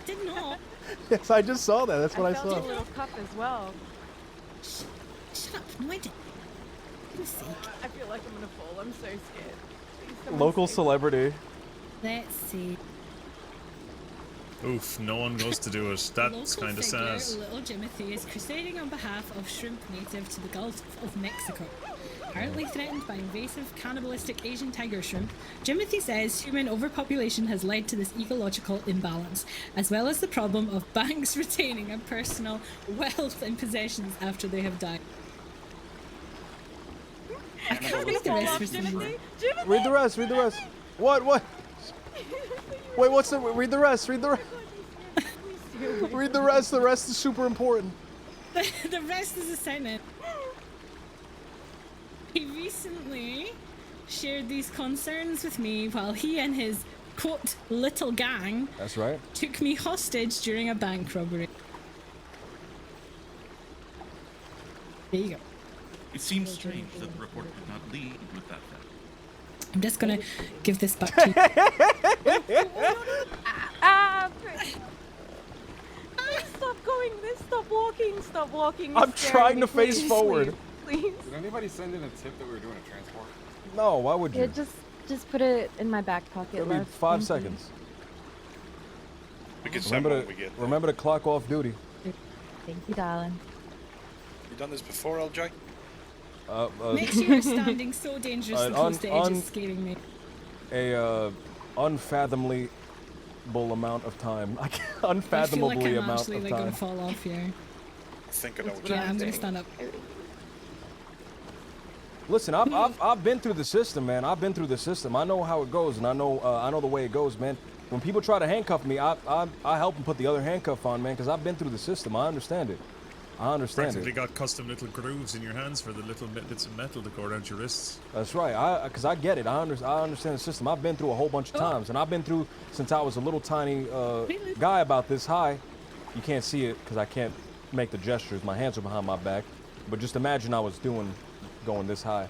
Did not. Yes, I just saw that. That's what I felt saw. a little cup as well. Shut up. No, I didn't. For goodness sake. I feel like I'm gonna fall. I'm so scared. Please, someone Local save me. celebrity. Let's see. Oof, no one goes to do it. That's Local kind of figure, sad. Little Jimothy is crusading on behalf of shrimp native to the Gulf of Mexico. Currently threatened by invasive cannibalistic Asian tiger shrimp, Jimothy says human overpopulation has led to this ecological imbalance, as well as the problem of banks retaining a personal wealth and possessions after they have died. I can't read the rest for some reason. Read the rest. Read the rest. What? Wait, what's the? Read the rest. Read the rest. Read the rest. The rest is super important. The rest is a sentence. He recently shared these concerns with me while he and his, quote, little gang That's right. took me hostage during a bank robbery. There you go. It seems strange that the report did not lead with that fact. I'm just gonna give this back to you. Stop going this. Stop walking. Stop walking. I'm It's trying scaring to me. face Please, forward. Please. Did anybody send in a tip that we were doing a transport? No, why would you? Yeah, just put it in my back pocket. It'll be love. 5 Thank you. seconds. We can send when we get there. Remember to clock off duty. Thank you, darling. You done this before, LJ? Next to you standing so dangerously close to edge is scaring me. A unfathomable amount of time. I feel Unfathomably like I'm amount actually of like time. gonna fall off here. I think I know what Yeah, you're I'm gonna doing. stand up. Listen, I've been through the system, man. I've been through the system. I know how it goes, and I know the way it goes, man. When people try to handcuff me, I help them put the other handcuff on, man, because I've been through the system. I understand it. I understand Practically it. got custom little grooves in your hands for the little bits of metal to go around your wrists. That's right. Because I get it. I understand the system. I've been through a whole bunch of times, and I've been through since I was a little tiny guy about this high. You can't see it because I can't make the gestures. My hands are behind my back. But just imagine I was going this high.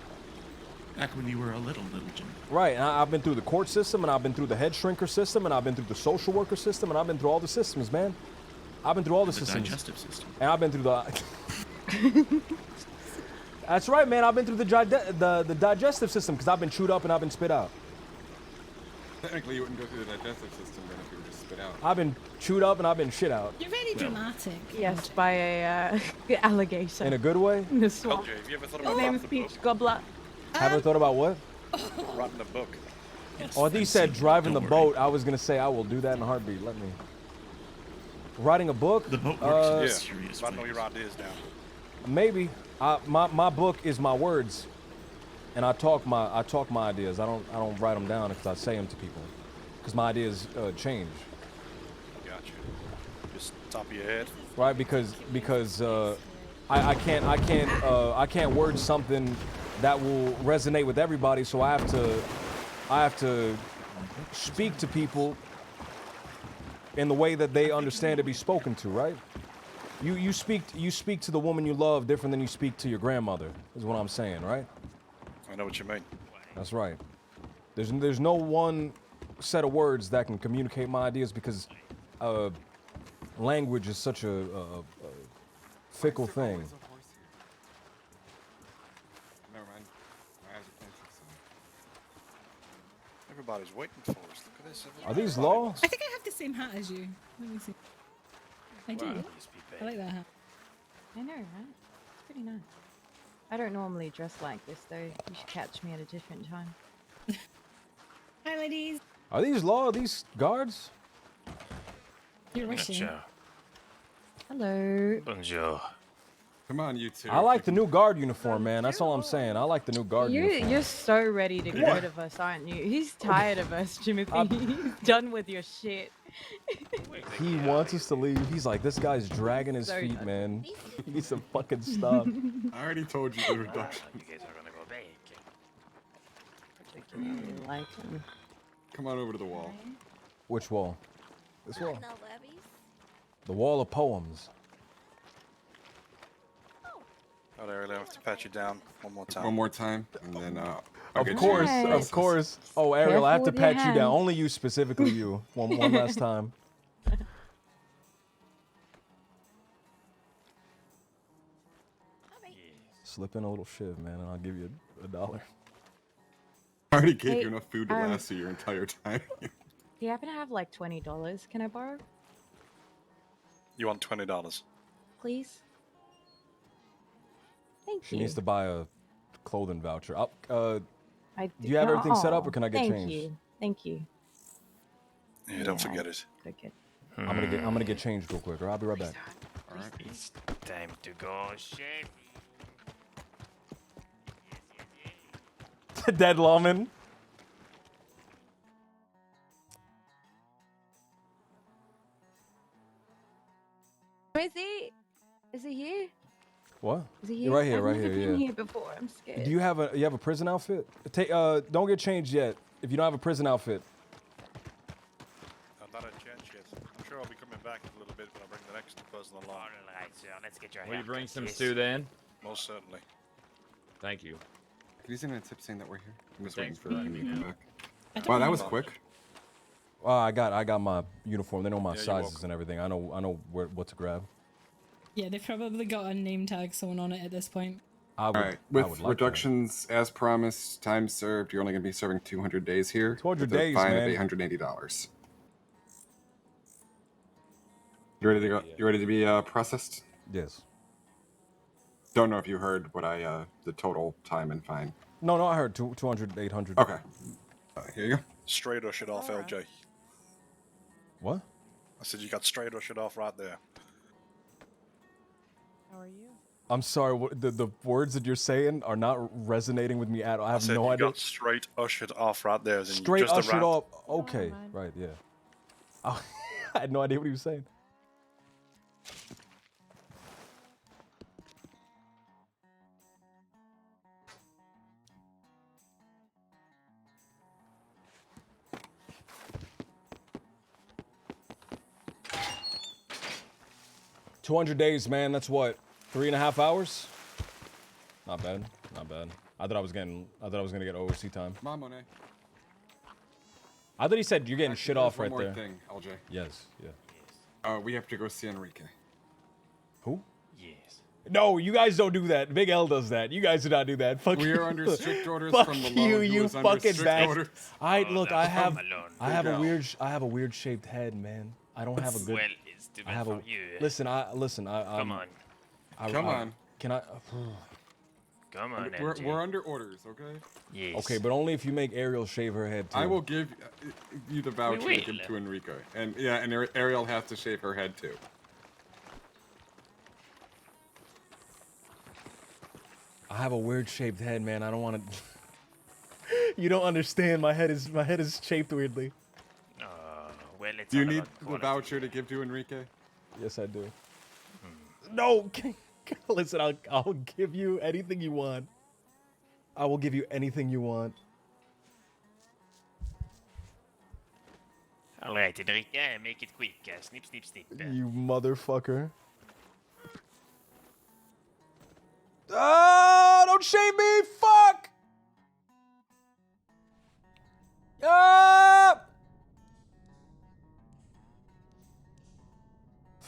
Back when you were a little Jim. Right, and I've been through the court system, and I've been through the head shrinker system, and I've been through the social worker system, and I've been through all the systems, man. I've been through all the The systems. digestive system. And I've been through the. That's right, man. I've been through the digestive system because I've been chewed up and I've been spit out. Technically, you wouldn't go through the digestive system then if you were just spit out. I've been chewed up and I've been shit out. You're very dramatic. Yes, by a alligator. In a good way? In the swamp. LJ, have you ever thought His about name writing is a Peach book? Gobbler. Haven't thought about what? Writing a book. Oh, I think you said driving the boat. I was gonna say I will do that in a heartbeat. Let me. Writing a book? The boat Yeah, writing all your ideas down. Maybe. My book is my words, and I talk my ideas. I don't write them down because I say them to people, because my ideas change. Gotcha. Just top of your head. Right? Because I can't word something that will resonate with everybody. So I have to speak to people in the way that they understand to be spoken to, right? You speak to the woman you love different than you speak to your grandmother, is what I'm saying, right? I know what you mean. That's right. There's no one set of words that can communicate my ideas because language is such a fickle thing. Never mind. My eyes are playing tricks on me. Everybody's waiting for us. Look at this. Are these law? I think I have the same hat as you. Let me see. I do. I like that hat. I know, right? It's pretty nice. I don't normally dress like this, though. You should catch me at a different time. Hi, ladies. Are these law? Are these guards? You're wishing. Hello. Bonjour. Come on, you two. I like the new guard uniform, man. That's all I'm saying. I like the new guard uniform. You're so ready to get What? rid of us, aren't you? He's tired of us, Timothy. He's done with your shit. He wants us to leave. He's like, this guy's dragging his So feet, done. man. He needs to fucking stop. I already told you the reduction. You guys are gonna go back. Like him. Come on over to the wall. Which wall? This wall. No levies. The wall of poems. Oh, there, I have to pat you down one more time. One more time, and then I'll Of get course, you. of course. Oh, Ariel, I have to Careful with pat your you down. hands. Only you specifically, you. One last time. Slip in a little shiv, man, and I'll give you $1. I already gave Hey, you enough food to last you your entire time. Do you happen to have like $20? Can I borrow? You want $20? Please? Thank She you. needs to buy a clothing voucher. I do you have everything set up, or can I get thank changed? you. Thank you. Yeah, don't forget it. Good. I'm gonna get changed real quick, or I'll be right back. All right. It's time to go shave. Dead lawman. Is he? Is he here? What? Is he here? You're right here, I've right never here. been Yeah. here before. I'm scared. Do you have a prison outfit? Don't get changed yet. If you don't have a prison outfit. Not a chance yet. I'm sure I'll be coming back in a little bit when I bring the next person along. Alright, sir, let's get your Will you haircut, bring some please. stew then? Most certainly. Thank you. Can you send me a tip saying that we're here? I'm just Thanks waiting for for letting him me to know. come back. Wow, that was quick. I got my uniform. They know my Yeah, you're sizes welcome. and everything. I know what to grab. Yeah, they've probably got a name tag someone on it at this point. I would, All right. I With would like reductions as promised, time served, you're only going to be serving 200 days here. 200 with a days, fine man. of $880. You ready to go? You ready to be processed? that. Yes. Don't know if you heard what the total time and fine. No, I heard 200, 800. Okay. Here you go. Straight or shit off, LJ. What? I said you got straight or shit off right there. How are you? I'm sorry. The words that you're saying are not resonating with me at all. I have said no you idea. got straight ushered off right there. As in you Straight just ushered arrived. off. Okay. Right. Yeah. I had no idea what he was saying. $200 days, man. That's what, 3.5 hours? Not bad. Not bad. I thought I was gonna get OC time. Come on, Monet. I thought he said you're getting Actually, shit there's off one right more there. thing, LJ. Yes. Yeah. We have to go see Enrique. Who? Yes. No, you guys don't do that. Big L does that. You guys do not do that. Fuck We you. are under strict orders Fuck from the you, Lord, who you is under fucking strict bastard. orders. I look. I have Big L. I have a weird shaped head, man. I don't have a good. Well, it's too I bad have for a. you. Listen, I. Come on. Come on. Can I? Come on, LJ. We're under orders, okay? Yes. Okay, but only if you make Ariel shave her head too. I will give you the voucher We to give will. to Enrique, and yeah, and Ariel has to shave her head too. I have a weird shaped head, man. I don't want to. You don't understand. My head is shaped weirdly. Well, it's Do you all need about the quality. voucher to give to Enrique? Yes, I do. No, listen. I'll give you anything you want. I will give you anything you want. All right, Enrique, make it quick. Snip, snip, snip. You motherfucker. Ah! Don't shame me! Fuck! Ah!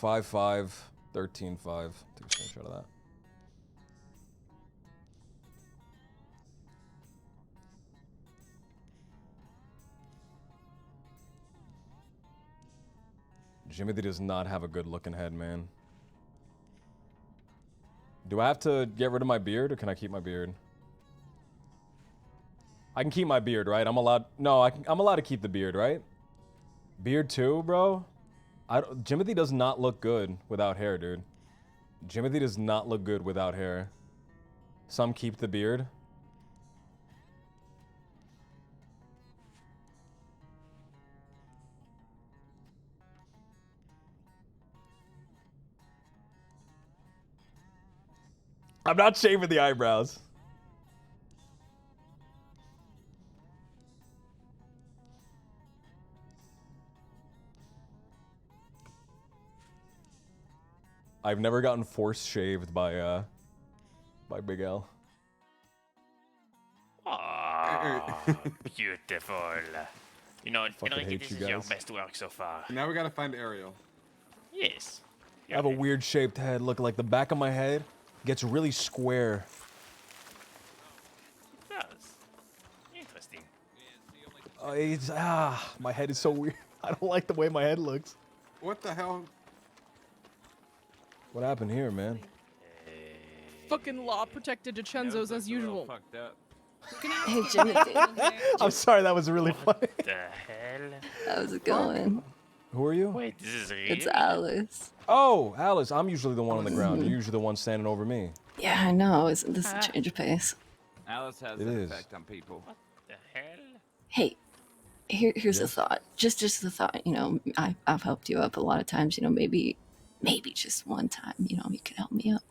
5-5, 13-5. Take a screenshot of that. Jimothy does not have a good looking head, man. Do I have to get rid of my beard, or can I keep my beard? I can keep my beard, right? I'm allowed. No, I'm allowed to keep the beard, right? Beard too, bro. Jimothy does not look good without hair, dude. Jimothy does not look good without hair. Some keep the beard. I'm not shaving the eyebrows. I've never gotten force shaved by Big L. Oh, beautiful. You know, Fucking Enrique, hate this you is your guys. best work so far. Now we gotta find Ariel. Yes. I have a weird shaped head. Look, like the back of my head gets really square. It does. Interesting. My head is so weird. I don't like the way my head looks. What the hell? What happened here, man? Fucking law protected DiCenzo's as usual. Hey, Jimothy. I'm sorry, that was really funny. The hell? How's it going? Who are you? Wait, this is real? It's Alice. Oh, Alice. I'm usually the one on the ground. You're usually the one standing over me. Yeah, I know. Isn't this a change of pace? Alice has It an is. effect on people. What the hell? Hey, here's a thought. Just a thought. You know, I've helped you up a lot of times. You know, maybe just one time. You know, you could help me up.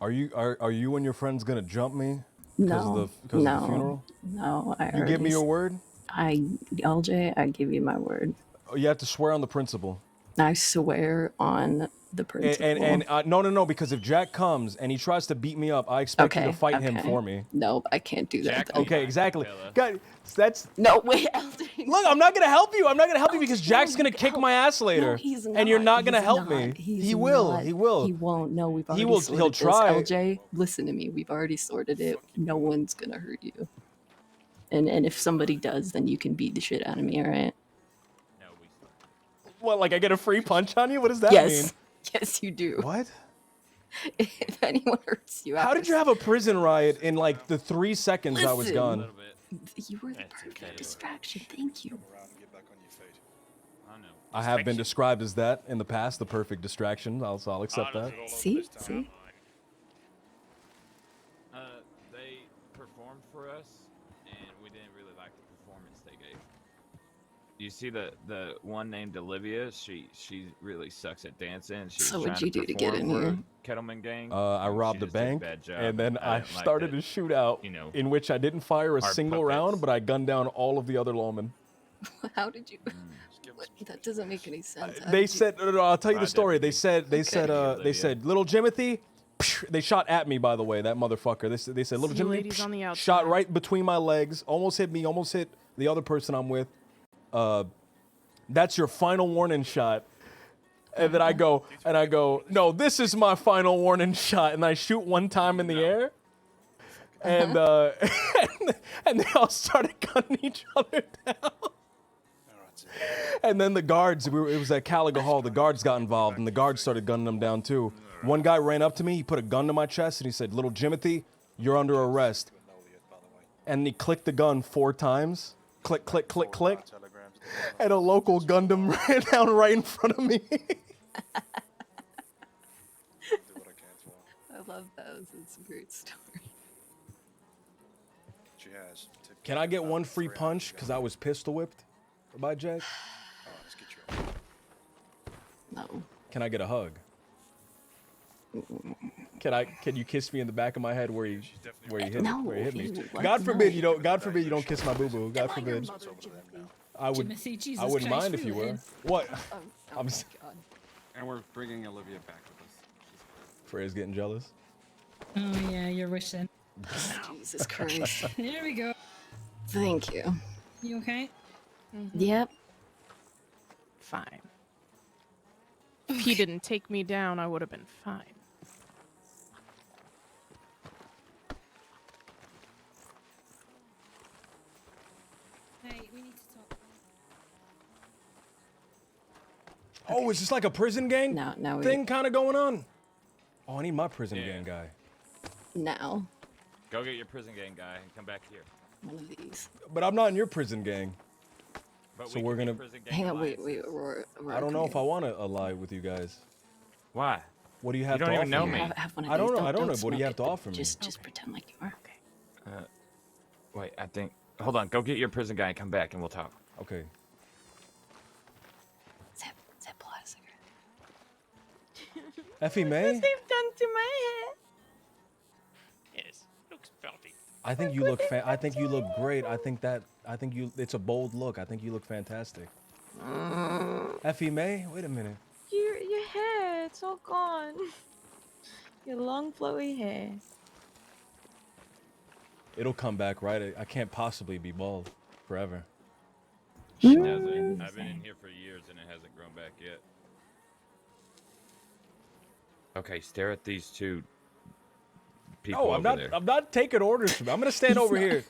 Are you and your friends gonna jump me? No, of the funeral? No, I You give me your word? LJ, I give you my word. Oh, you have to swear on the principle. I swear on the principle. No, because if Jack comes and he tries to beat me up, I expect you to fight him for me. No, I can't do that. then. Okay, exactly. God, that's no wait. LJ. Look, I'm not gonna help you. I'm not gonna help you because Jack's gonna kick my ass later, No, he's not. and you're not gonna He's help not. me. He's He will. not. He will. He won't. No, we've already will. sorted He'll this. try. LJ, listen to me. We've already sorted it. No one's gonna hurt you. And if somebody does, then you can beat the shit out of me. All right? What? Like I get a free punch on you? What does that Yes. mean? Yes, you do. What? If anyone hurts you, How did you have a prison riot in like the 3 seconds I was Listen. gone? You were the perfect distraction. Thank you. I have been described as that in the past, the perfect distraction. I'll accept that. See? They performed for us, and we didn't really like the performance they gave. You see the one named Olivia? She really sucks at dancing. She was So what'd trying you do to get perform in for here? Kettleman gang. I robbed a just did a bank, bad job. and then I didn't like started that, a shootout you know, in which I didn't fire a our single puppets. round, but I gunned down all of the other lawmen. How did you? What? That doesn't make any sense. How They did you- said, no, I'll tell you the Fried story. They said, they Okay. said, little Jimothy. They shot at me, by the way, that motherfucker. They said, little See you Jimothy ladies on the shot outside. right between my legs, almost hit me, almost hit the other person I'm with. That's your final warning shot. And then I go, no, this is my final warning shot. And I shoot one time in the air. And, and they all started gunning each other down. And then the guards, it was at Caliga Hall, the guards got involved, and the guards started gunning them down too. One guy ran up to me, he put a gun to my chest, and he said, "Little Jimothy, you're under arrest." And he clicked the gun 4 times. Click, click, click, click. And a local Gundam ran down right in front of me. I love those. It's a great story. Can I get one free punch? Because I was pistol whipped by Jack. No. Can I get a hug? Can you kiss me in the back of my head where you hit me? God forbid you don't kiss my boo boo. God forbid. I wouldn't mind if you were. What? And we're bringing Olivia back with us. Freya's getting jealous. Oh yeah, you're wishing. Jesus Christ. There we go. Thank you. You okay? Yep. Fine. If he didn't take me down, I would have been fine. Hey, we need to talk. Oh, is this like a prison gang now thing kind of going on? Oh, I need my prison gang guy. Now. Go get your prison gang guy and come back here. One of these. But I'm not in your prison gang. But So we're gonna. Hang on, wait, Aurora. I don't know if I want to ally with you guys. Why? What do you have You to don't offer even know me? me. Have one of I don't these. know. I don't know. What do smoke you have it, to but offer me? Just pretend like you are. Okay. Wait, I think. Hold on. Go get your prison guy and come back, and we'll talk. Okay. Zip, pull out a cigarette. Effie May? What they've done to my hair. Yes, looks perfect. I think you look. I think you look great. I think you. It's a bold look. I think you look fantastic. Effie May, wait a minute. Your hair, it's all gone. Your long flowy hair. It'll come back, right? I can't possibly be bald forever. It hasn't. I've been in here for years, and it hasn't grown back yet. Okay, stare at these two people No, I'm not taking orders from. I'm gonna stand over here.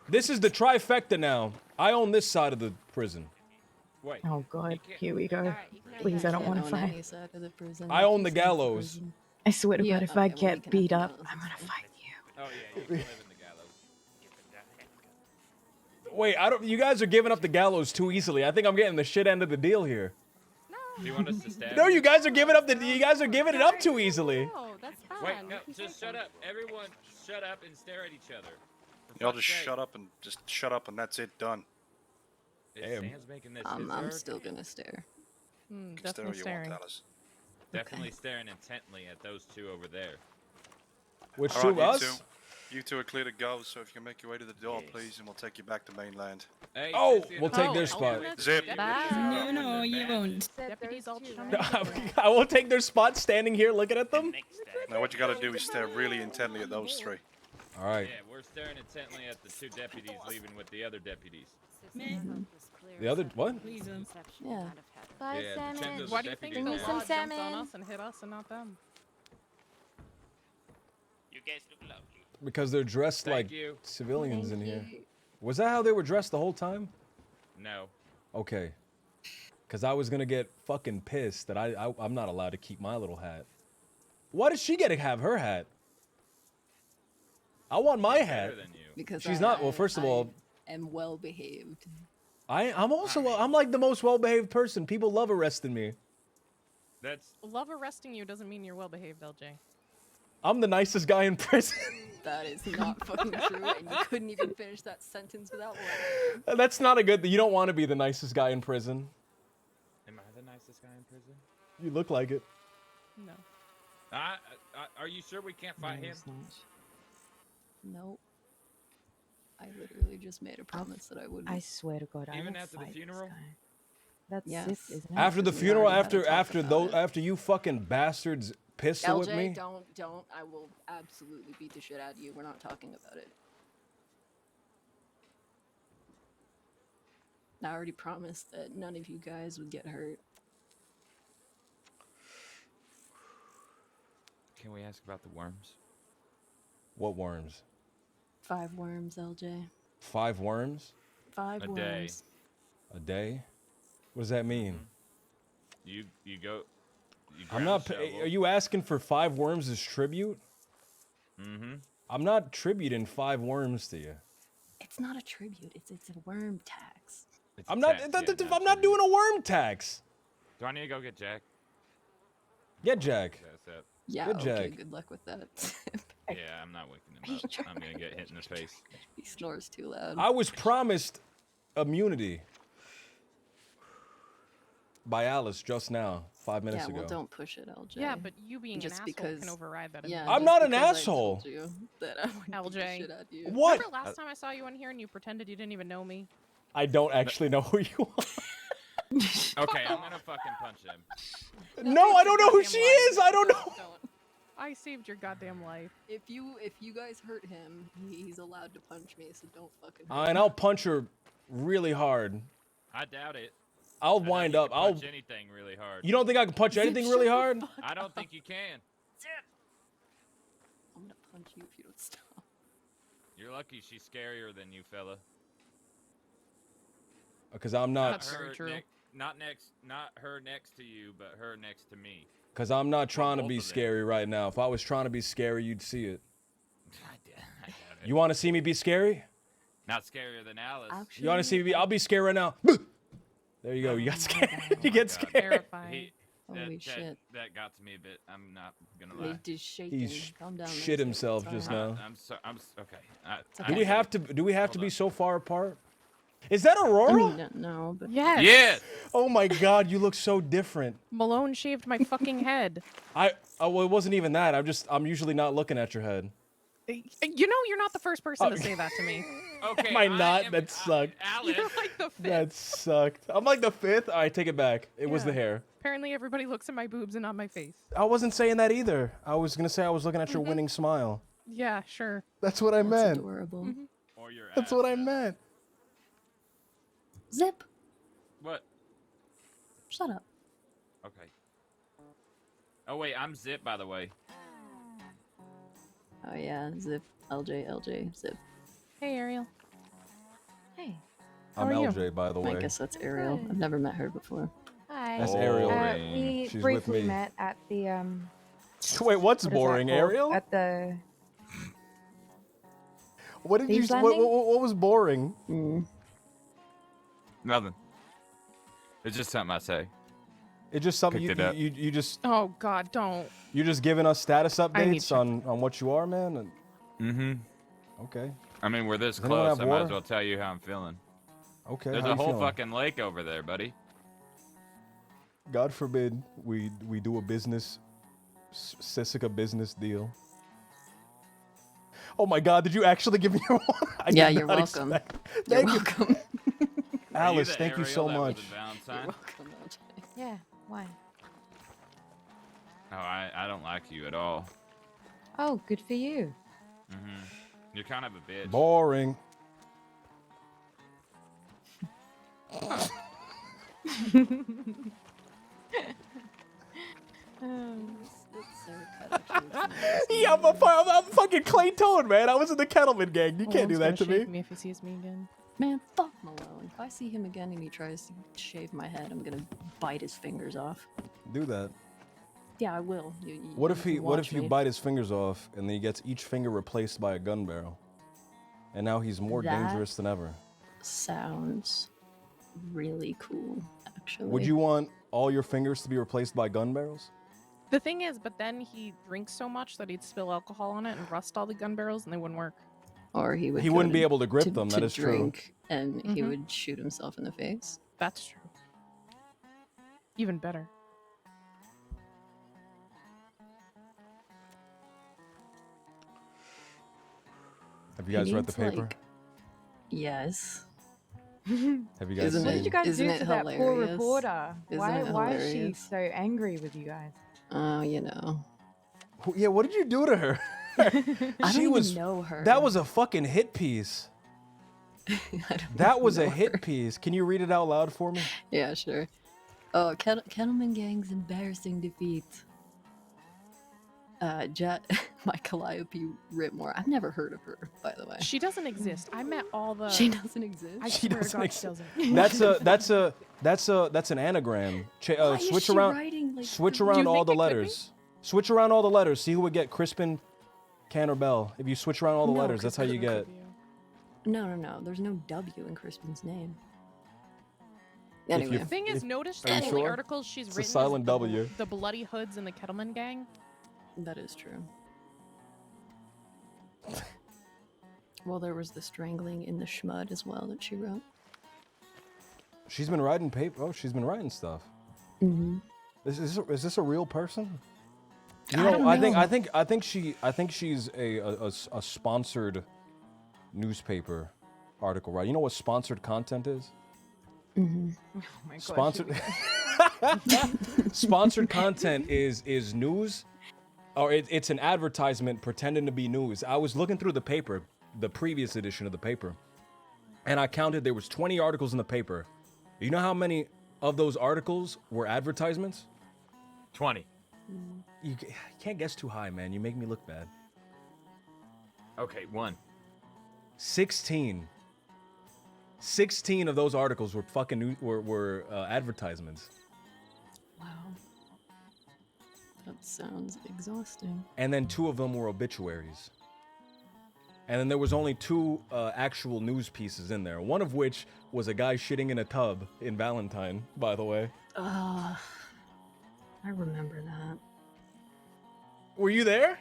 This is the trifecta now. I own this side of the prison. Wait. Oh God, here we go. Please, I don't want to fight. I own the gallows. I swear to God, if I get beat up, I'm gonna fight you. Oh yeah, you can live in the gallows. Wait, you guys are giving up the gallows too easily. I think I'm getting the shit end of the deal here. Do you want us to stab? No, you guys are giving up it up too easily. Wait, no, just shut up. Everyone, shut up and stare at each other. Y'all just shut up and that's it. Done. Sam's making this. I'm still gonna stare. Definitely staring. Definitely staring intently at those two over there. Which All two right, of us? You two are clear to go, so if you can make your way to the door, please, and we'll take you back to mainland. Hey, Oh, we'll take their spot. Zip. No, you won't. Deputies all I will take their spot standing here looking at them. Now what you gotta do is stare really intently at those three. All right. Yeah, we're staring intently at the two deputies leaving with the other deputies. The other what? Yeah. Bye, Yeah, salmon. check those Why do you think deputies the down. law jumps on us and hit us and not them? You guys look lovely. Because they're dressed Thank like you. civilians in here. Was that how they were dressed the whole time? No. Okay. Because I was gonna get fucking pissed that I'm not allowed to keep my little hat. Why does she get to have her hat? I want my hat. Because she's not. Well, first of all, am well behaved. I'm also I'm like the most well-behaved person. People love arresting me. That's Love arresting you doesn't mean you're well behaved, LJ. I'm the nicest guy in prison. That is not fucking true, and you couldn't even finish that sentence without one. That's not a good. You don't want to be the nicest guy in prison. Am I the nicest guy in prison? You look like it. No. Are you sure we can't fight him? Nope. I literally just made a promise that I wouldn't. I swear to God, I Even will after the fight funeral? this guy. That's Yes. Sif, isn't it? After the We funeral, already had a talk about it. after you fucking bastards pistol whip me. LJ, don't. I will absolutely beat the shit out of you. We're not talking about it. I already promised that none of you guys would get hurt. Can we ask about the worms? What worms? 5 worms, LJ. 5 worms? 5 A worms. day. A day? What does that mean? You go. You I'm grab not. a shovel. Are you asking for 5 worms as tribute? Mm-hmm. I'm not tributing 5 worms to you. It's not a tribute. It's a worm tax. I'm not. I'm not doing a worm tax. Do I need to go get Jack? Get Jack. That's it. Yeah, Good okay, Jack. good luck with that. Yeah, I'm not waking him up. I'm gonna get hit in the face. He snores too loud. I was promised immunity by Alice just now, 5 minutes Yeah, well, ago. don't push it, LJ. Yeah, but you being Just an because, asshole can override that. Yeah, I'm just not an because I asshole. told you that I would beat the LJ. shit out of you. What? Remember last time I saw you in here and you pretended you didn't even know me? I don't actually know who you are. Okay, I'm gonna fucking punch him. No, I don't know who she is. I don't know. I saved your goddamn life. If you guys hurt him, he's allowed to punch me, so don't fucking. And I'll punch her really hard. I doubt it. I'll I doubt wind you up. can I'll. punch anything really hard. You don't think I can punch anything really hard? I don't think you can. I'm gonna punch you if you don't stop. You're lucky she's scarier than you, fella. Because I'm not. Not her next to you, but her next to me. Because I'm not trying to both be of them. scary right now. If I was trying to be scary, you'd see it. I doubt it. You want to see me be scary? Not scarier than Alice. You want to see me be? I'll be scared right now. There you go. You got scared. You get scared. Terrifying. Holy shit. That got to me a bit. I'm not gonna lie. They just shaking. He Calm down. shit Nancy. himself It's just alright. now. I'm okay. Do we have to? Do we have to be so far apart? Is that Aurora? I mean, no, but Yes. Yes. Oh my God, you look so different. Malone shaved my fucking head. Well, it wasn't even that. I'm usually not looking at your head. You know, you're not the first person to say that to me. Okay. Am I not? That sucked. Alice. You're like the fifth. That sucked. I'm like the 5th. All right, take it back. It was the Yeah. hair. Apparently, everybody looks at my boobs and not my face. I wasn't saying that either. I was gonna say I was looking at your winning smile. Yeah, sure. That's what I meant. Adorable. Or your That's ass. what I meant. Zip. What? Shut up. Okay. Oh wait, I'm Zip, by the way. Oh yeah, Zip. LJ. Zip. Hey, Ariel. Hey. I'm How are you? LJ, by the way. I guess that's Ariel. I've never met her before. Hi. That's Ariel. We She's with briefly me. met at the Wait, what's what is that boring, called? Ariel? At the What did you? Thieves' What Landing? was boring? Nothing. It's just something I say. It's just something Picked it up. you just Oh God, don't. you're just giving us status I need updates on what you are, man. And, Mm-hmm. okay. I mean, we're this Does anyone close. have I might as water? well tell you how I'm feeling. Okay. There's how a you whole feeling? fucking lake over there, buddy. God forbid we do a business Sisica business deal. Oh my God! Did you actually give me your water? I Yeah, did you're not welcome. expect- You're Thank you. welcome. Alice, the thank you Ariel so that was much. a Valentine? You're welcome, LJ. yeah. Why? No, I don't like you at all. Oh, good for you. Mm-hmm. You're kind of a bitch. Boring. Yeah, I'm fucking Clay Tone, man. I was in the Kettleman gang. You can't do that to me. Me if he sees me again. Man, fuck Malone. If I see him again and he tries to shave my head, I'm gonna bite his fingers off. Do that. Yeah, I will. What if you What watch if you me. bite his fingers off and then he gets each finger replaced by a gun barrel, and now he's more That- dangerous than ever? Sounds really cool, actually. Would you want all your fingers to be replaced by gun barrels? The thing is, but then he drinks so much that he'd spill alcohol on it and rust all the gun barrels, and they wouldn't work. Or he would. He go wouldn't be to- able to grip them, that to is true. drink, and he Mhm. would shoot himself in the face. That's true. Even better. Have you guys read the needs, paper? like- Yes. Have you guys Isn't seen? What did you guys Isn't do it to that poor hilarious? reporter? Isn't Why it why is she hilarious? so angry with you guys? Oh, you know. Yeah, what did you do to her? I don't She even was. know her. That was a fucking hit piece. That was know a hit her. piece. Can you read it out loud for me? Yeah, sure. Oh, Kettleman Gang's embarrassing defeat. My Calliope Ritmore. I've never heard of her, by the way. She doesn't exist. I met all the. She doesn't exist. I She swear to doesn't God, exist. she doesn't. That's an anagram. Why is Switch she around. writing, like, Switch Do around you all think the it could be? letters. Switch around all the letters. See who would get Crispin, Can, or Bell. If you switch around all the No, letters, that's how you get. No. There's no W in Crispin's name. If Anyway. you- The thing is, if- notice are the you only sure? articles she's It's a written silent is W. the Bloody Hoods and the Kettleman Gang. That is true. Well, there was the strangling in the Schmud as well that she wrote. She's been writing paper. Oh, she's been writing stuff. Mm-hmm. Is this a real person? You I know, don't I think she's a sponsored newspaper article, right? You know what sponsored content is? Mm-hmm. Oh my God. Sponsored sponsored content is news, or it's an advertisement pretending to be news. I was looking through the paper, the previous edition of the paper, and I counted there was 20 articles in the paper. You know how many of those articles were advertisements? 20. You can't guess too high, man. You make me look bad. Okay, 1. 16. 16 of those articles were fucking were advertisements. Wow. That sounds exhausting. And then 2 of them were obituaries. And then there was only 2 actual news pieces in there. One of which was a guy shitting in a tub in Valentine, by the way. I remember that. Were you there?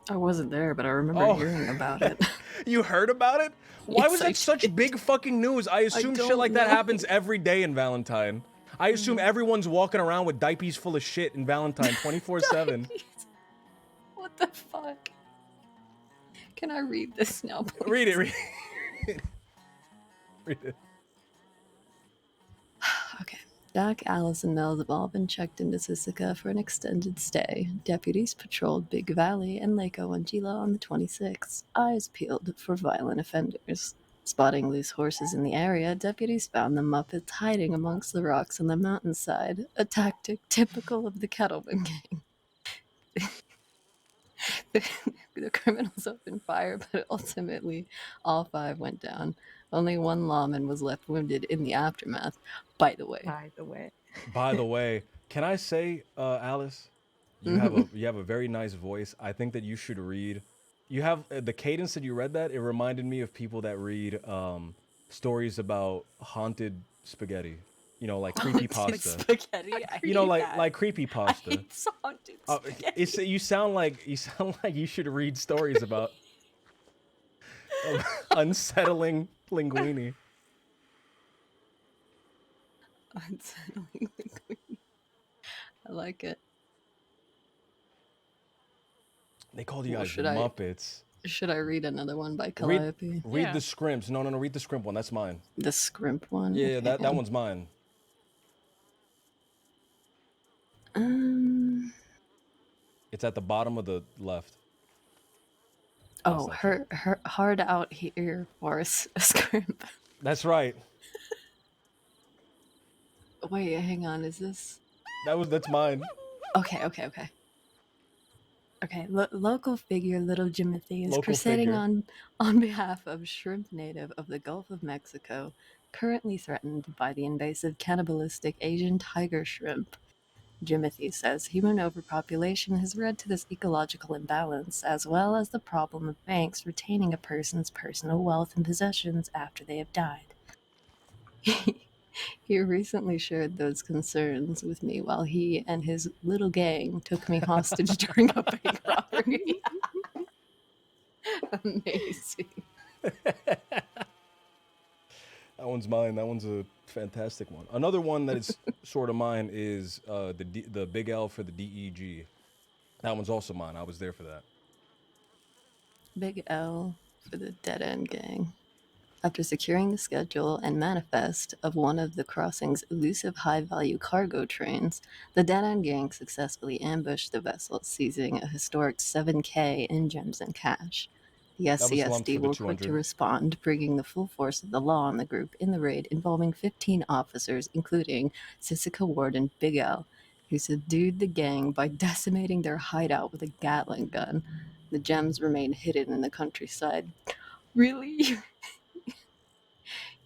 I wasn't there, but I remember hearing about it. You heard about it? Why Yes, was I that such big fucking news? I assume shit don't like that know. happens every day in Valentine. I assume everyone's walking around with diapers full of shit in Valentine 24/7. What the fuck? Can I read this now, please? Read it. Read it. Read it. Okay. Doc, Alice, and Mel have all been checked into Sisika for an extended stay. Deputies patrolled Big Valley and Lake Owangila on the 26th. Eyes peeled for violent offenders. Spotting loose horses in the area, deputies found the Muppets hiding amongst the rocks on the mountainside, a tactic typical of the Kettleman Gang. The criminals opened fire, but ultimately all 5 went down. Only 1 lawman was left wounded in the aftermath. By the way. By the way, can I say, Alice, you have a very nice voice. I think that you should read. You have the cadence that you read that. It reminded me of people that read stories about haunted spaghetti. You know, like creepypasta. Spaghetti. You know, like creepypasta. It's haunted spaghetti. You sound like you should read stories about unsettling linguine. Unsettling linguine. I like it. They called you Well, guys Muppets. Should I read another one by Calliope? Read the scrimps. No, read the scrimp one. That's mine. The scrimp one? Yeah, Okay. that one's mine. It's at the bottom of the left. Oh, her hard out here for a scrimp. That's right. Wait, hang on. Is this? That's mine. Okay. Okay, local figure Little Jimothy is Local proceeding figure. on behalf of shrimp native of the Gulf of Mexico, currently threatened by the invasive cannibalistic Asian tiger shrimp. Jimothy says human overpopulation has led to this ecological imbalance, as well as the problem of banks retaining a person's personal wealth and possessions after they have died. He recently shared those concerns with me while he and his little gang took me hostage during a bank robbery. Amazing. That one's mine. That one's a fantastic one. Another one that is sort of mine is the Big L for the DEG. That one's also mine. I was there for that. Big L for the Dead End Gang. After securing the schedule and manifest of one of the crossing's elusive high-value cargo trains, the Dead End Gang successfully ambushed the vessel, seizing a historic 7K in gems and cash. The That was slumped SCSD for the were quick to 200. respond, bringing the full force of the law on the group in the raid involving 15 officers, including Sisika Warden Big L, who subdued the gang by decimating their hideout with a Gatling gun. The gems remain hidden in the countryside. Really?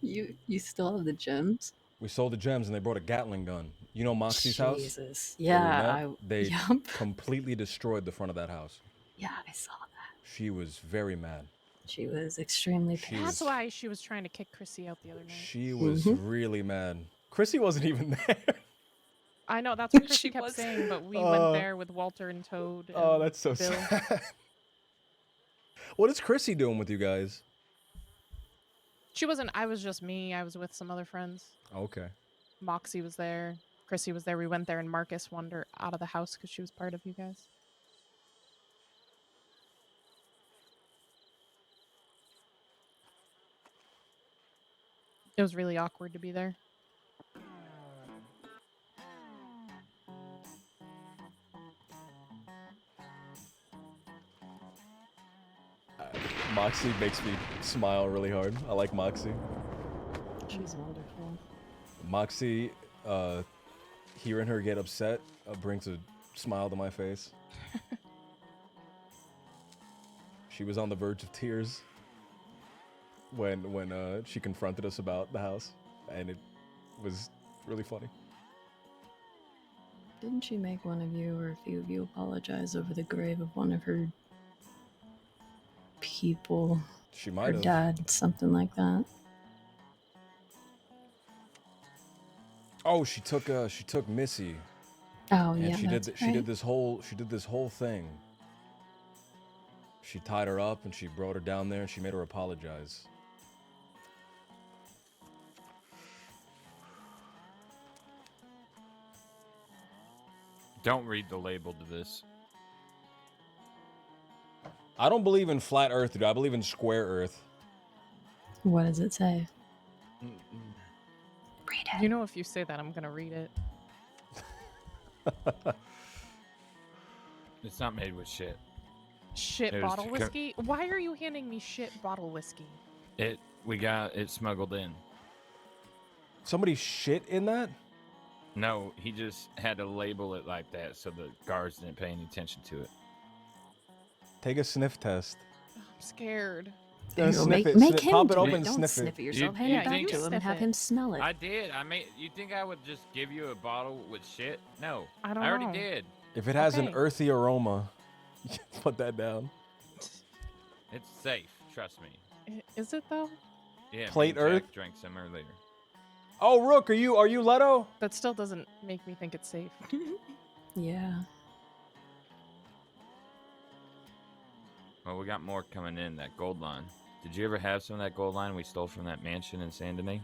You still have the gems? We sold the gems and they brought a Gatling gun. You know Moxie's house? Jesus. Where we Yeah, met? They yup. completely destroyed the front of that house. Yeah, I saw that. She was very mad. She was extremely She That's was, why she was trying to kick Chrissy out the other night. she was really mad. Chrissy wasn't even there. I know, that's what Chrissy She kept was. saying, but we went there with Walter and Toad and Oh, that's so Bill. sad. What is Chrissy doing with you guys? She wasn't, I was just me. I was with some other friends. Okay. Moxie was there. Chrissy was there. We went there and Marcus wandered out of the house because she was part of you guys. It was really awkward to be there. Moxie makes me smile really hard. I like Moxie. She's wonderful. Moxie, hearing her get upset brings a smile to my face. She was on the verge of tears when she confronted us about the house, and it was really funny. Didn't she make one of you or a few of you apologize over the grave of one of her people? She might her have. dad, something like that. Oh, she took Missy. Oh, and yeah, she that's did this whole thing. She tied her up and she brought her down there and she made her apologize. Don't read the label to this. I don't believe in flat Earth, dude. I believe in square Earth. What does it say? Read it. You know, if you say that, I'm gonna read it. It's not made with shit. Shit It was bottle whiskey? Why are you handing me shit bottle whiskey? We got it smuggled in. Somebody shit in that? No, he just had to label it like that so the guards didn't pay any attention to it. Take a sniff test. I'm scared. Make him pop it do open, it. Don't sniff sniff it it. yourself. Hand it back to him and have him smell it. I did. You think I would just give you a bottle with shit? No. I don't already know. did. If it has an Okay. earthy aroma, you can put that down. It's safe. Trust me. Is it though? Yeah. Plate me and Jack Earth? drank some earlier. Oh, Rook, are you Leto? That still doesn't make me think it's safe. Yeah. Well, we got more coming in. That gold line. Did you ever have some of that gold line we stole from that mansion in Saint Denis?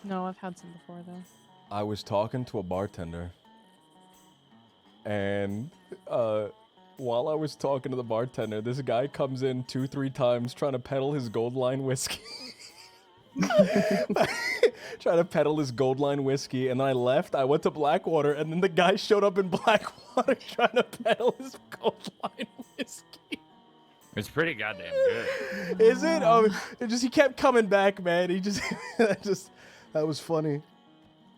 No, I've had some before though. I was talking to a bartender, and while I was talking to the bartender, this guy comes in 2-3 times trying to peddle his gold line whiskey. Trying to peddle his gold line whiskey, and then I left. I went to Blackwater, and then the guy showed up in Blackwater trying to peddle his gold line whiskey. It's pretty goddamn good. Is it? He kept coming back, man. He just, that was funny.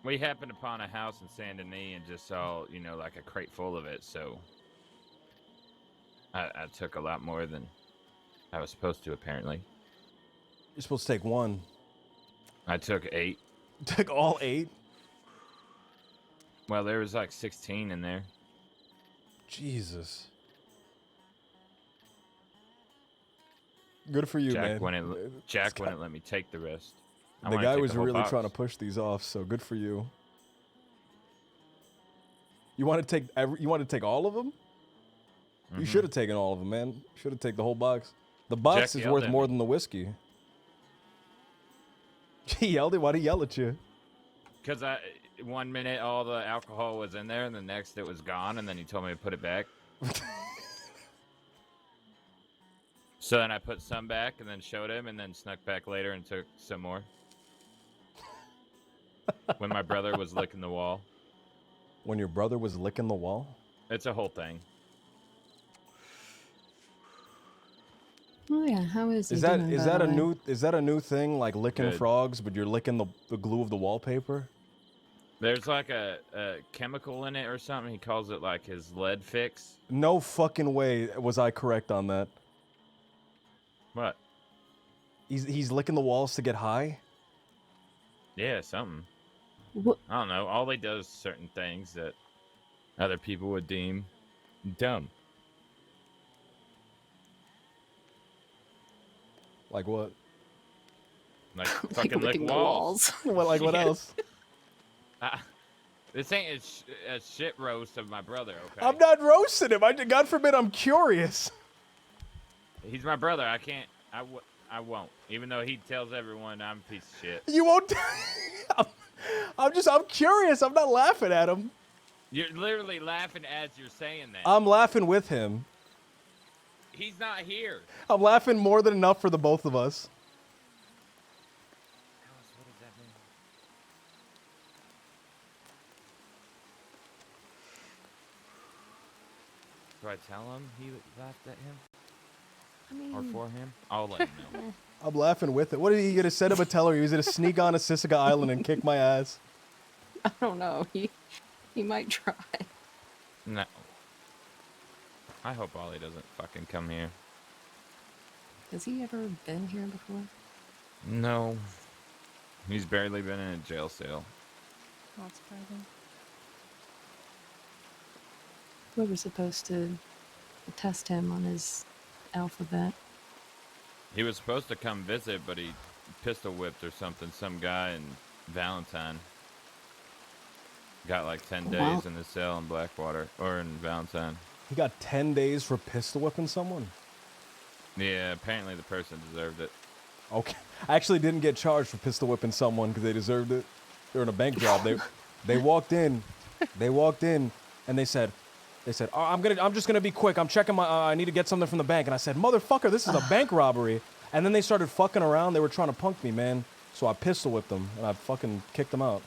We happened upon a house in Saint Denis and just saw, like a crate full of it. So I took a lot more than I was supposed to, apparently. You're supposed to take one. I took 8. Took all 8? Well, there was like 16 in there. Jesus. Good for you, Jack man. Jack wouldn't let me take the rest. I The wanted to guy take was the whole really box. trying to push these off, so good for you. You want to take all of them? You should have taken all of them, man. Should have taken the whole box. The box Jack is yelled worth at more me. than the whiskey. He yelled it. Why'd he yell at you? Because 1 minute all the alcohol was in there, and the next it was gone, and then he told me to put it back. So then I put some back, and then showed him, and then snuck back later and took some more. When my brother was licking the wall. When your brother was licking the wall? It's a whole thing. Oh yeah, how is he Is that doing, is by that the a way? new thing like licking Good. frogs, but you're licking the glue of the wallpaper? There's like a chemical in it or something. He calls it like his lead fix. No fucking way was I correct on that. What? He's licking the walls to get high? Yeah, something. What? I don't know. All he does certain things that other people would deem dumb. Like what? Like fucking lick licking the walls. What like what Yeah. else? This ain't a shit roast of my brother, okay? I'm not roasting him. God forbid I'm curious. He's my brother. I can't. I won't. Even though he tells everyone I'm a piece of shit. You won't. I'm curious. I'm not laughing at him. You're literally laughing as you're saying that. I'm laughing with him. He's not here. I'm laughing more than enough for the both of us. What does that mean? Do I tell him he laughed at him? I mean, Or for him? I'll let him know. I'm laughing with it. What are you gonna send him a teller? He's gonna sneak on to Sisica Island and kick my ass. I don't know. He might try. No. I hope Ollie doesn't fucking come here. Has he ever been here before? No. He's barely been in a jail cell. Not surprising. We were supposed to test him on his alphabet. He was supposed to come visit, but he pistol whipped or something. Some guy in Valentine. Got like 10 Wow. days in the cell in Blackwater. Or in Valentine. He got 10 days for pistol whipping someone? Yeah, apparently the person deserved it. Okay. I actually didn't get charged for pistol whipping someone because they deserved it. They were in a bank job. They walked in. They walked in and they said, oh, I'm just gonna be quick. I'm checking my I need to get something from the bank. And I said, motherfucker, this is a bank robbery. And then they started fucking around. They were trying to punk me, man. So I pistol whipped them and I fucking kicked them out.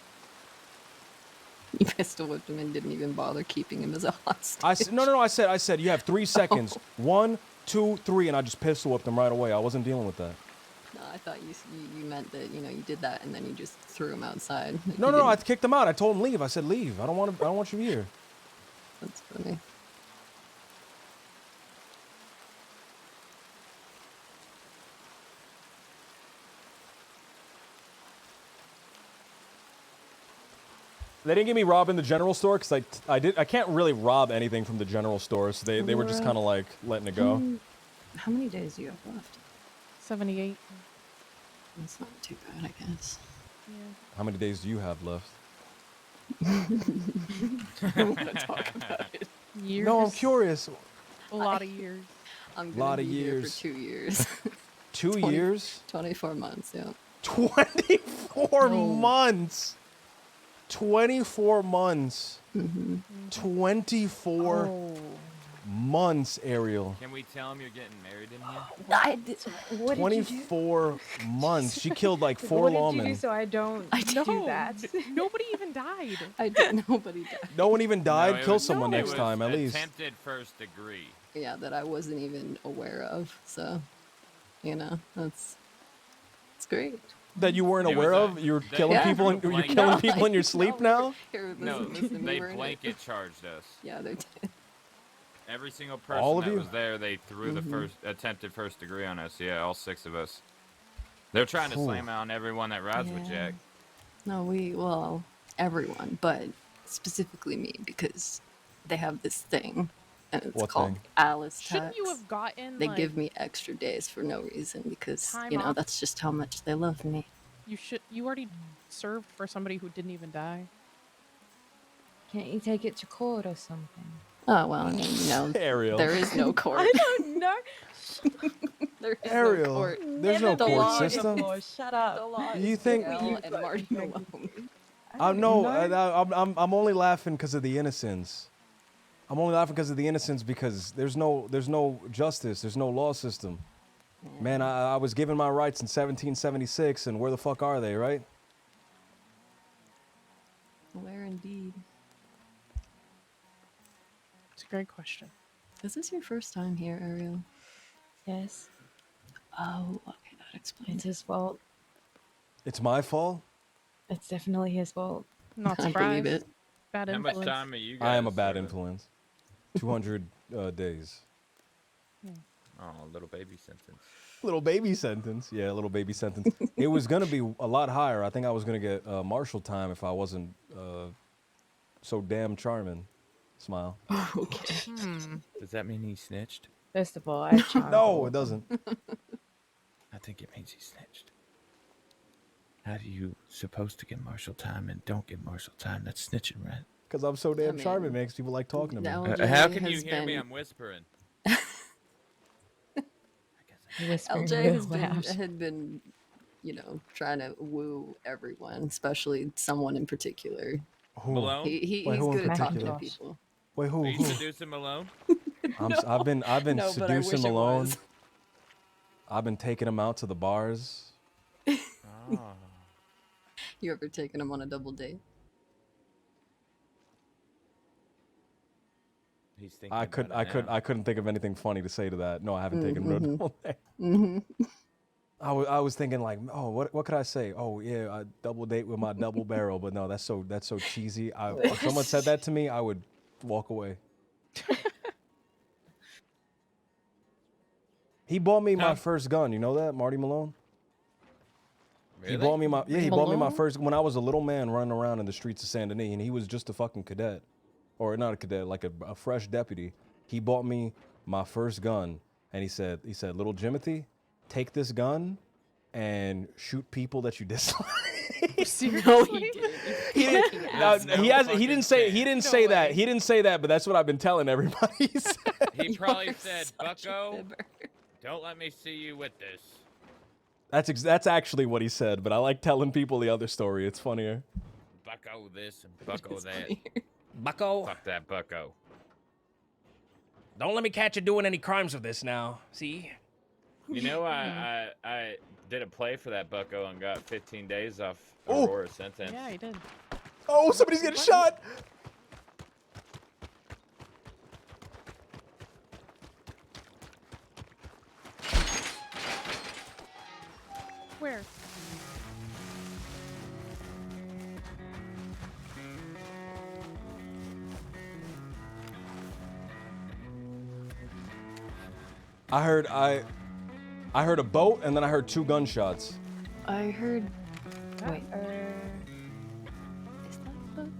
You pistol whipped him and didn't even bother keeping him as a hostage. No. I said you have 3 seconds. 1, 2, 3, and I just pistol whipped them right away. I wasn't dealing with that. No, I thought you meant that you did that and then you just threw him outside. Like No, I kicked them out. I told them leave. I said leave. I don't want you here. That's funny. They didn't get me robbing the general store because I can't really rob anything from the general store, so they were just kind of like letting it go. How many days do you have left? 78. That's not too bad, I guess. Yeah. How many days do you have left? I don't want to talk about it. Years. No, I'm curious. A lot of years. I'm gonna Lot of be here years. for 2 years. 2 years? 24 months, yeah. 24 months. 24 months. 24 months, Ariel. Can we tell him you're getting married in here? What did you do? 24 months. She killed like 4 What did you lawmen. do so I don't do that? Nobody even died. I did. Nobody died. No one even died. No, it Kill was- someone it next was time, at least. Attempted first degree. Yeah, that I wasn't even aware of. So, that's great. That you weren't It was aware a- of? You're they- killing Yeah. people. You're Blanket- killing people in your sleep now. Here, No, listen, they we were in it. blanket charged us. Yeah, they did. Every single person All of that you? was there, they threw the attempted first degree on us. Yeah, all 6 of us. They're trying to Ooh. slam on everyone that rides with Yeah. Jack. No, everyone, but specifically me because they have this thing, and it's What called thing? Alice Shouldn't tax. you have gotten They like, give me extra days for no reason because time off? that's just how much they love me. You already served for somebody who didn't even die. Can't you take it to court or something? Oh well, I mean, Ariel. there is no court. I don't know. There is Ariel, no court. there's no The court law is system. Shut up. The law You is think- Miguel and Marty Malone. I'm only laughing because of the innocence. I'm only laughing because of the innocence because there's no justice. There's no law system. Man, I was given my rights in 1776, and where the fuck are they, right? Where indeed? It's a great question. Is this your first time here, Ariel? Yes. Oh, okay, that explains. It's his fault. It's my fault? It's definitely his fault. Not I believe surprised. it. Bad How much influence. time are you guys? I am a bad serving? influence. 200 days. Oh, little baby sentence. Little baby sentence. Yeah, little baby sentence. It was going to be a lot higher. I think I was going to get marshal time if I wasn't so damn charming. Smile. Okay. Does that mean he snitched? First of all, I charmed No, all it of them. doesn't. I think it means he snitched. How do you supposed to get marshal time and don't get marshal time? That's snitching, right? Because I'm so damn mean, charming, makes people like talking to me. LJ How can you has hear me? been- I'm whispering. Whispering LJ real has loud. had been, trying to woo everyone, especially someone in particular. Who? Malone? He, Wait, he's who in good at talking to particular? people. Wait, who? Are you Who? seducing Malone? I've been No, but I wish seducing it Malone. was. I've been taking him out to the bars. Oh. You ever taken him on a double date? He's thinking I about it now. couldn't think of anything funny to say to that. No, I haven't taken him to a double date. Mm-hmm. I was thinking like, oh, what could I say? Oh yeah, a double date with my double barrel. But no, that's so cheesy. If someone said that to me, I would walk away. He bought me my first gun. You know that, Marty Malone? Really? He bought me he bought me my Malone? first when I was a little man running around in the streets of Saint Denis, and he was just a fucking cadet, or not a cadet, like a fresh deputy. He bought me my first gun, and he said, little Jimothy, take this gun and shoot people that you dislike. No, he didn't. He didn't say that. way. He didn't say that, but that's what I've been telling everybody. He said. He probably said, such a Bucko, fibber. don't let me see you with this. That's actually what he said, but I like telling people the other story. It's funnier. Bucko this and Bucko It's that. funnier. Bucko, Fuck that Bucko. don't let me catch you doing any crimes with this now. See? You know, I did a play for that Bucko and got 15 days off Oh. Aurora sentence. Yeah, he did. Oh, somebody's getting shot. Where? I heard a boat, and then I heard 2 gunshots. I heard. Wait. Is that boat?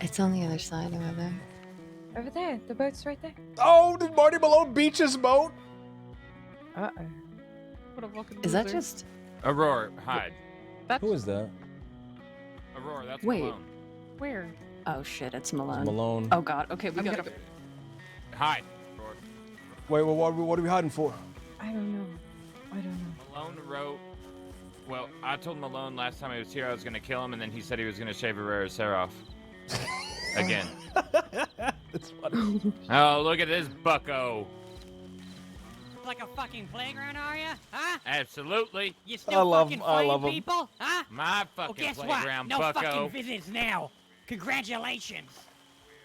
It's on the other side over there. Over there. The boat's right there. Oh, did Marty Malone beach his boat? Uh-oh. What a fucking Is that loser. just? Aurora, hide. That's Who is that? Aurora, that's Wait. Malone. where? Oh shit! It's Malone. Malone. Oh god. Okay, we gotta go. Hide. Aurora. Wait, well, what are we hiding for? I don't know. Malone wrote. Well, I told Malone last time he was here I was gonna kill him, and then he said he was gonna shave Herrera's hair off. Again. That's funny. Oh, look at this Bucko. Like a fucking playground, are you? Huh? Absolutely. You still fucking I fighting love him. people? Huh? My Well, fucking guess what? playground, No Bucko. fucking visits now. Congratulations.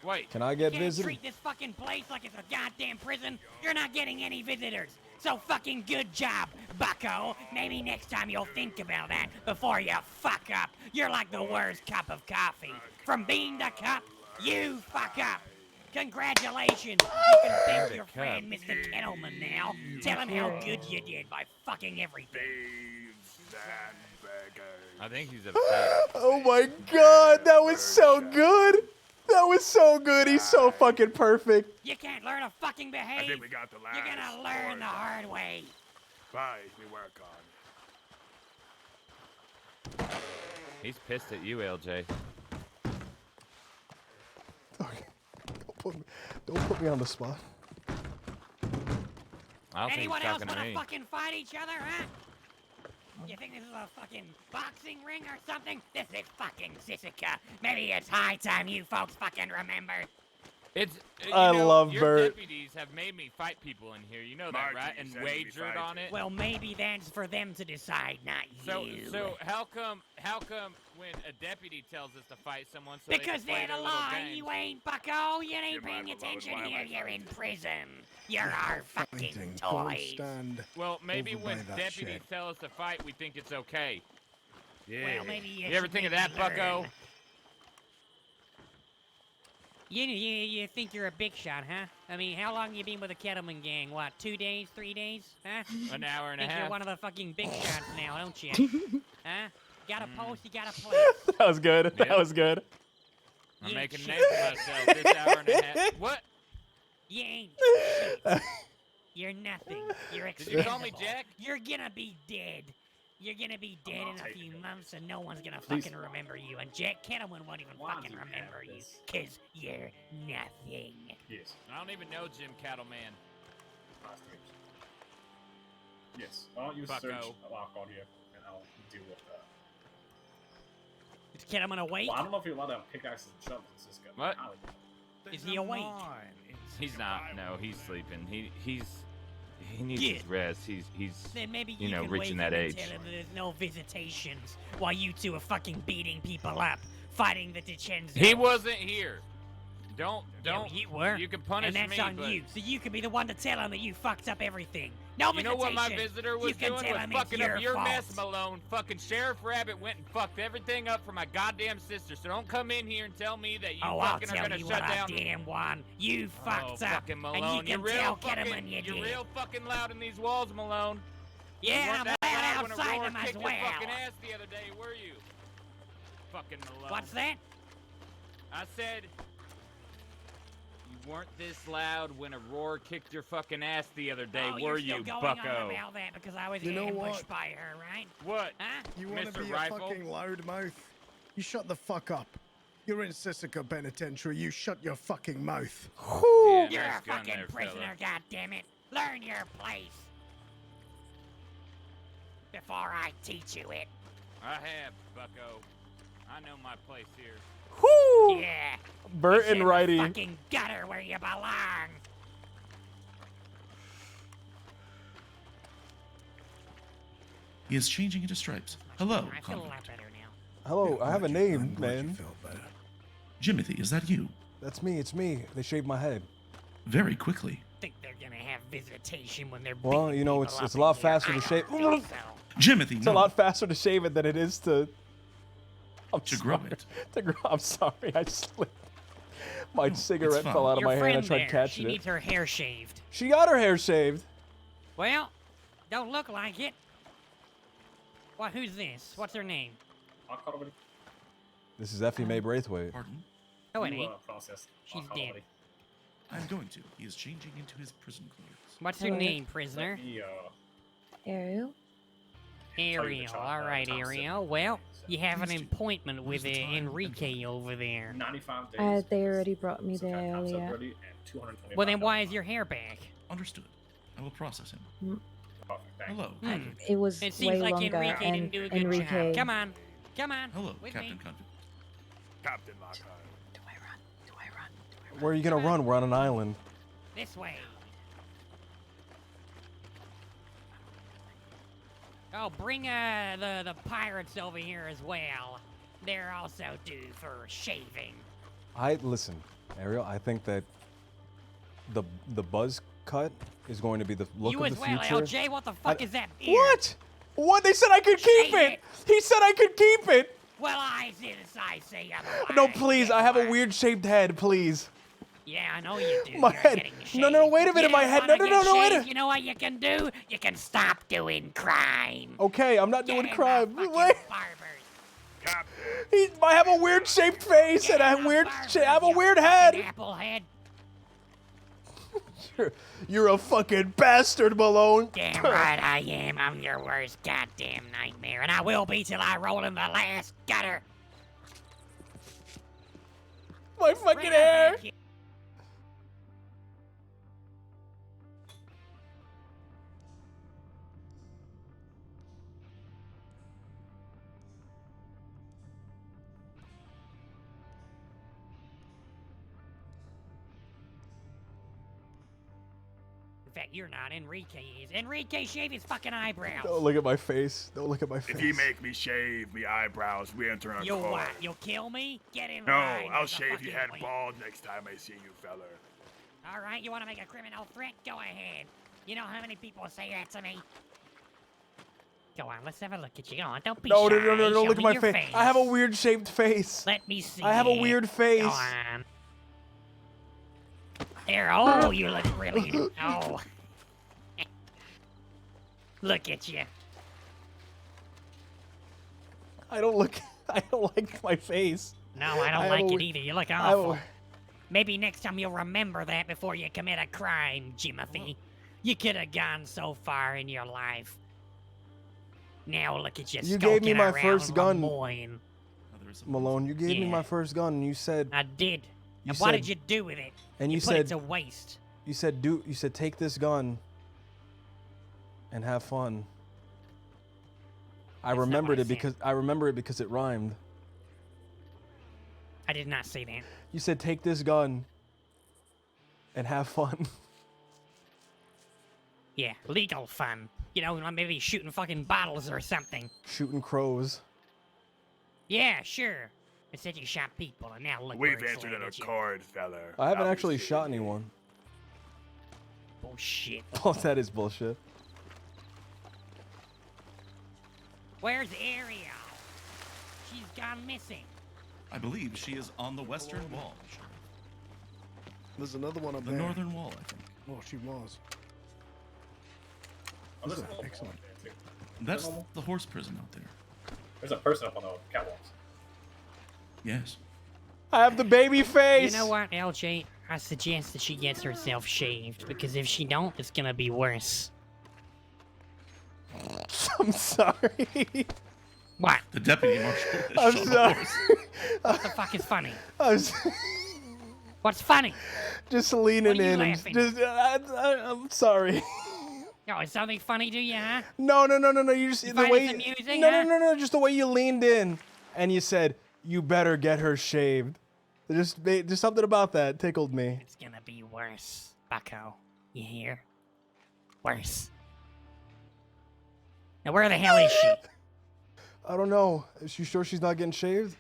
Wait. Can I get Can't visited? treat this fucking place like it's a goddamn prison. You're not getting any visitors. So fucking good job, Bucko. Maybe next time you'll think about that before you fuck up. You're like the worst cup of coffee. From bean to cup, you fuck up. Congratulations. You can thank your friend, Mr. Kettleman, now. Tell him how good you did by fucking everything. I think he's upset. Oh my god, that was so good. That was so good. He's so fucking perfect. You can't learn to fucking behave. I think we got the last You're gonna learn the hard way. Bye, we work on. He's pissed at you, LJ. Don't put me on the spot. I don't Anyone think else he's talking wanna to me. fucking fight each other, huh? You think this is a fucking boxing ring or something? This is fucking Sisika. Maybe it's high time you folks fucking remembered. It's. I you know, love your Bert. deputies have made me fight people in here. You know that, right? And wagered on it. Well, maybe that's for them to decide, not you. So how come when a deputy tells us to fight someone, so Because they can play they're the their little law, games? you ain't, bucko. You ain't paying attention here. You're in prison. You're our fucking toys. Well, maybe over when by that deputies shed. tell us to fight, we think it's okay. Yeah. Well, maybe you ever should think of maybe that, Bucko? learn. You think you're a big shot, huh? I mean, how long you been with the Kettleman gang? What, 2 days, 3 days? Huh? An hour and a Think half. you're one of the fucking big shots now, don't you? Huh? Got a post, you got a place. That was good. That was good. I'm You making ain't a name for myself this hour and a half. What? You ain't shit. You're nothing. You're Did you call me expendable. Jack? You're gonna be dead. You're gonna be dead in a few months and no one's gonna Please. fucking remember you. And Jack Kettleman won't even fucking remember you. Cause you're nothing. Yes. I don't even know Jim Cattleman. Yes. Why don't you Bucko. search a lock on you, and I'll deal with that. Is Kettleman awake? Well, I don't know if you're allowed to have pickaxes and shovels in Cisco. What? Is he awake? He's not. No, he's sleeping. He needs Yeah. his rest. He's Then maybe you know, can reaching wake that him and age. tell him that there's no visitations while you two are fucking beating people up, fighting the DiCenzo. He wasn't here. Don't. You were. You can punish and that's me, on but you. So you can be the one to tell him that you fucked up everything. No you know what my visitation. visitor was You can doing? tell Was him it's fucking up your fault. mess, Malone. Fucking Sheriff Rabbit went and fucked everything up for my goddamn sister. So don't come in here and tell me that you Oh, I'll fucking are tell gonna you shut what down. I damn one. You fucked up. Fucking Malone. And you can you're real tell fucking, Kettleman you You're did. real fucking loud in these walls, Malone. You Yeah, weren't I'm that loud when outside Aurora them as kicked well. your fucking ass the other day, were you? Fucking Malone. What's that? I said you weren't this loud when Aurora kicked your fucking ass the other day, Oh, were you're you, still going Bucko? on about that because I was You know ambushed what? by her, right? What? Huh? You want to Mr. be Rifle? a fucking loudmouth? You shut the fuck up. You're in Sisika Penitentiary. You shut your fucking mouth. Yeah, You're nice a gun fucking there, prisoner, fella. goddammit. Learn your place. Before I teach you it. I have, Bucko. I know my place here. Whoo! Yeah. Bert It's and in the Righty. fucking gutter where you belong. He is changing into stripes. Hello, I feel a convict. lot better now. Hello, I have a name, man. Jimothy, is that you? That's me. It's me. They shaved my head. Very quickly. Think they're gonna have visitation when they're Well, beating you know, people it's a up lot in here. faster I to don't shave. think so. Jimothy, It's no. a lot faster to shave it than it is to. To grow it. To grow. I'm sorry. I slipped. My cigarette fine. fell out of Your my hand. I friend tried there, catching she it. needs her hair shaved. She got her hair shaved. Well, don't look like it. What? Who's this? What's her name? This is Effie Mae Braithwaite. Pardon? Oh, it ain't. Process. She's dead. I'm going to. He is changing into his prison clothes. What's your Hello. name, prisoner? Ariel? Ariel. All right, Ariel. Well, you have an appointment with Enrique over there. 95 days. They already brought me there earlier. Ready and 225. Well, then why is your hair back? Understood. I will process him. Mm, Hello. It was It way seems like longer, Enrique and didn't do a good Enrique. job. Come on. Come on. Hello, with Captain me. Convict. Captain Lockhart. Where are you gonna run? We're on an island. This way. Oh, bring the pirates over here as well. They're also due for shaving. Listen, Ariel. I think that the buzz cut is going to be the look You of as the well, future. LJ. What the fuck is that beard? What? What? They said I could keep Shave it. He said I could keep it. Well, I say otherwise. No, please. I have a weird shaped head. Please. Yeah, I know you do. My You're head. getting No, no, wait a minute. You My don't head. No, wanna no, no, get no. Wait shaved? a. You know what you can do? You can stop doing crime. Okay, I'm not doing Get in crime. the fucking Wait. barbers. I have a weird shaped face and I have a weird head. Apple head. You're a fucking bastard, Malone. Damn right I am. I'm your worst goddamn nightmare, and I will be till I roll in the last gutter. My fucking hair. In fact, you're not. Enrique is. Enrique, shave his fucking eyebrows. Don't look at my face. Don't look at my face. If you make me shave me eyebrows, we enter a You'll car. what? You'll kill me? Get in No, line. I'll there's a shave your head fucking bald next time I see you, feller. All right, you want to make a criminal threat? Go ahead. You know how many people say that to me? Go on, let's have a look at you. Go on, don't be No, shy. no, no, no, Show don't look me at my your face. I have a weird shaped face. Let me see. I have a it. weird face. Go on. There. Oh, you look really. Oh. Look at you. I don't like my face. No, I don't have like a it we- either. You look I have a- awful. Maybe next time you'll remember that before you commit a crime, Jimothy. You could have gone so far in your life. Now look at you. You gave me skulking my around first gun. Lemoyne. Malone, you gave me Yeah. my first gun and you said I did. You And what said- did you do with it? and you put it said- to waste. you said take this gun and have fun. I remembered it because it rhymed. I did not say that. You said take this gun and have fun. Yeah, legal fun. You know, maybe shooting fucking bottles or something. Shooting crows. Yeah, sure. Instead you shot people, and now look We've where it's entered led an you. accord, feller. I haven't Now we actually see shot you. anyone. Bullshit. Oh, that is bullshit. Where's Ariel? She's gone missing. I believe she is on the western wall. There's another one up The there. northern wall, I think. Oh, she was. Oh, This there's is a- excellent. That's the horse prison out there. There's a person up on the catwalks. Yes. I have the baby face. You know what, LJ? I suggest that she gets herself shaved, because if she don't, it's gonna be worse. I'm sorry. What? The deputy marshal. is I'm on the sorry. horse. What the fuck is funny? I'm What's funny? just leaning What are you in. laughing? I'm sorry. Oh, is something funny to you, huh? No. You just You the find way. it amusing, no, huh? no. Just the way you leaned in and you said, "You better get her shaved." Just something about that tickled me. It's gonna be worse, Bucko. You hear? Worse. Now, where the hell is she? I don't know. Is she sure she's not getting shaved?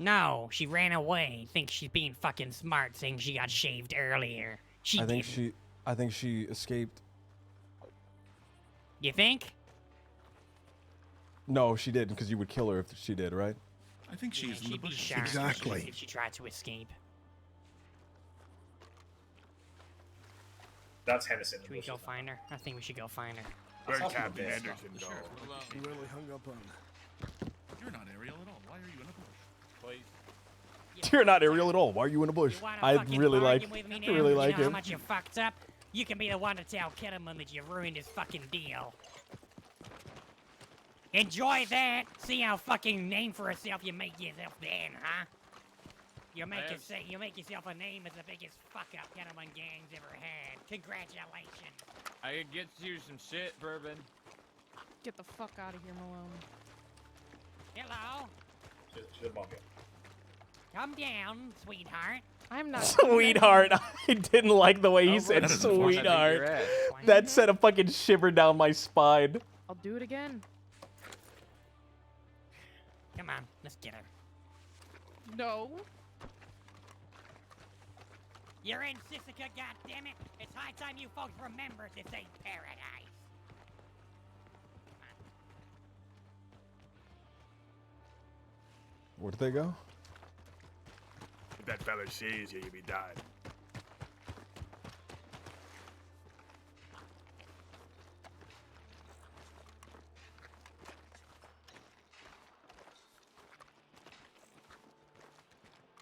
No, she ran away. Thinks she's being fucking smart, saying she got shaved earlier. She I think didn't. she escaped. You think? No, she didn't, because you would kill her if she did, right? I think she's in the She'd be bushes. shot Exactly. if she tried to escape. That's Henderson. Should we go find her? I think we should go find her. Where That's Captain not the Henderson best. go? Sure. She really hung up on. You're not Ariel at all. Why are you in a bush? You're not Ariel at all. Why are you in a bush? You wanna I fucking really bargain like. with me I now? really You like know how him. much you fucked up? You can be the one to tell Kitterman that you ruined his fucking deal. Enjoy that. See how fucking name for herself you make yourself then, huh? You make yourself a name as the biggest fuck up Kitterman gang's ever had. Congratulations. I could get you some shit, Bourbon. Get the fuck out of here, Malone. Hello. She's a bum here. Come down, sweetheart. I'm not. Sweetheart. I didn't like the way he said that is unfortunate. sweetheart. That sent a fucking shiver down my spine. I'll do it again. Come on, let's get her. No. You're in Sisika, goddammit! It's high time you folks remember this ain't paradise. Where did they go? If that fella sees you, you'll be dead.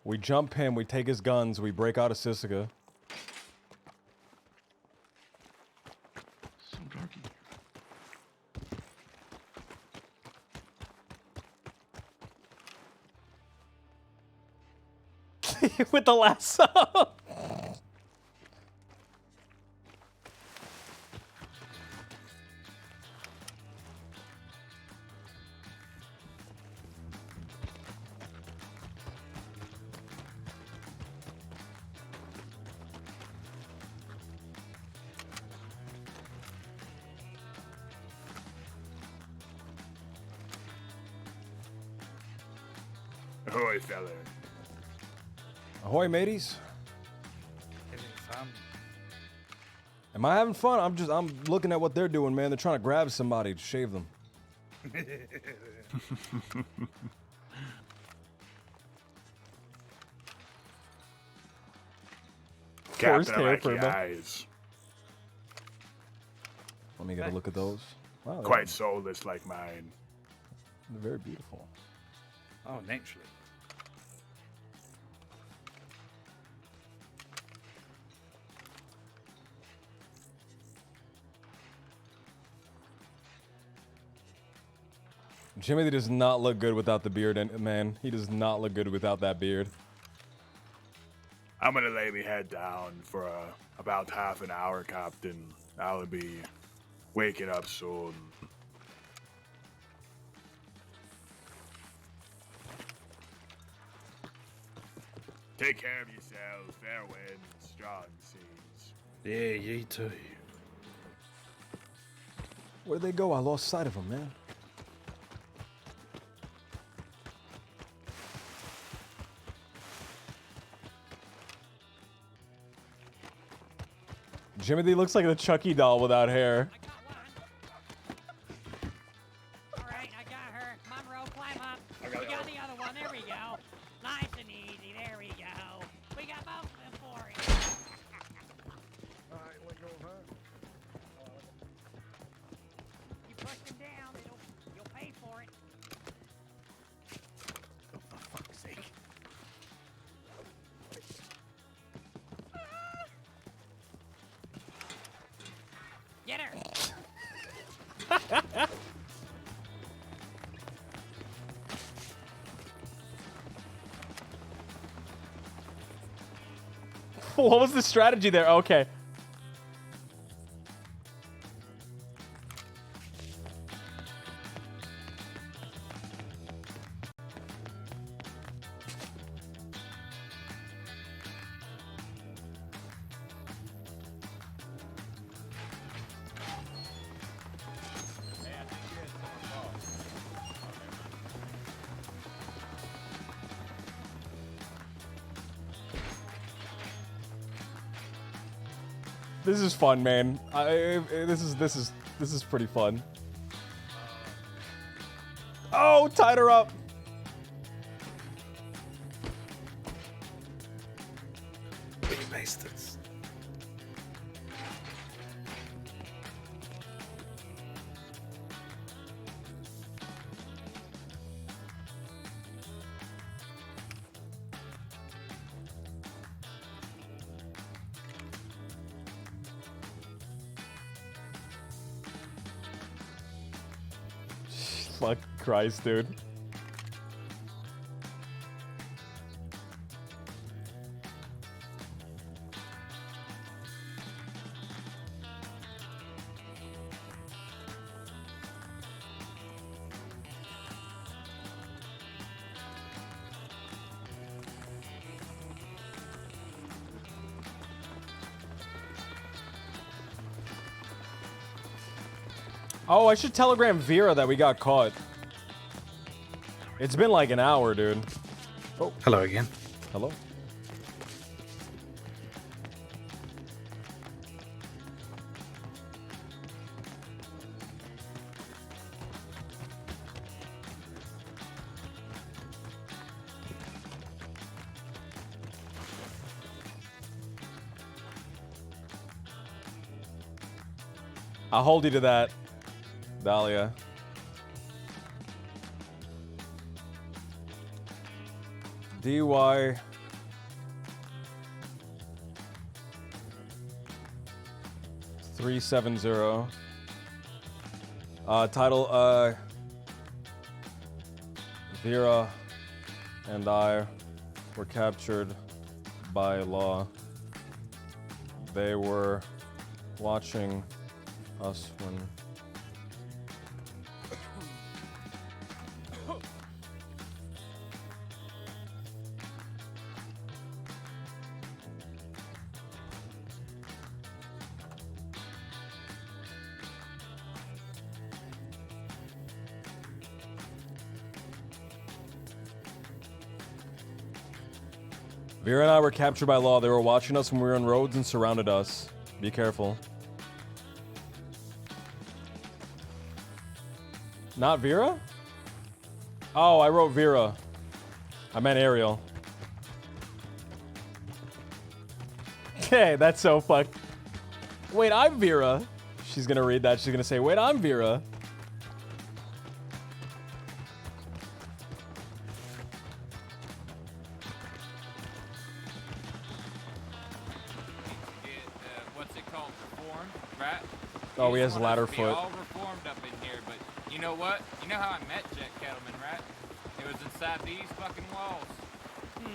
We jump him, we take his guns, we break out of Sisika. So dark in here. With the lasso. Ahoy, fella. Ahoy, mateys. Having fun. Am I having fun? I'm looking at what they're doing, man. They're trying to grab somebody to shave them. Captain, I like hair, your bro. eyes. Let me get a look at those. Wow, Quite soulless like mine. they're very beautiful. Oh, naturally. Jimmy does not look good without the beard, man. He does not look good without that beard. I'm gonna lay me head down for about half an hour, Captain. I'll be waking up soon. Take care of yourselves. Fair winds, strong seas. Yeah, you too. Where'd they go? I lost sight of them, man. Jimothy looks like the Chucky doll without hair. Alright, I got her. Monroe, climb up. We got the other one. There we go. Nice and easy. There we go. We got both of them for you. Alright, let go of her. You push them down, you'll pay for it. Oh, for fuck's sake. Get her. What was the strategy there? Okay. This is fun, man. This is pretty fun. Oh, tied her up. Big bastards. Fuck Christ, dude. Oh, I should telegram Vera that we got caught. It's been like an hour, dude. Oh. Hello again. Hello. I'll hold you to that, Dahlia. DY 370. Title, Vera and I were captured by law. They were watching us when Vera and I were captured by law. They were watching us when we were on roads and surrounded us. Be careful. Not Vera? Oh, I wrote Vera. I meant Ariel. Okay, that's so fucked. Wait, I'm Vera. She's gonna read that. She's gonna say, wait, I'm Vera. What's it called? Reformed, right? Oh, he has want ladder us to be foot. all reformed up in here, but you know what? You know how I met Jet Kettleman, right? It was inside these fucking walls.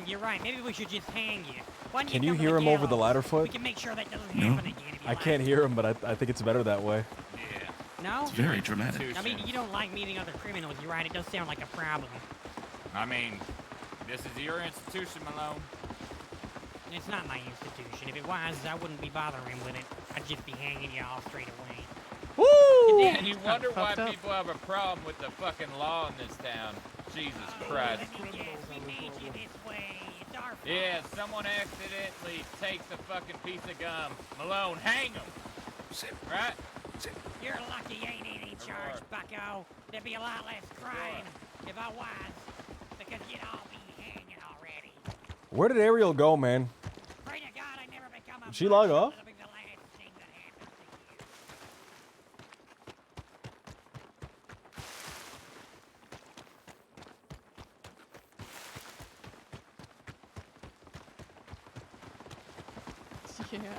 You're right. Maybe we should just hang you. Why don't Can you come to hear the him over the gallows? ladder We foot? can make sure that doesn't happen again. If you I can't hear him, but I think it's better that way. No? It's very dramatic. I mean, you don't like meeting other criminals. You're right. It does sound like a problem. I mean, this is your institution, Malone. It's not my institution. If it was, I wouldn't be bothering with it. I'd just be hanging you all straight away. Woo! And you wonder why people have a problem with the fucking law in this town. Jesus Christ. We made you this way. It's our fault. Yeah, someone accidentally takes a fucking piece of gum. Malone, hang him. Right? You're lucky you ain't in charge, bucko. There'd be a lot less crime if I was, because you'd all be hanging already. Where did Ariel go, man? Pray to God I never become a Did she log off? That'll be the last thing that happens to you. Yeah.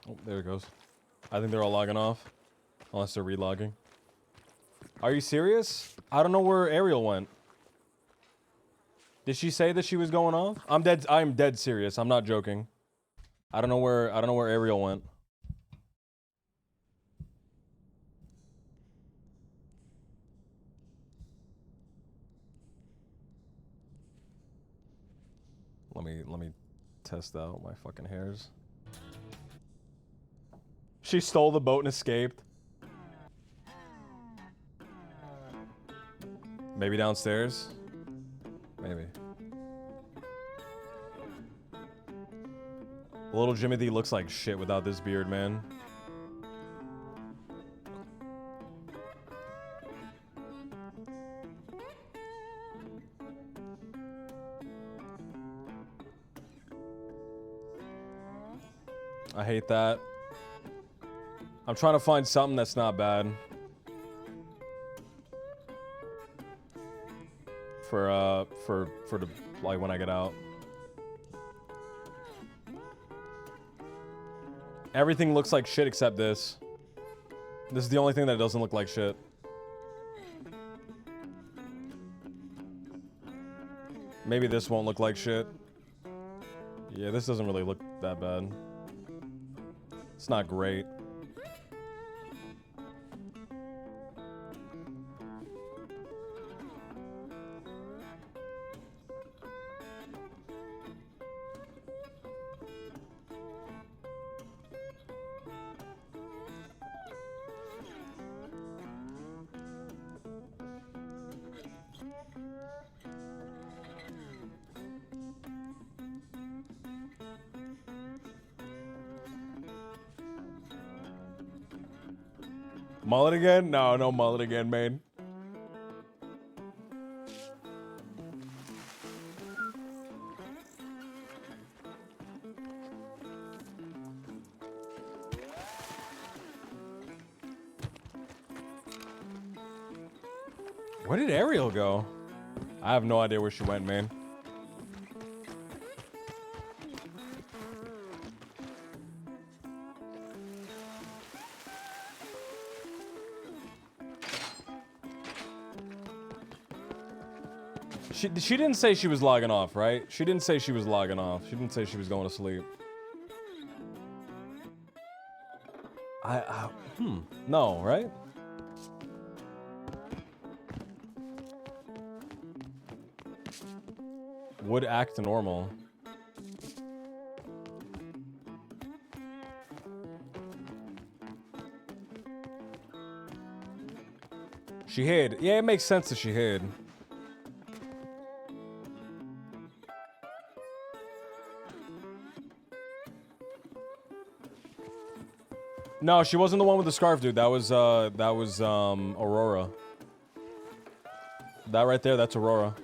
Oh, there it goes. I think they're all logging off. Unless they're relogging. Are you serious? I don't know where Ariel went. Did she say that she was going off? I'm dead serious. I'm not joking. I don't know where Ariel went. Let me test out my fucking hairs. She stole the boat and escaped. Maybe downstairs? Maybe. Little Jimothy looks like shit without this beard, man. I hate that. I'm trying to find something that's not bad. For the, like, when I get out. Everything looks like shit except this. This is the only thing that doesn't look like shit. Maybe this won't look like shit. Yeah, this doesn't really look that bad. It's not great. Mullet again? No, no mullet again, man. Where did Ariel go? I have no idea where she went, man. She didn't say she was logging off, right? She didn't say she was logging off. She didn't say she was going to sleep. No, right? Would act normal. She hid. Yeah, it makes sense that she hid. No, she wasn't the one with the scarf, dude. That was Aurora. That right there, that's Aurora.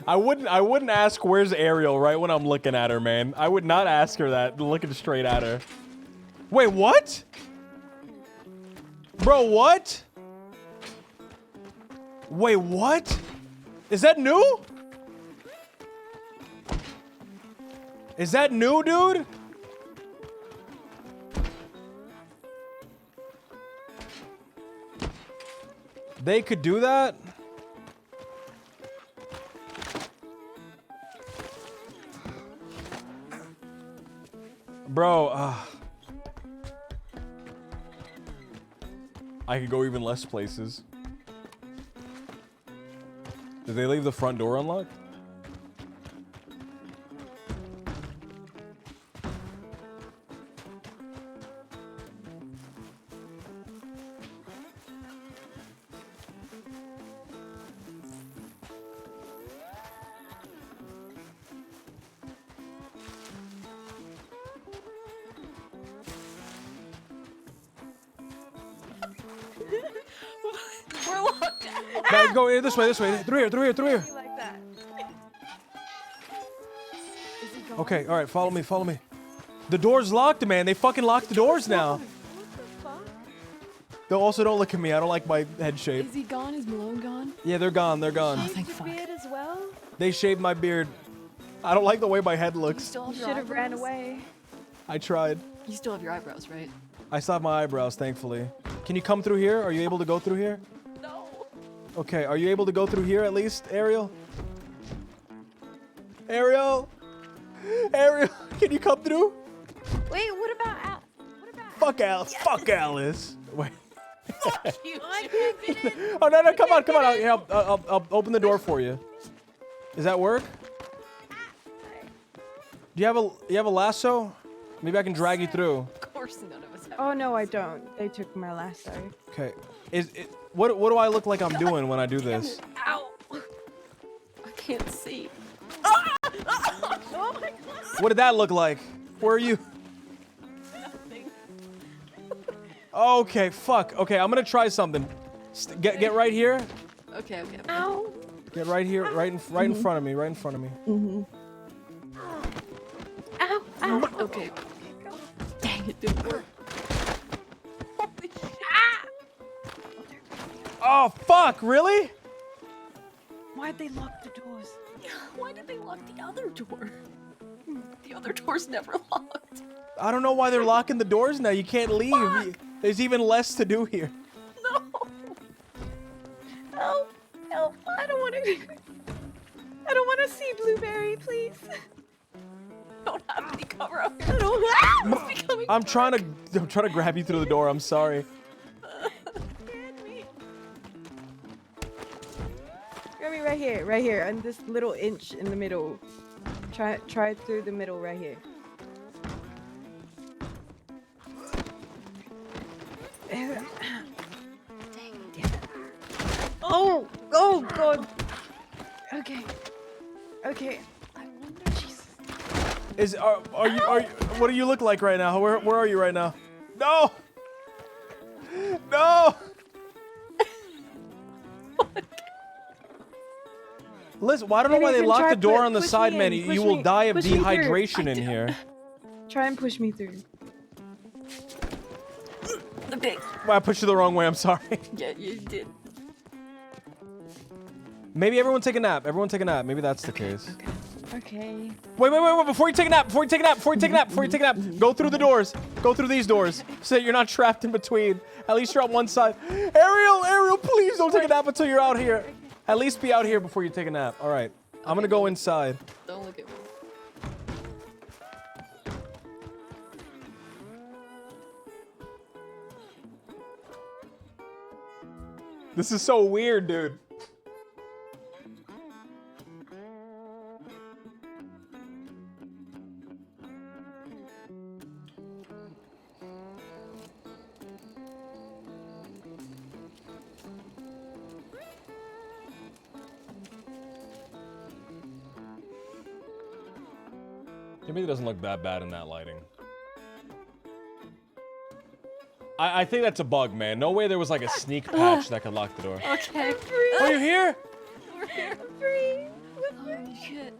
I wouldn't ask where's Ariel right when I'm looking at her, man. I would not ask her that, looking straight at her. Wait, what? Bro, what? Wait, what? Is that new? Is that new, dude? They could do that? Bro, I could go even less places. Did they leave the front door unlocked? We're locked out. Guys, go this way, through here. Like that. Okay, all right, follow me. The door's locked, man. They fucking locked the doors now. They also don't look at me. I don't like my head shape. Is he gone? Is Malone gone? Yeah, they're gone. Oh, thank fuck. Beard as well? They shaved my beard. I don't like the way my head looks. Still have You your should have ran eyebrows? away. I tried. You still have your eyebrows, right? I still have my eyebrows, thankfully. Can you come through here? Are you able to go through here? No. Okay, are you able to go through here at least, Ariel? Ariel, can you come through? Wait, what about Al? Fuck Alice. Yes. Fuck Alice. Wait. Fuck you. Oh no, come on. I'll open the door for you. Does that work? Do you have a lasso? Maybe I can drag you through. Of course none of us have. Oh no, I don't. They took my lasso. Okay. What do I look like I'm doing when I do this? Ow. I can't see. Oh my god. What did that look like? Where are you? Nothing. Okay, fuck. Okay, I'm gonna try something. Get right here. Okay. Ow. Get right here, right in front of me, Mm-hmm. Ow. Ow. Okay. Dang, it didn't work. Holy shit. Oh fuck! Really? Why'd they lock the doors? Why did they lock the other door? The other door's never locked. I don't know why they're locking the doors now. You can't leave. Fuck. There's even less to do here. No. Help. Help. I don't want to see Blueberry, please. Don't have any cover up. I don't. I'm trying to grab you through the door. I'm sorry. Grab me right here, on this little inch in the middle. Try it through the middle right here. Oh god. Okay. I wonder. Jesus. Are you what do you look like right now? Where are you right now? No. No. Listen, I don't know why they locked the door on the side, man. You will die of dehydration in here. Try and push me through. Okay. Well, I pushed you the wrong way. I'm sorry. Yeah, you did. Maybe everyone take a nap. Maybe that's the case. Okay. Wait. Before you take a nap. Go through the doors. Go through these doors. So you're not trapped in between. At least you're on one side. Ariel, please don't take a nap until you're out here. At least be out here before you take a nap. All right. I'm gonna go inside. Don't look at me. This is so weird, dude. Maybe it doesn't look that bad in that lighting. I think that's a bug, man. No way there was like a sneak patch that could lock the door. Okay. Oh, you're here? We're here. Free. Holy shit.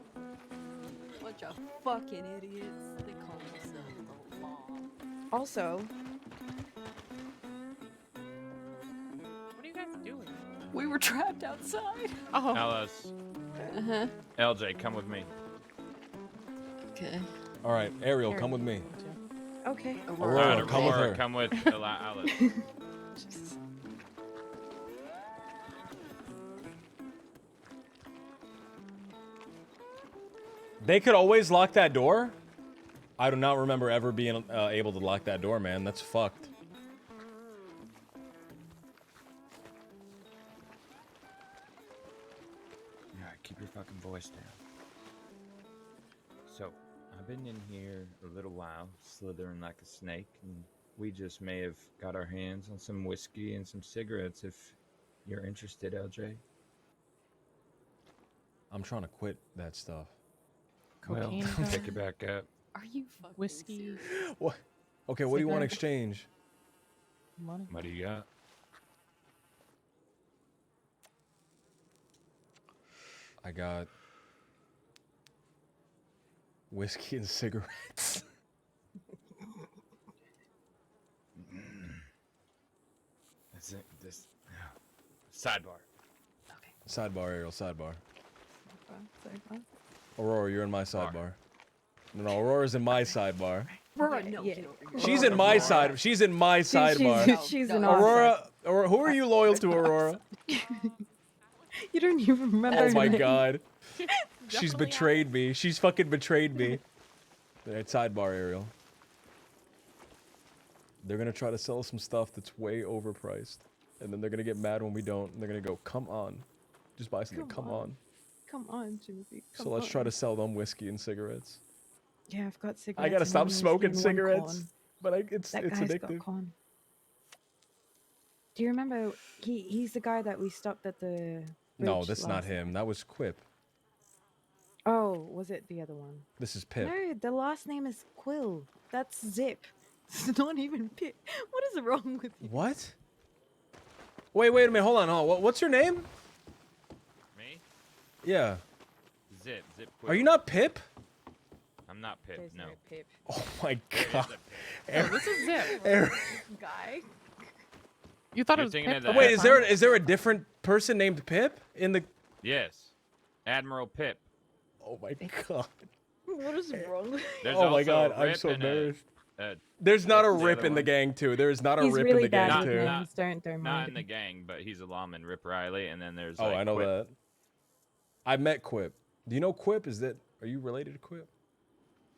Bunch of fucking idiots. They call themselves the law. Also, what are you guys doing? We were trapped outside. Oh. Alice. Uh-huh. LJ, come with me. Okay. All right, Ariel, come with me. Okay. Aurora, come with her. Come with Alice. They could always lock that door? I do not remember ever being able to lock that door, man. That's fucked. Alright, keep your fucking voice down. So, I've been in here a little while, slithering like a snake, and we just may have got our hands on some whiskey and some cigarettes if you're interested, LJ. I'm trying to quit that stuff. Cocaine. Well, pick it back up. Are you fucking Whiskey. What? Okay, what do you want to exchange? Money. What do you got? I got whiskey and cigarettes. That's it. This sidebar. Sidebar, Ariel, sidebar. Aurora, you're in my sidebar. No, Aurora's in my sidebar. Aurora, no. Yeah. She's in my side. She's in my sidebar. She's in our Aurora. Aurora, who are you loyal to, Aurora? You don't even remember. Oh her my name. god. She's betrayed me. She's fucking betrayed me. Alright, sidebar, Ariel. They're gonna try to sell some stuff that's way overpriced. And then they're gonna get mad when we don't. And they're gonna go, come on. Just buy something, come on. Come on, Timothy. So let's try to sell them whiskey and cigarettes. Yeah, I've got cigarettes. I gotta and stop one whiskey smoking and one cigarettes. corn. But it's That guy's addictive. got corn. Do you remember he's the guy that we stopped at the No, bridge that's not last him. That was Quip. Oh, was it the other one? This is Pip. No, the last name is Quill. That's Zip. It's not even Pip. What is wrong with you? What? Wait a minute. Hold on. What's your name? Me? Yeah. Zip. Are you not Pip? I'm not Pip. There's no. Pip. Oh my god. Oh, this is Zip. Guy. You thought You're it was thinking Pip. of the the Wait, whole is there a different person named Pip in the? Yes. Admiral Pip. Oh my god. What is wrong with There's Oh my also god, a I'm Rip so and a- embarrassed. a- There's not a what's the Rip other in the one? gang too. There is not a He's Rip really in the gang bad too. with names. Don't Not mind in the him. gang, but he's a lawman, Rip Riley, and then there's Oh, like I know Quip. that. I met Quip. Do you know Quip? Are you related to Quip?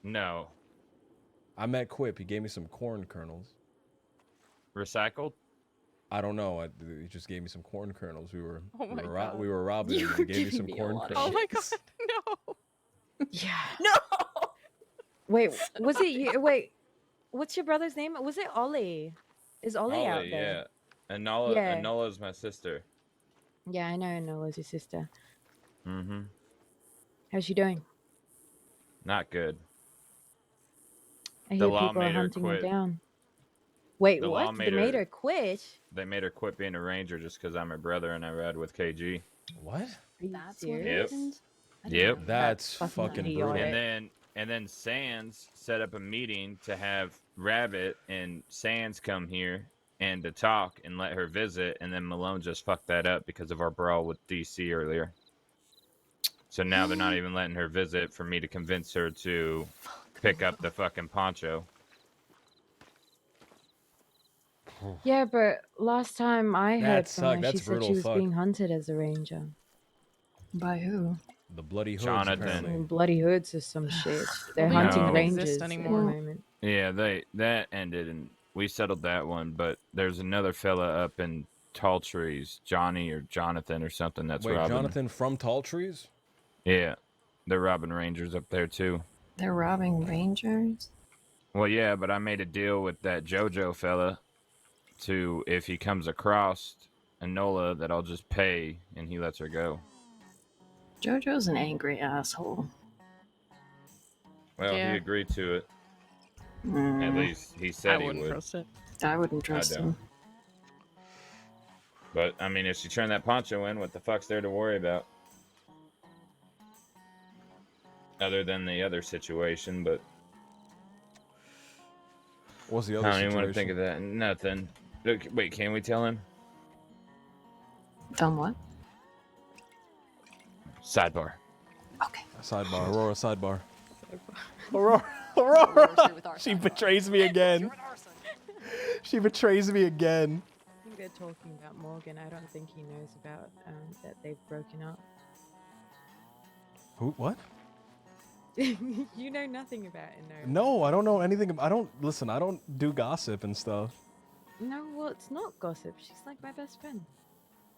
No. I met Quip. He gave me some corn kernels. Recycled? I don't know. He just gave me some corn kernels. We were Oh my God. we were robbing You him. were He gave me some giving me a corn lot of kernels. Oh my god, no. Yeah. No! Wait, was it you? Wait, what's your brother's name? Was it Ollie? Is Ollie out there? Yeah. Enola, Yeah. Enola's my sister. Yeah, I know Nola's your sister. Mm-hmm. How's she doing? Not good. I The hear law people are made her hunting her quit. down. Wait, The law what? They made made her- her quit? They made her quit being a ranger just because I'm her brother and I ride with KG. What? Are you That's what serious? happened? Yep. That's fucking fucking idiotic. brutal. And then Sans set up a meeting to have Rabbit and Sans come here and to talk and let her visit, and then Malone just fucked that up because of our brawl with DC earlier. So now they're not even letting her visit for me to convince her to pick up the fucking poncho. Yeah, but last time I That heard sucked. from her, she That's said brutal she was fuck. being hunted as a ranger. By who? The bloody hoods, Jonathan. apparently. Some bloody hoods or some shit. They're They hunting don't rangers exist at the anymore. moment. Yeah, that ended and we settled that one, but there's another fella up in Tall Trees, Johnny or Jonathan or something that's Wait, robbing. Jonathan from Tall Trees? Yeah, they're robbing rangers up there too. They're robbing rangers? Well, yeah, but I made a deal with that JoJo fella to, if he comes across Enola, that I'll just pay and he lets her go. JoJo's an angry asshole. Well, Yeah. he agreed to it. At Mm. least he said I he wouldn't would. trust it. I wouldn't trust don't. him. But I mean, if she turned that poncho in, what the fuck's there to worry about? Other than the other situation, but What's the I other don't even want to situation? think of that. Nothing. Look, wait, can we tell him? Tell him what? Sidebar. Sidebar. Aurora, sidebar. Aurora! She betrays me again. She betrays me again. I think they're talking about Morgan. I don't think he knows about that they've broken up. Who? What? You know nothing about it, no. No, I don't know anything. I don't listen. I don't do gossip and stuff. No, well, it's not gossip. She's like my best friend.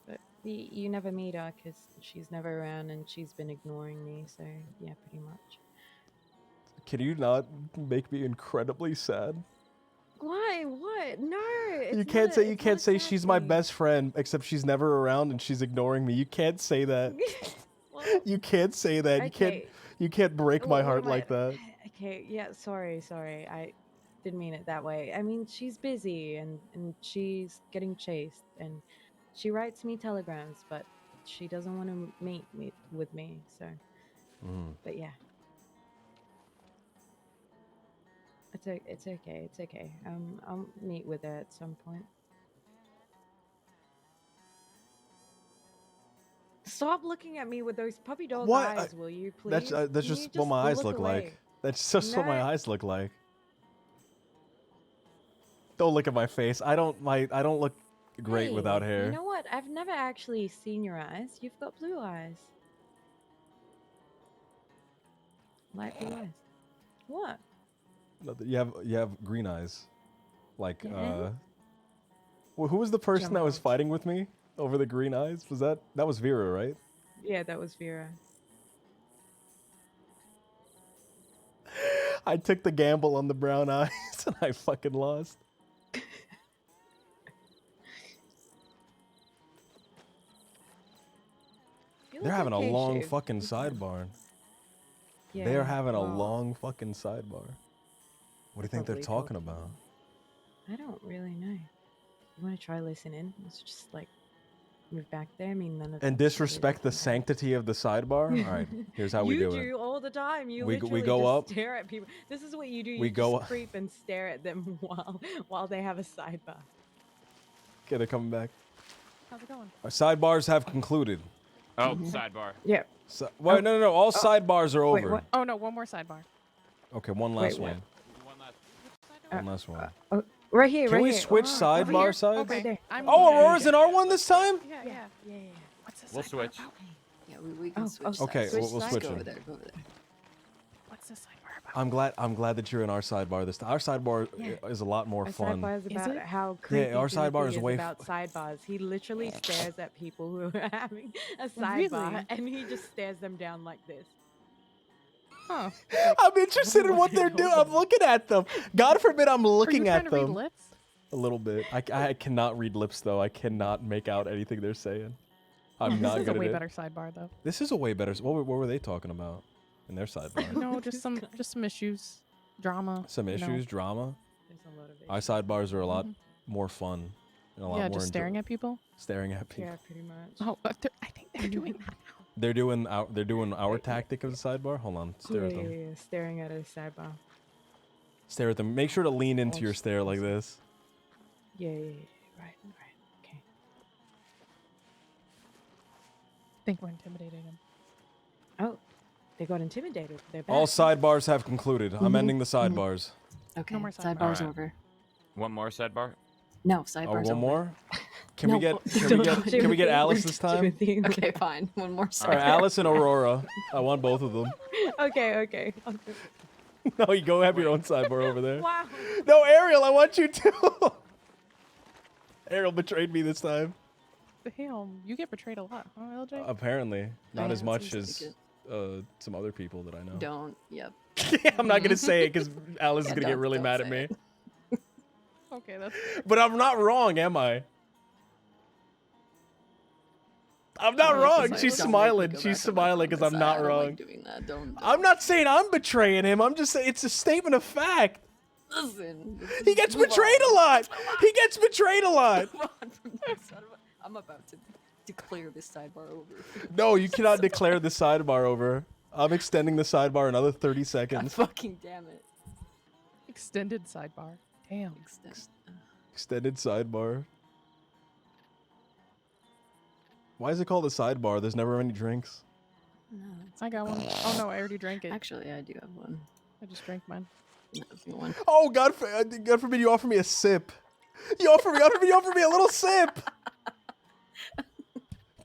But you never meet her because she's never around and she's been ignoring me. So yeah, pretty much. Can you not make me incredibly sad? Why? What? No. You can't say she's my best friend, except she's never around and she's ignoring me. You can't say that. You can't say that. Okay. You can't break my What heart am I- like that. Okay, yeah, sorry. I didn't mean it that way. I mean, she's busy and she's getting chased and she writes me telegrams, but she doesn't want to meet with me, so. But yeah. It's okay. I'll meet with her at some point. Stop looking at me with those puppy dog What? eyes, will you please? That's Can just you what my eyes look look away? like. That's just what my No. eyes look like. Don't look at my face. I don't look great Hey, without hair. You know what? I've never actually seen your eyes. You've got blue eyes. Light blue eyes. What? You have green eyes. Like Yeah. well, who was the person that was Jumbo. fighting with me over the green eyes? That was Vera, right? Yeah, that was Vera. I took the gamble on the brown eyes and I fucking lost. They're having a long fucking sidebar. They're having a long fucking sidebar. What do you think they're Probably talking about? I don't really know. You want to try listening? Let's just like move back there. I mean, none of And them really disrespect the sanctity of the sidebar? All right, here's how we you do it. all the time. You We literally go just up. stare at people. This is what you do. You We just go- creep and stare at them while they have a sidebar. Okay, they're coming back. How's it going? Our sidebars have concluded. Oh, sidebar. Yeah. Wait, no. All sidebars are Wait, over. what? Oh no, one more sidebar. Okay, one last what? one. One last one. Right here, Can right we here. switch Oh, over sidebar here. sides? Right there. Oh, Aurora's in R1 this time? Yeah. What's this? We'll switch. Yeah, we can switch sides. Okay, we'll Just switch Go them. over there. Go over there. What's this sidebar about? I'm glad that you're in our sidebar this time. Our sidebar is a lot more Our fun. sidebar is Is about it? how creepy our sidebar Timothy is way about sidebars. He literally stares at people who are having a Really? sidebar, and he just stares them down like this. Huh. I'm interested in what they're doing. I'm looking at them. God forbid I'm looking Are you at trying to read them. lips? A little bit. I cannot read lips though. I cannot make out anything they're saying. I'm not This is a good way at it. better sidebar though. This is a way better. What were they talking about in their sidebar? No, just some issues, drama. Some you know. issues, drama. There's a lot of Our sidebars are a lot more fun. And a lot Yeah, more just staring at people. staring at people. Yeah, pretty much. Oh, I think they're doing that now. They're doing our tactic of the sidebar. Hold on, stare at them. Yeah, staring at a sidebar. Stare at them. Make sure to lean into your stare like this. Yeah, right, okay. I think we're intimidating them. Oh, they got intimidated. They're back. All sidebars have concluded. I'm ending the sidebars. Okay, more sidebar's Alright. over. One more sidebar. No, Oh, sidebar's one over. more? Can we No, get don't. can we get Alice this time? Okay, fine. One more All right, sidebar. Alice and Aurora. I want both of them. Okay. No, you go have your own sidebar over there. Wow. No, Ariel, I want you to. Ariel betrayed me this time. Damn, you get betrayed a lot, huh, LJ? Apparently, not Yeah, as it much seems as like some other people that I know. Don't. Yep. I'm not gonna say it because Alice is Yeah, gonna get don't- really don't mad at say me. it. Okay, that's. But I'm not wrong, am I? I'm not Oh, wrong. don't She's make me smiling. go She's back on my smiling because I'm promise. not I don't wrong. like doing that. Don't. I'm not saying I'm betraying him. I'm just saying it's a statement of fact. Listen. He gets betrayed a lot. He gets betrayed a lot. I'm about to declare this sidebar over. No, you cannot declare the sidebar over. I'm extending the sidebar another 30 God seconds. fucking damn it. Extended sidebar. Damn. Extended sidebar. Why is it called a sidebar? There's never any drinks. No, I got one. Oh no, I already drank it. Actually, I do have one. I just drank mine. That's the one. Oh, God forbid you offer me a sip. You offer me a little sip.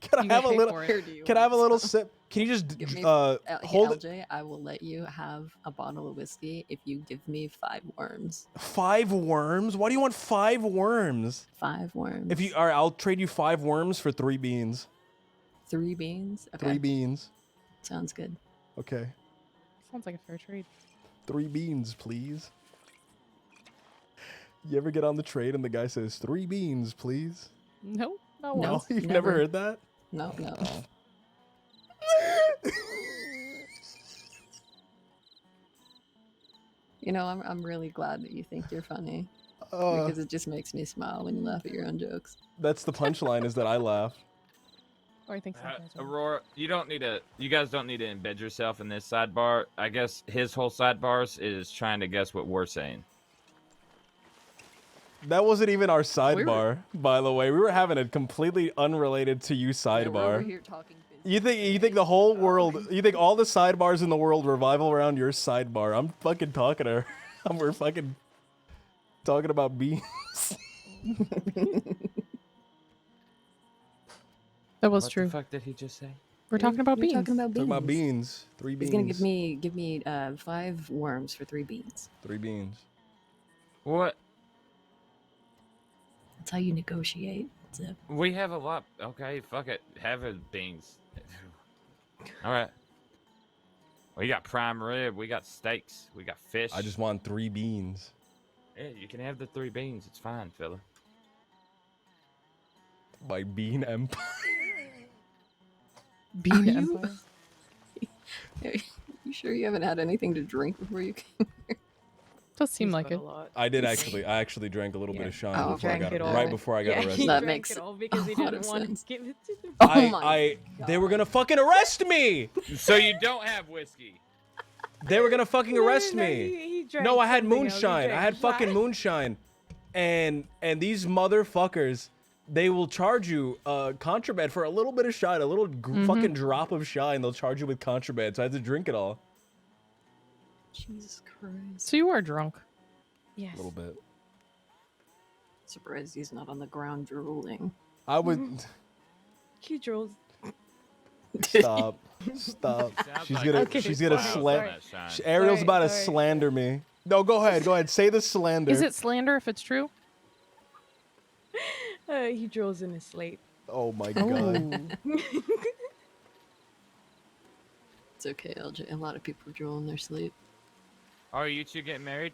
Can I have a little? Can I have a little sip? Can you just hold it? LJ, I will let you have a bottle of whiskey if you give me 5 worms. 5 worms? Why do you want 5 worms? 5 worms. If you, all right, I'll trade you 5 worms for 3 beans. 3 beans? Okay. 3 beans. Sounds good. Okay. Sounds like a fair trade. 3 beans, please. You ever get on the trade and the guy says 3 beans, please? No, no, No, you've never heard that? No. You know, I'm really glad that you think you're funny. Because it just makes me smile when you laugh at your own jokes. That's the punchline, is that I laugh. Or I think so. Aurora, you guys don't need to embed yourself in this sidebar. I guess his whole sidebars is trying to guess what we're saying. That wasn't even our sidebar, by the way. We were having a completely unrelated to you sidebar. We're over here talking You think the whole world, you think all the sidebars in the world revival around your sidebar? I'm fucking talking to her. We're fucking talking about beans. That was What true. the fuck did he just say? We're talking about beans. Talking about beans. Talking about beans. 3 beans. He's gonna give me 5 worms for 3 beans. 3 beans. What? That's how you negotiate. Zip. We have a lot. Okay, fuck it. Have it, beans. All right. We got prime rib. We got steaks. We got fish. I just want 3 beans. Yeah, you can have the 3 beans. It's fine, fella. My bean empire. Bean empire. You sure you haven't had anything to drink before you came here? Does seem like it. I did actually. I actually drank a little bit of shine Oh, before I got drank it all. right before I got Yeah, arrested. he That drank makes it all because he a lot didn't of want sense. to give it to the. Oh my They were gonna fucking arrest me. So you don't have whiskey? They were gonna fucking arrest No, me. he drank No, I had something else. He moonshine. I drank had fucking shine. moonshine, and these motherfuckers, they will charge you contraband for a little bit of shine, a little fucking drop of shine. They'll charge you with contraband, so I had to drink it all. Jesus Christ. So you are drunk. Yes. A little bit. Surprised he's not on the ground drooling. I would He drools. stop. She's gonna Okay, slander. sorry. Ariel's about to Sorry. slander me. No, go ahead. Say the slander. Is it slander if it's true? He drools in his sleep. Oh my god. It's okay, LJ. A lot of people drool in their sleep. Are you two getting married?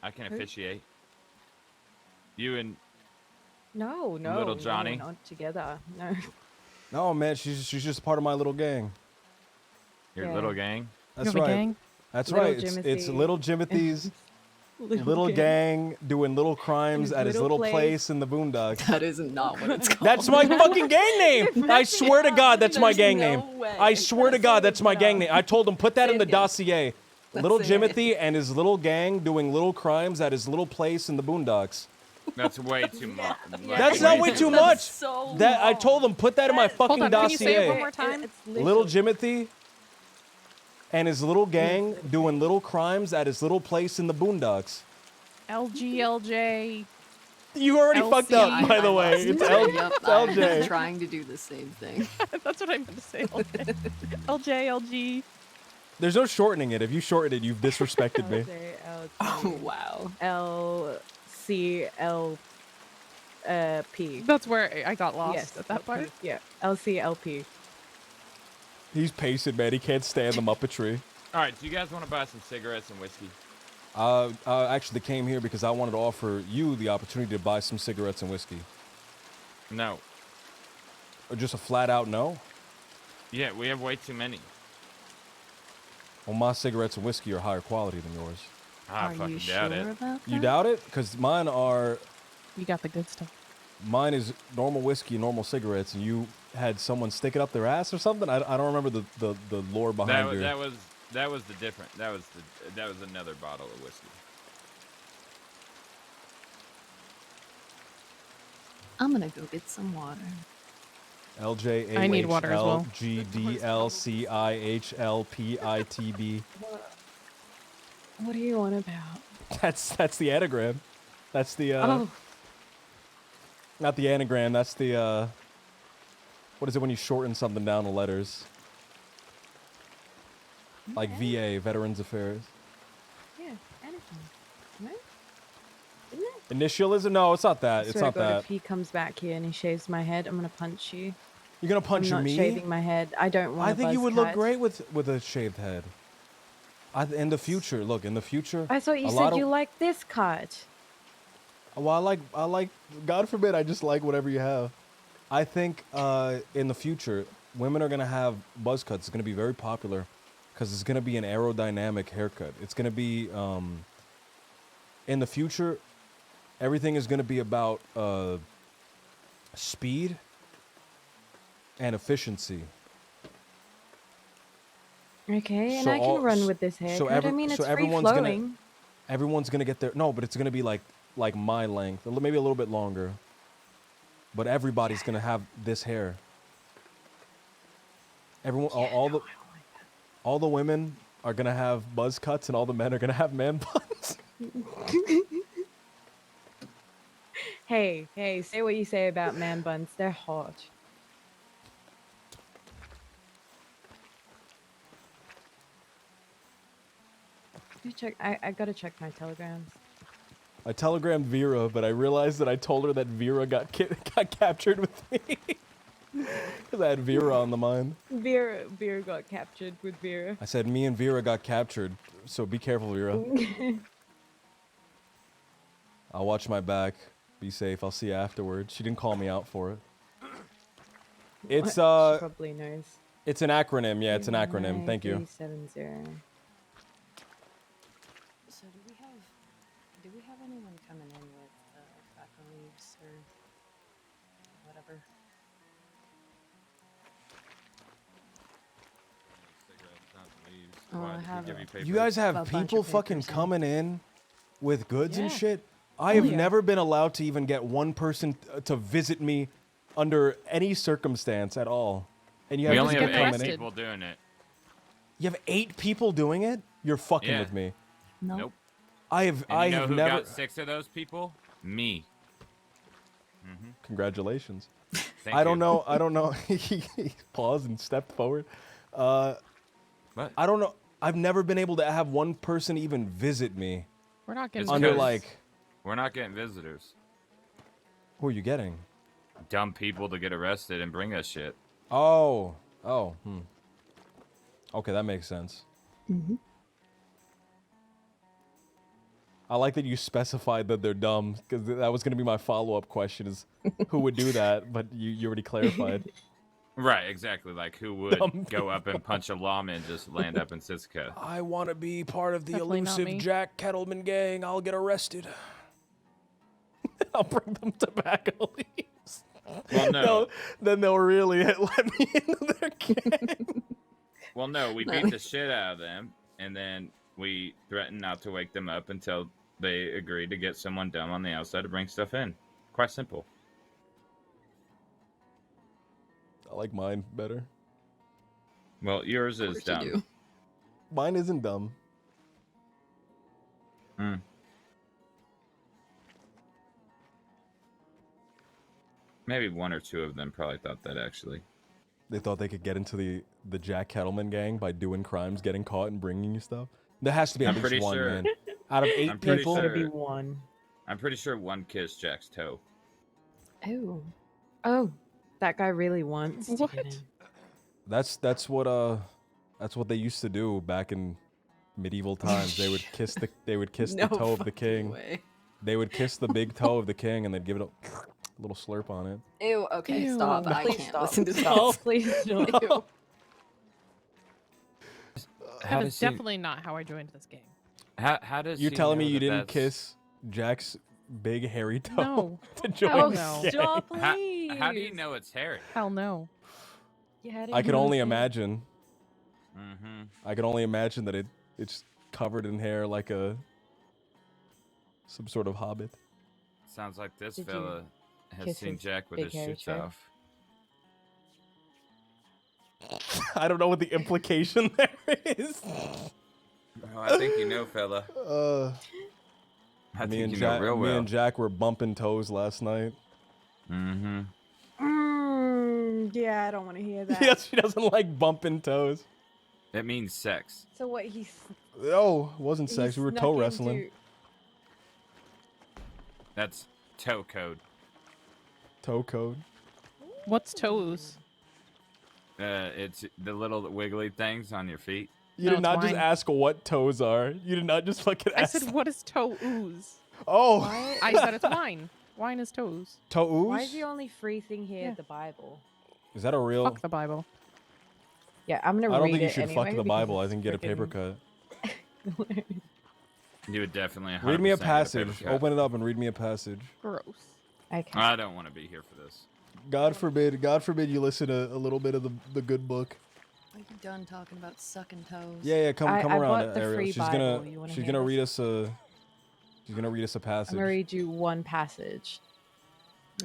I can officiate. You and No, Little Johnny? no, not together. No. No, man, she's just part of my little gang. your Yeah. little gang. That's have a right. gang? That's Little right. It's Jimothy. little Jimothy's little gang doing little crimes his at his little little place in the boondocks. That is not what it's called. That's my fucking gang name. I swear to God, that's my gang name. I swear to God, that's my gang name. I told him put that in the dossier. Little Jimothy and his little gang doing little crimes at his little place in the boondocks. That's way too much. That's not way too much. So That I told him put that in my fucking Hold on, can you say it one dossier. more time? Little Jimothy and his little gang doing little crimes at his little place in the boondocks. LGLJ. You already fucked up, by the way. It's Yep, I'm LJ. trying to do the same thing. That's what I meant to say. LJ, LG. There's no shortening it. If you shorten it, you've disrespected me. Oh, wow. LCLP. That's where I got lost Yes, at that part. Yeah, LCLP. He's pacing, man. He can't stand the Muppetry. All right, do you guys want to buy some cigarettes and whiskey? I actually came here because I wanted to offer you the opportunity to buy some cigarettes and whiskey. No. Or just a flat out no? Yeah, we have way too many. Well, my cigarettes and whiskey are higher quality than yours. I fucking doubt it. You doubt it? Because mine are... You got the good stuff. Mine is normal whiskey, normal cigarettes, and you had someone stick it up their ass or something? I don't remember the lore behind your... That was the different. That was another bottle of whiskey. I'm gonna go get some water. I need water as well. LJAHLGDLCIHLPITB. What do you want about? That's the anagram. That's the not the anagram. That's the what is it when you shorten something down to letters? Like VA, Veterans Affairs. Yeah, anything. Right? Isn't it? Initialism? No, it's not that. I It's swear not to God, that. if he comes back here and he shaves my head, I'm gonna punch you. You're gonna punch I'm not me? shaving my head. I don't want. I think you would look cut. great with a shaved head. In the future, look, in the future. I thought you said you liked this cut. Well, I like. God forbid, I just like whatever you have. I think in the future, women are gonna have buzz cuts. It's gonna be very popular because it's gonna be an aerodynamic haircut. It's gonna be in the future. Everything is gonna be about speed and efficiency. Okay, and So I can run with this haircut. I mean, it's free flowing. Everyone's gonna get their no, but it's gonna be like my length, maybe a little bit longer. But everybody's gonna have this hair. Everyone, all the women are gonna have buzz cuts, and all the men are gonna have man buns. Hey, say what you say about man buns. They're hot. You check. I gotta check my telegrams. I telegrammed Vera, but I realized that I told her that Vera got captured with me. Because I had Vera on the mind. Vera got captured with Vera. I said, me and Vera got captured, so be careful, Vera. I'll watch my back. Be safe. I'll see you afterwards. She didn't call me out for it. It's, She probably knows. It's an acronym. Yeah, it's an acronym. Thank you. 370. So do we have anyone coming in with tobacco leaves or whatever? Oh, I have You guys have people fucking coming in with goods and shit? I have never been allowed to even get one person to visit me under any circumstance at all. And you have We only have 8 people people doing it. You have 8 people doing it? You're fucking with me. Nope. I have who never. got 6 of those people? Me. Congratulations. Thank I don't you. know. I don't know. He paused and stepped forward. What? I don't know. I've never been able to have one person even visit me. We're not getting under visitors. We're not getting visitors. Who are you getting? Dumb people to get arrested and bring us shit. Oh. Okay, that makes sense. I like that you specified that they're dumb, because that was going to be my follow-up question is who would do that, but you already clarified. Right, exactly. Like, who would go up and punch a lawman and just land up in Siska? I want to be part of the Definitely not elusive me. Jack Kettleman gang. I'll get arrested. I'll bring them tobacco leaves. Well, no. Then they'll really let me into their gang. Well, no, we beat the shit out of them, and then we threatened not to wake them up until they agreed to get someone dumb on the outside to bring stuff in. Quite simple. I like mine better. Well, yours is dumb. Mine isn't dumb. Maybe 1 or 2 of them probably thought that, actually. They thought they could get into the Jack Kettleman gang by doing crimes, getting caught, and bringing you stuff. There has to be at I'm least pretty one, sure. man. Out of 8 people, There's gotta be one. I'm pretty sure 1 kissed Jack's toe. Oh, that guy really wants to get in. that's what they used to do back in medieval times. They would kiss the No toe of the fucking king. way. They would kiss the big toe of the king, and they'd give it little slurp on it. Ew, okay, Ew. stop. I Please can't stop. listen to Stop. this. Please don't. Ew. That is definitely not how I joined this game. How does You're he telling me know you that didn't that's- kiss Jack's big hairy toe No. to join Hell the no. gang? Stop, How, please. how do you know it's hairy? Hell no. Yeah, I can only imagine. Mm-hmm. I can only imagine that it's covered in hair like some sort of hobbit. Sounds like this Did you fella has kiss seen his Jack with big his hairy shoots tread? off. I don't know what the implication there is. Oh, I think you know, fella. I me think and you Jack, know real well. me and Jack were bumping toes last night. Mm-hmm. Yeah, I don't want to hear that. Yes, she doesn't like bumping toes. It means sex. So what? He's Oh, it wasn't sex. We were toe snuck wrestling. into- That's toe code. Toe code. What's toes? It's the little wiggly things on your feet. You No, did it's not just wine. ask what toes are. You did not just fucking I ask. said, what is toe ooze? Oh. I said it's wine. Wine is toes. Toe ooze? Why is the only free thing here the Bible? Is that a real? Fuck the Bible. Yeah, I'm gonna I don't read think you it should anyway fuck the because Bible. I it's think get a paper freaking- cut. You would definitely. Read me a 100% get passage. paper cut. Open it up and read me a passage. Gross. Okay. I don't want to be here for this. God forbid you listen to a little bit of the good book. Are you done talking about sucking toes? Yeah, come I around, bought the Ariel. free She's Bible. You wanna she's hear gonna this? read us a passage. I'm gonna read you one passage.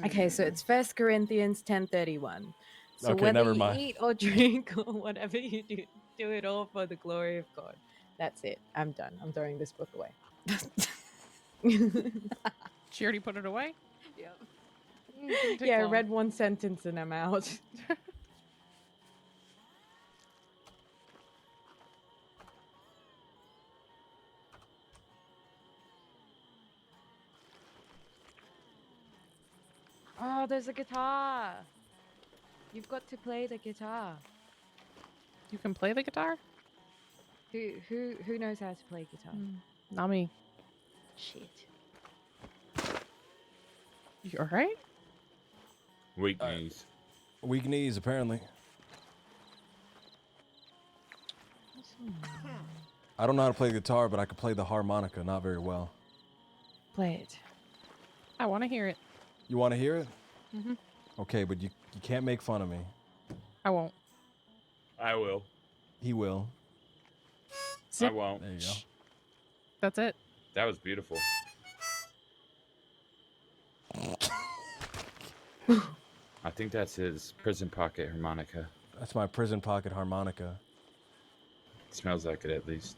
Okay, so it's 1 Corinthians 10:31. So Okay, whether never you mind. eat or drink or whatever you do it all for the glory of God. That's it. I'm done. I'm throwing this book away. She already put it away? Yep. Didn't take Yeah, I long. read one sentence and I'm out. Oh, there's a guitar. You've got to play the guitar. You can play the guitar? Who knows how to play guitar? Not me. Shit. You alright? Weak knees. Weak knees, apparently. I don't know how to play the guitar, but I can play the harmonica not very well. Play it. I want to hear it. You want to hear it? Mm-hmm. Okay, but you can't make fun of me. I won't. I will. He will. I won't. There you go. That's it. That was beautiful. I think that's his prison pocket harmonica. That's my prison pocket harmonica. Smells like it at least.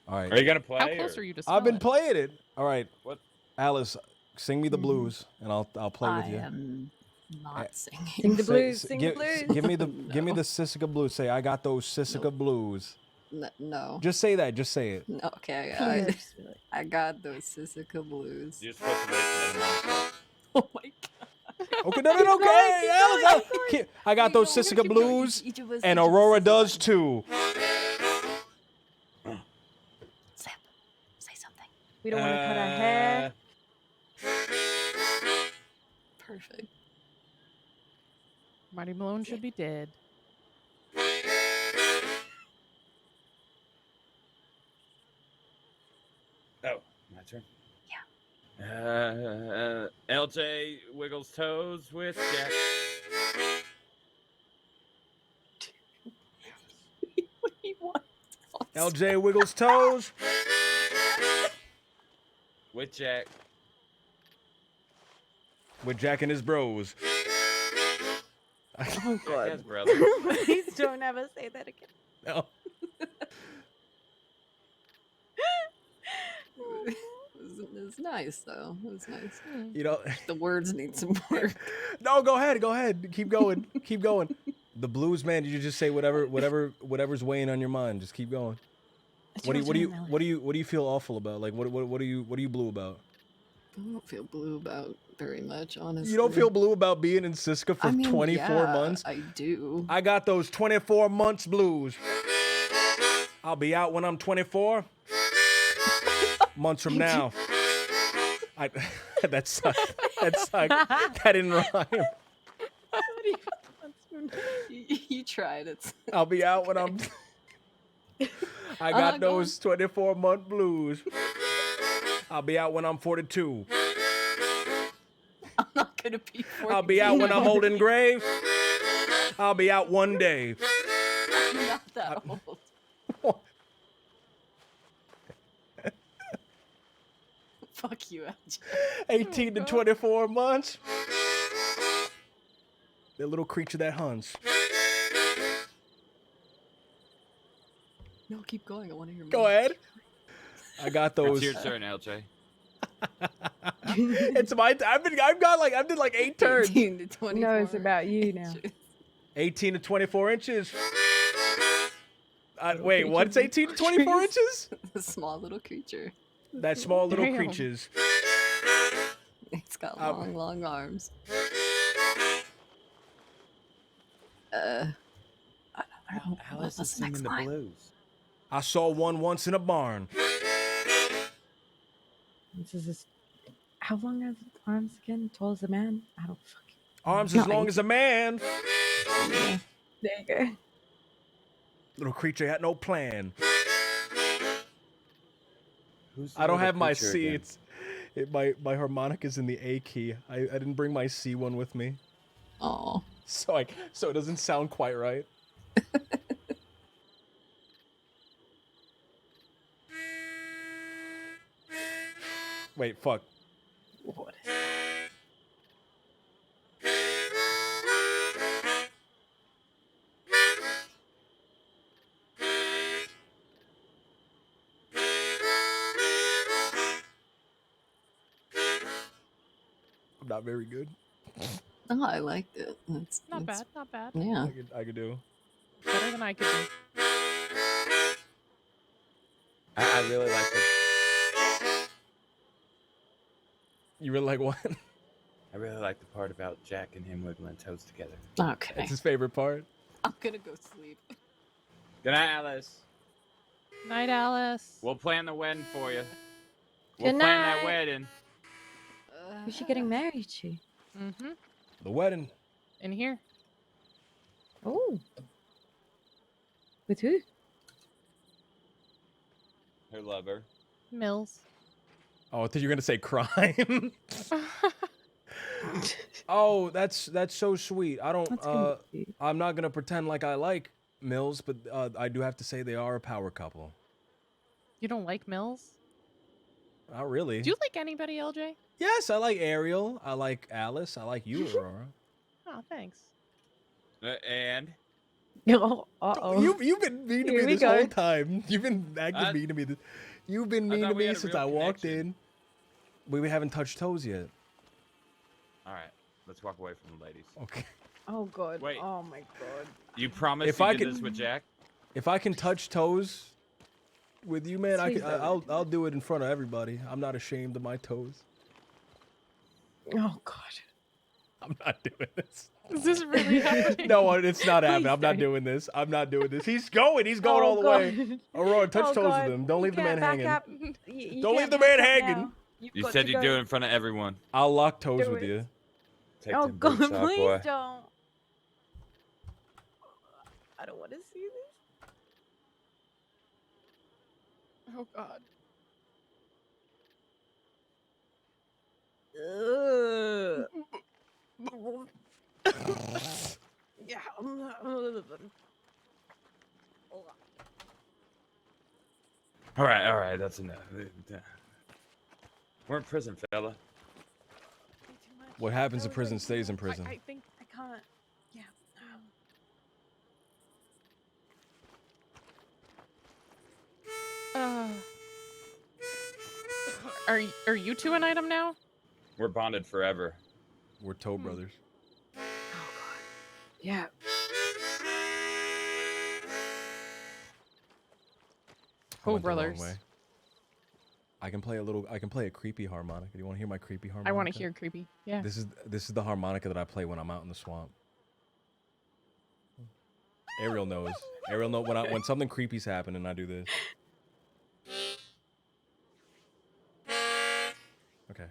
All right. Are you gonna play? How close are you to smell I've been it? playing it. All right. What? Alice, sing me the blues, and I'll play with you. I am not singing. Sing the Say- blues, say- sing give, the blues. Give me the Sissica blues. Say I got those Sissica blues. No. Just say that. Just say it. No, okay, Yeah, I got those Sissica blues. You're supposed to wait for that. Oh my Okay, no, okay. Alice, I got those Sissica blues, and Aurora does too. Say something. We don't want to cut our hair. Perfect. Marty Malone should be dead. Oh, my turn. Yeah. LJ wiggles toes with Jack. What do you want? LJ wiggles toes. With Jack. With Jack and his bros. Oh God. Yes, brother. Please don't ever say that again. No. It was nice though. It was nice. You know, The words need some work. no, go ahead. Keep going. Keep going. The blues, man. You just say whatever's weighing on your mind. Just keep going. What do you feel awful about? Like what are you blue about? I don't feel blue about very much, honestly. You don't feel blue about being in Siska for I mean, 24 yeah, months? I do. I got those 24 months blues. I'll be out when I'm 24 months from now. That sucked. That sucked. That didn't rhyme. You tried it. I'll be out when I'm. I got go those 24-month blues. I'll be out when I'm 42. I'm not gonna be 42. I'll be out when I'm old and gray. I'll be out one day. I'm not that old. Fuck you, LJ. 18 to 24 months. The little creature that hunts. No, keep going. I want to hear more. Go ahead. I got those. It's your turn, LJ. It's my. I did like 8 turns. 18 to 24. No, it's about you now. 18 to 24 inches. Wait, what's 18 to 24 inches? The small little creature. That small little Damn. creatures. It's got long, long arms. I don't know. Alice is What's the next singing the line? blues. I saw one once in a barn. This is how long are the arms again? Tall as a man? I don't fucking. Arms No, as long as a man. There you go. Little creature had no plan. Who's the I don't other have my creature C. again? My harmonica's in the A key. I didn't bring my C one with me. Oh. So it doesn't sound quite right. Wait, fuck. What? I'm not very good. Oh, I liked it. Not bad, not bad. Yeah. I could do. Better than I could do. I really like the. You really like what? I really like the part about Jack and him wiggling toes together. Okay. That's his favorite part. I'm gonna go sleep. Good night, Alice. Night, Alice. We'll plan the wedding for you. We'll Good plan night. that wedding. Who's she getting married to? Mm-hmm. The wedding. In here. Oh. With who? Her lover. Mills. Oh, I thought you were gonna say crime. Oh, that's so sweet. I don't. I'm not gonna pretend like I like Mills, but I do have to say they are a power couple. You don't like Mills? Not really. Do you like anybody, LJ? Yes, I like Ariel. I like Alice. I like you, Aurora. Oh, thanks. And Oh, uh-oh. You've been mean to Here me we this go. whole time. You've been acting mean to me. You've been mean thought to we me had a since real I walked connection. in. We haven't touched toes yet. all right, let's walk away from the ladies. Okay. Oh god. Wait. Oh my god. You promise If you I did can- this with Jack? If I can touch toes with you, man, Please don't. I'll do it in front of everybody. I'm not ashamed of my toes. Oh god. I'm not doing this. Is this really happening? No, it's not happening. Please I'm not don't. doing this. I'm not doing this. He's going. He's going Oh, all the way. God. Aurora, touch Oh, toes God. with him. Don't You leave the man can't back hanging. up. You Don't leave can't the back man up hanging. now. You've You got said to you'd go. do it in front of everyone. I'll lock toes Do with it. you. Take Oh them god, boots off, please boy. don't. I don't want to see this. Oh god. Yeah. All right, that's enough. We're in prison, fella. What happens in prison stays in prison. I think I can't. Yeah. Are you two an item now? We're bonded forever. We're toe brothers. Yeah. I Oh, went the wrong brothers. way. I can play a creepy harmonica. Do you want to hear my creepy harmonica? I want to hear creepy. Yeah. This is the harmonica that I play when I'm out in the swamp. Ariel knows. Ariel knows when something creepy's happening, I do this. Okay.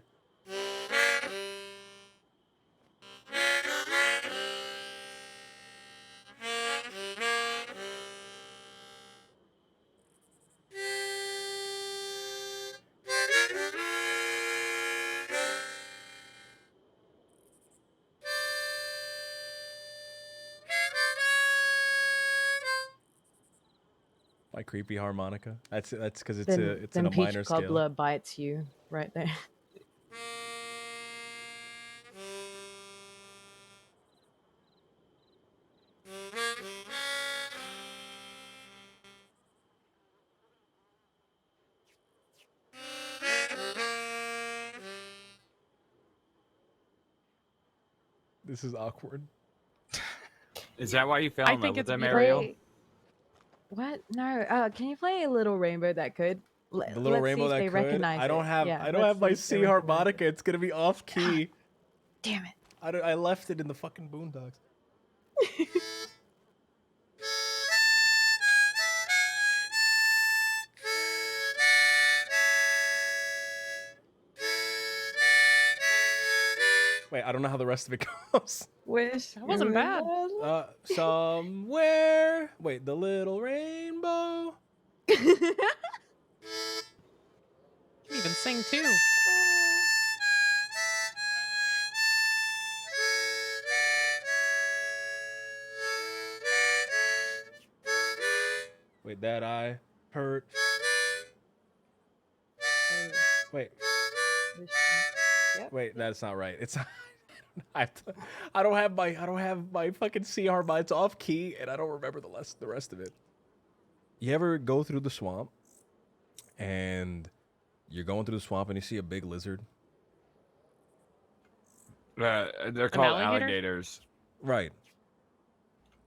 My creepy harmonica. That's because it's then, it's then in a Peach minor Cobbler scale. bites you right there. This is awkward. Is that why you fell I in love think with it's them, beautiful. Ariel? Play... What? No. Can you play a Little Rainbow That Could? The little Let's rainbow see if that they could. recognize I don't it. have. Yeah, I don't let's have my see if they C recognize harmonica. It's gonna be off key. Damn it. I left it in the fucking boondocks. Wait, I don't know how the rest of it goes. Wish That wasn't bad. Somewhere. Wait, the little rainbow. You can even sing too. Wait, that I hurt. Wait. Yep. Wait, that's not right. It's I don't have my fucking C harmonica. It's off key, and I don't remember the rest of it. You ever go through the swamp, and you're going through the swamp, and you see a big lizard? They're called alligators. Right.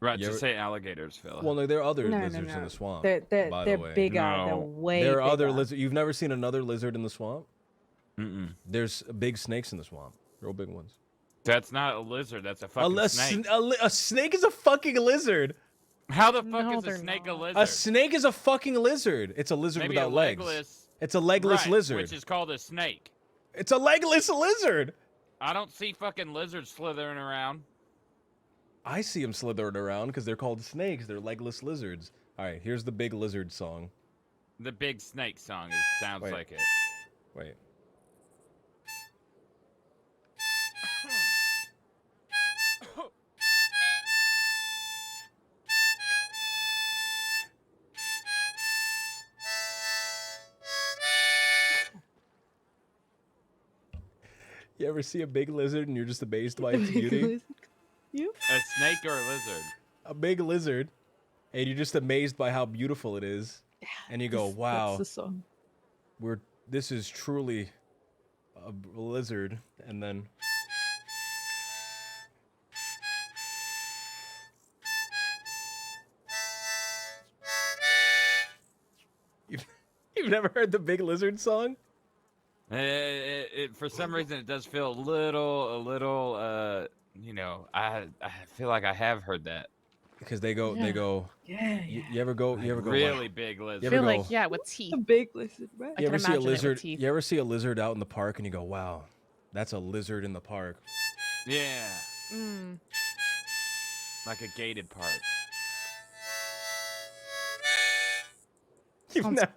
Right, You just ever- say alligators, Phil. Well, no, there are other No, lizards no. in the swamp. They're by they're the way. bigger. They're way There are other bigger. lizards. You've never seen another lizard in the swamp? Mm-mm. There's big snakes in the swamp. Real big ones. That's not a lizard. That's a fucking snake. A snake is a fucking lizard. How the fuck is a snake a lizard? A snake is a fucking lizard. It's a lizard Maybe without a legs. legless- It's a legless Right, lizard. which is called a snake. It's a legless lizard. I don't see fucking lizards slithering around. I see them slithering around because they're called snakes. They're legless lizards. All right, here's the big lizard song. The big snake song sounds Wait. like it. Wait. You ever see a big lizard and you're just amazed by its beauty? A snake or a lizard? A big lizard, and you're just amazed by how beautiful it is, and you go, "Wow, That's the song. This is truly a lizard." And then you've never heard the big lizard song? For some reason, it does feel a little, you know, I feel like I have heard that. Because they go. Yeah. You ever go? Really like, big lizard. You I ever feel go? like, yeah, with teeth. A big lizard, right? I You can ever see a imagine it with lizard? teeth. You ever see a lizard out in the park and you go, "Wow, that's a lizard in the park." Yeah. Mm. Like a gated park. You've Sounds never-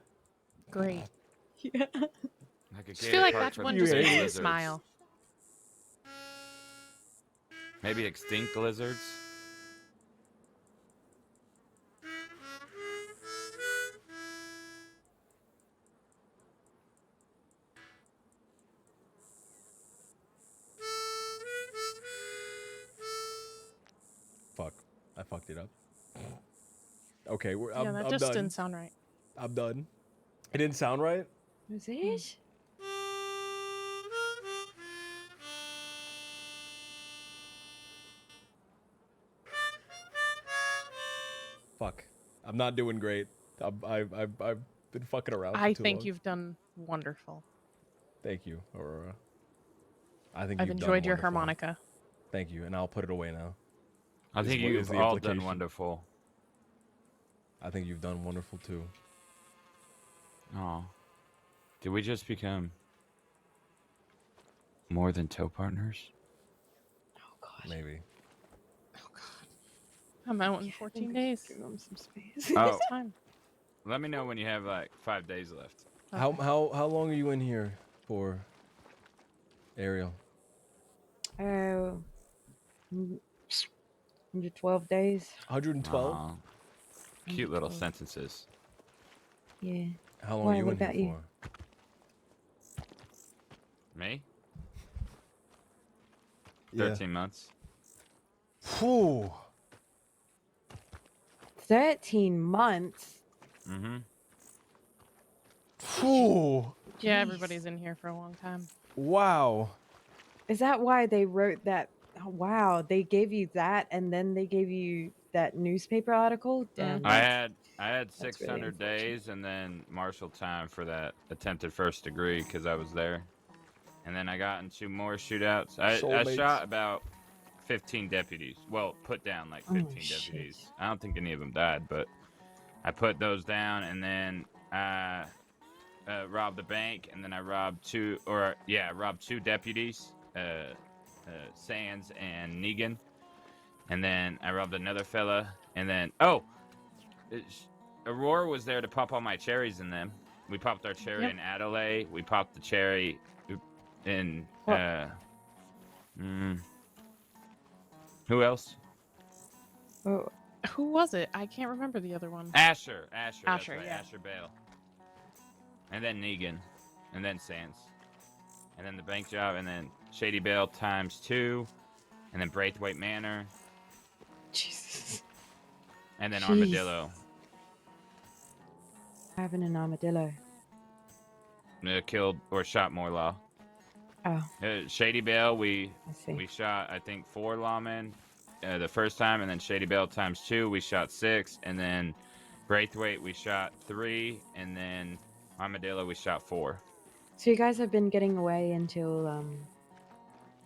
great. Yeah. Like a I feel like park that's for one the just big makes me lizards. smile. Maybe extinct lizards. Fuck, I fucked it up. Okay, Yeah, I'm that done. just didn't sound right. I'm done. It didn't sound right. Was it? Fuck, I'm not doing great. I've been fucking around. For I too think long. you've done wonderful. Thank you, Aurora. I think I've you've done enjoyed your wonderful. harmonica. Thank you, and I'll put it away now. I Is think what is you've the all implication. done wonderful. I think you've done wonderful too. Oh. Did we just become more than toe partners? Maybe. I'm out in 14 days. Give them some space. Oh. It's time. Let me know when you have like 5 days left. How long are you in here for, Ariel? Oh, 112 days. 112. Aw. Cute little sentences. Yeah. How long Why, are you what in here about you? for? Me? Yeah. 13 months. Whew. 13 months? Mm-hmm. Whew. Yeah, everybody's in here for a long time. Wow. Is that why they wrote that? Oh, wow, they gave you that and then they gave you that newspaper article? Damn. I had That's really 600 unfortunate. days and then marshal time for that attempted first degree because I was there. And then I got into more shootouts. I Soulmates. shot about 15 deputies. Well, put down like 15 deputies. Shit. I don't think any of them died, but I put those down and then robbed the bank and then I robbed two deputies, Sands and Negan. And then I robbed another fella and then, Aurora was there to pop all my cherries in them. We popped our cherry in Adelaide. We popped the cherry in, who else? Oh, who was it? I can't remember the other one. Asher. That's Asher, right, yeah. Asher Bale. And then Negan. And then Sands. And then the bank job. And then Shady Bale ×2. And then Braithwaite Manor. Jesus. And then Jeez. Armadillo. Having an armadillo. Killed or shot more law. Oh. Shady Bale, we see. shot, I think, 4 lawmen the first time. And then Shady Bale ×2, we shot 6. And then Braithwaite, we shot 3. And then Armadillo, we shot 4. So you guys have been getting away until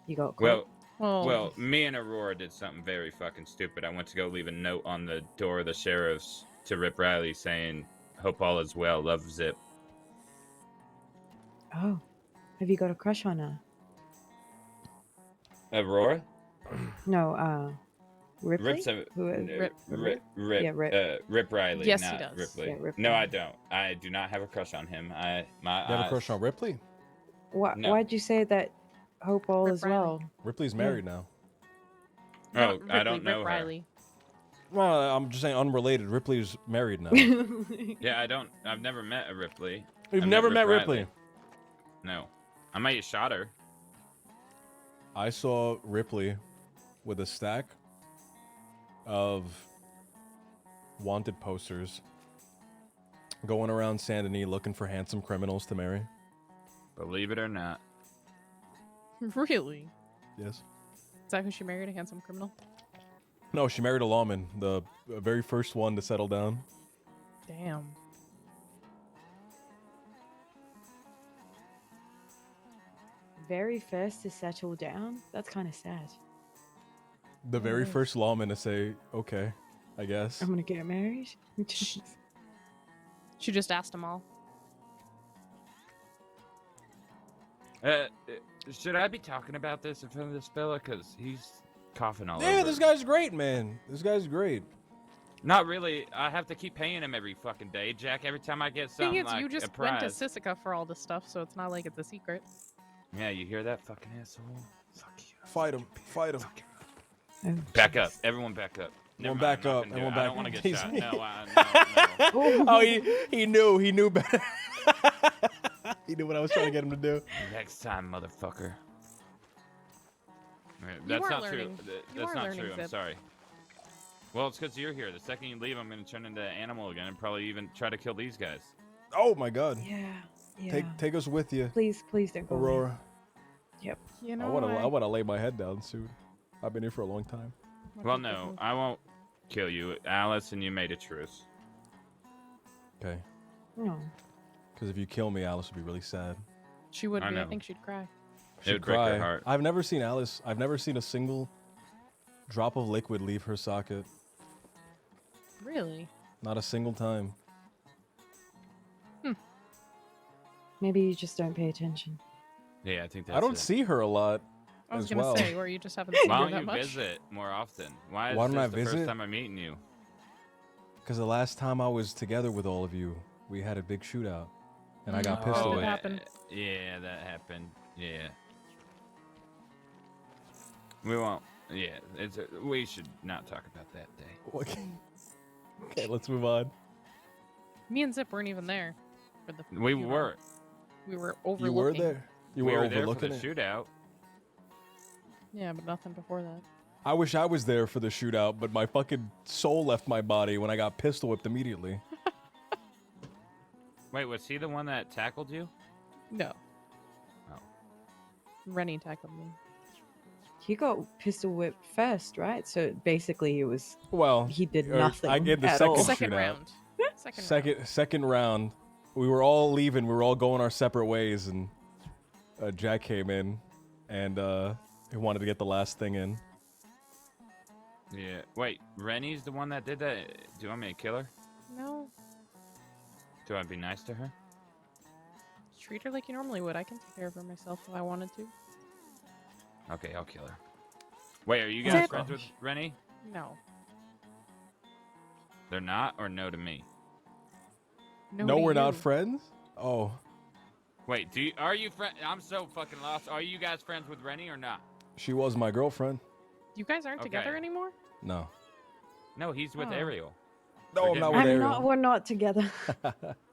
you got caught? Well, me and Aurora did something very fucking stupid. I went to go leave a note on the door of the sheriff's to Rip Riley saying, "Hope all is well, love Zip." Oh. Have you got a crush on her? Aurora? No, Ripley? Rip's a, Rip. Rip, Yeah, Rip. Rip Riley, Yes, not he does. Ripley. Yeah, Rip no, I Riley. don't. I do not have a crush on him. You have a crush on Ripley? No. Why'd you say that hope all is well? Ripley's married now. Oh, I don't know Rip her. Riley. Well, I'm just saying unrelated. Ripley's married now. Yeah, I've never met a Ripley. You've I've never met Rip Ripley? Riley. No. I might have shot her. I saw Ripley with a stack of wanted posters going around Saint Denis looking for handsome criminals to marry. Believe it or not. Really? Yes. Is that who she married, a handsome criminal? No, she married a lawman, the very first one to settle down. Damn. Very first to settle down? That's kind of sad. The very first lawman to say, okay, I guess. I'm gonna get married? She just asked them all. Should I be talking about this in front of this fella? Because he's coughing all over. Yeah, this guy's great, man. This guy's great. Not really. I have to keep paying him every fucking day, Jack. Every time I get Thing something is, like you a just went to prize. Sisika for all this stuff, so it's not like it's a secret. Yeah, you hear that, fucking asshole? Fuck you. Fight him. Fight him. Back up. Everyone back up. Everyone Never mind, back I'm not up. gonna do Everyone it. back I don't want to up. get shot. No, no. Oh, he knew better. He knew what I was trying to get him to do. Next time, motherfucker. You That's are not learning. true. You That's are not learning, true. I'm Zip. sorry. Well, it's because you're here. The second you leave, I'm going to turn into an animal again and probably even try to kill these guys. Oh my God. Yeah. Take us with you, Please don't go away. Aurora. Yep. You I want to lay my head down soon. I've been here for a long time. Well, no, I won't kill you. Alice and you made a truce. Okay. No. Because if you kill me, Alice would be really sad. She would I be. I know. think she'd cry. It would break her heart. I've never seen Alice. I've never seen a single drop of liquid leave her socket. Really? Not a single time. Maybe you just don't pay attention. Yeah, I think that's I don't it. see her a lot. I was as gonna well. say, or you just haven't seen Why her don't that you much. visit more often? Why is Why don't this I the visit? first time I'm meeting you? Because the last time I was together with all of you, we had a big shootout, and I got pissed Oh, away. yeah, that happened. Yeah. We won't. Yeah, we should not talk about that day. Okay, let's move on. Me and Zip weren't even there for the. We shootout. were. We were overlooking. You were there. You we were were there for overlooking the it. shootout. Yeah, but nothing before that. I wish I was there for the shootout, but my fucking soul left my body when I got pistol whipped immediately. Wait, was he the one that tackled you? No. Oh. Rennie tackled me. He got pistol whipped first, right? So basically, it was. Well, he did or nothing. I get the at second all. Second shootout. round. Second round. We were all leaving. We were all going our separate ways, and Jack came in, and he wanted to get the last thing in. Yeah. Wait, Rennie's the one that did that? Do you want me to kill her? No. Do I be nice to her? Treat her like you normally would. I can take care of her myself if I wanted to. Okay, I'll kill her. Wait, are you guys Zip. friends with Rennie? No. They're not, or no to me? No, we're not friends? Oh. Wait, are you friends? I'm so fucking lost. Are you guys friends with Rennie or not? She was my girlfriend. You guys aren't together Okay. anymore? No. No, he's with Oh. Ariel. No, I'm not with Ariel. We're not together.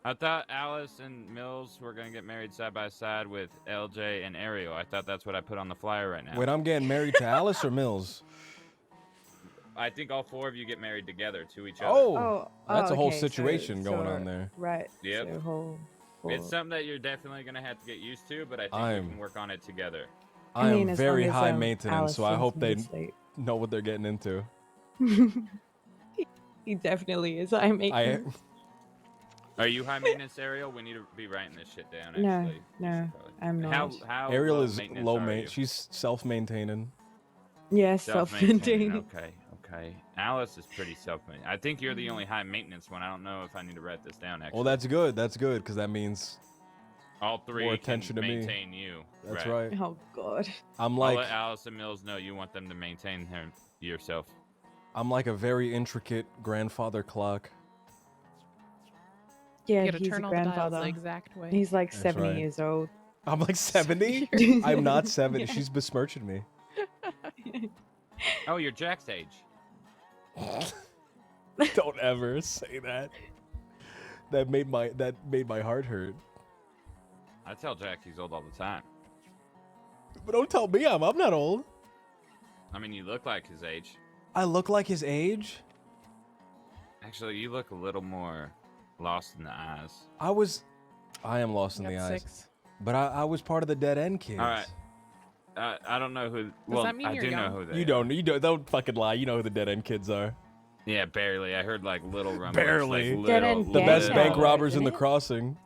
I thought Alice and Mills were gonna get married side by side with LJ and Ariel. I thought that's what I put on the flyer right now. Wait, I'm getting married to Alice or Mills? I think all four of you get married together to each other. Oh, that's a whole okay, situation going so- on there. Right. Yep. So whole, It's something that you're definitely gonna have to get used to, but I think we can work on it together. I mean, am as very long as, high maintenance, so I Alice hope they thinks he's know what they're getting into. He definitely is. I mean, Are you high maintenance, Ariel? We need to be writing this shit down. no, Actually, no, I'm not. How Ariel low is maintenance low are maintenance. you? She's self-maintaining. Yeah, Self-maintained. self-maintained. Okay. Alice is pretty self-maintained. I think you're the only high maintenance one. I don't know if I need to write this down. Actually, Well, that's good. That's good because that means all three more can attention to me. maintain you. That's right. Oh God. I'm I'll like let Alice and Mills know you want them to maintain yourself. I'm like a very intricate grandfather clock. Yeah, You gotta he's turn a all the dials grandfather. the exact way. He's like That's 70 right. years old. I'm like 70. I'm not 70. She's besmirching me. Oh, you're Jack's age. Don't ever say that. That made my heart hurt. I tell Jack he's old all the time. But don't tell me I'm not old. I mean, you look like his age. I look like his age. Actually, you look a little more lost in the eyes. I am lost in Got the eyes. 6. But I was part of the dead end kids. All right. I don't know who. Well, that mean I you're do know young? who they You don't fucking lie. You know who the dead end kids are. Yeah, barely. I heard like little rumblings. Barely. Like, Dead little, end The best gang bank hour, robbers in isn't the it? crossing.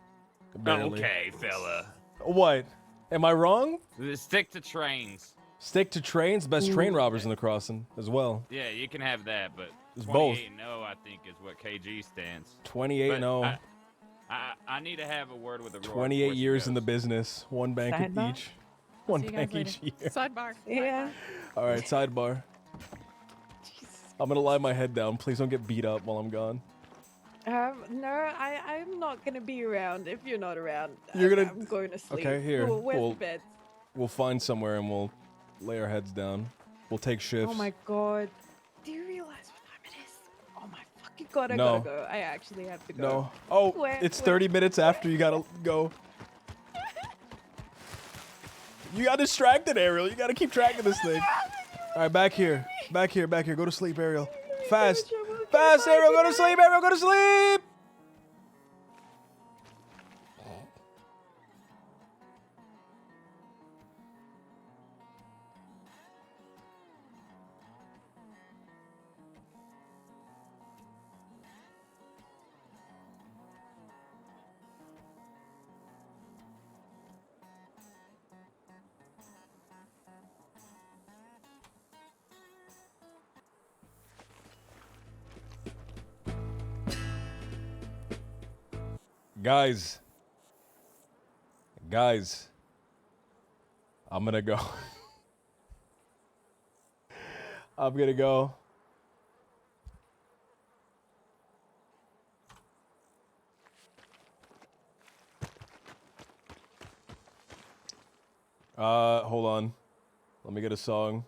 Barely. Okay, fella. What? Am I wrong? Stick to trains. Stick to trains. Best train robbers in the crossing as well. Yeah, you can have that, but It's both. 28-0, I think, is what KG stands. 28-0. I need to have a word with the Roar 28 before she years in the goes. business. One bank Sidebar? each. One See you bank guys each later. year. Sidebar. Yeah. All right, sidebar. I'm gonna lie my head down. Please don't get beat up while I'm gone. No, I'm not gonna be around if you're not around. You're gonna- I'm going to sleep. Okay, here. Where's Well, the bed? We'll find somewhere and we'll lay our heads down. We'll take shifts. Oh my God. Do you realize what time it is? Oh my fucking God, I No. gotta go. I actually have to go. No. Oh, it's 30 minutes after you gotta go. You got distracted, Ariel. You gotta keep track of this thing. All right, back here. Back here, back here. Go to sleep, Ariel. Fast. Fast, Ariel. Go to sleep, Ariel. Go to sleep. Guys. Guys. I'm gonna go. I'm gonna go. Hold on. Let me get a song.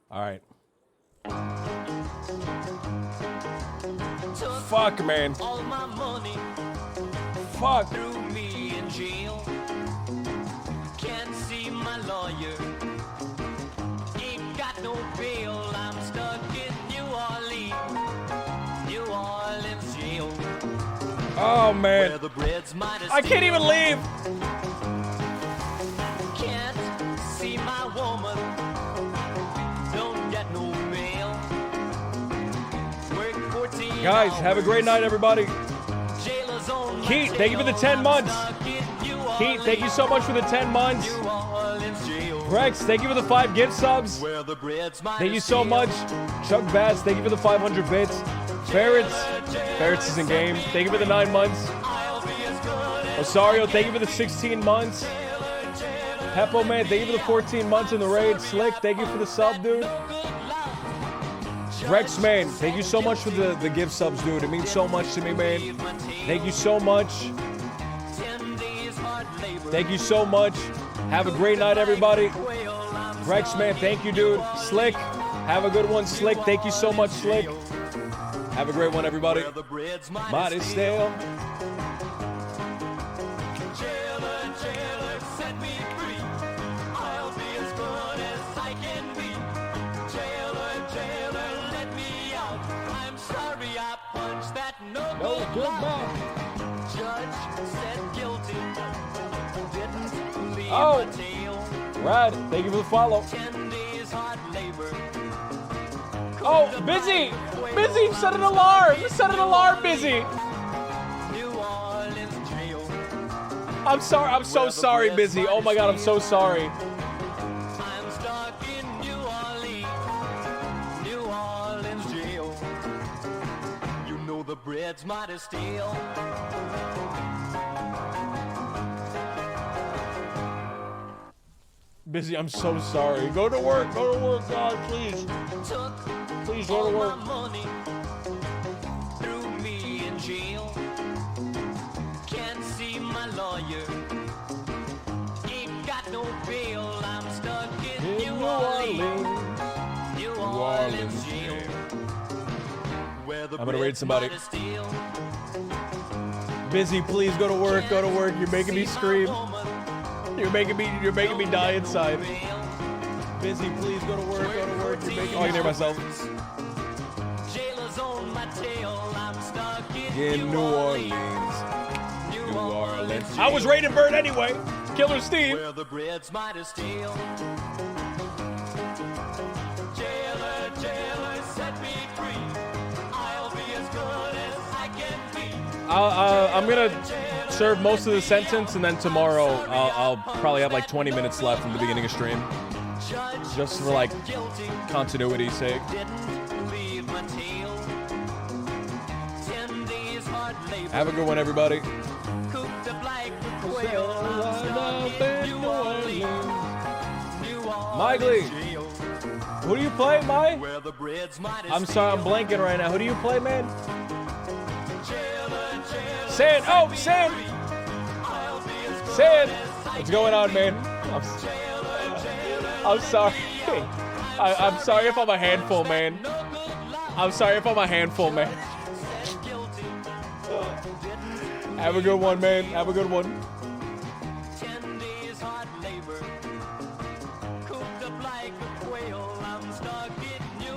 All right. Fuck, man. All my money Fuck. threw me in jail. Can't see my lawyer. Ain't got no bail. I'm stuck in New Orleans jail. Oh, man. Where the bread's mighty I can't even leave. Can't see my woman. Don't get no mail. Work 14 Guys, have a great night, everybody. Jailers on my Keith, thank you for the 10 months. Keith, thank you so much for the 10 months. Rex, thank you for the 5 gift subs. Thank you so much. Chuck Bass, thank you for the 500 bits. Ferrets is in game. Thank you for the 9 months. Osario, thank you for the 16 months. Peppo, man, thank you for the 14 months in the raid. Slick, thank you for the sub, dude. Rex, man, thank you so much for the gift subs, dude. It means so much to me, man. Thank you so much. Thank you so much. Have a great night, everybody. Rex, man, thank you, dude. Slick, have a good one, Slick. Thank you so much, Slick. Have a great one, everybody. Mighty stale. No good man. Judge said guilty. Didn't leave Oh, a tail. Rad, thank you for the follow. 10 days hard labor. Oh, Busy! Busy, set an alarm! Set an alarm, Busy! New Orleans jail. I'm sorry, I'm so sorry, Busy. Oh my god, I'm so sorry. I'm stuck in New Orleans jail. You know the bread's mighty stale. Busy, I'm so sorry. Go to work, God, please. Please go to work. Money threw me in jail. Can't see my lawyer. Ain't got no bail. I'm stuck in New Orleans jail. Where the I'm gonna raid somebody. bread's mighty stale. Busy, please go to work, go to work. You're making me scream. You're making me die inside. Busy, please go to work, go to work. You're making me. Oh, I can hear myself. Jailers on my tail. I'm stuck In New Orleans. New Orleans. I was raiding Bird anyway. Killer Steve. Where the bread's mighty stale. Jailer, set me free. I'll be as good as I can be. I'm gonna serve most of the sentence, and then tomorrow I'll probably have like 20 minutes left from the beginning of stream, just for like continuity's sake. Have a good one, everybody. Miley, who do you play, Mike? I'm sorry, I'm blanking right now. Who do you play, man? Sand. Oh, Sand. Sand. What's going on, man? I'm sorry. I'm sorry if I'm a handful, man. I'm sorry if I'm a handful, man. Have a good one, man. Have a good one.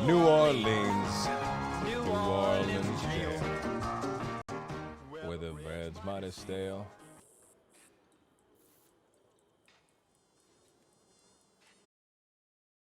New Orleans. New Orleans jail. Where the bread's mighty stale.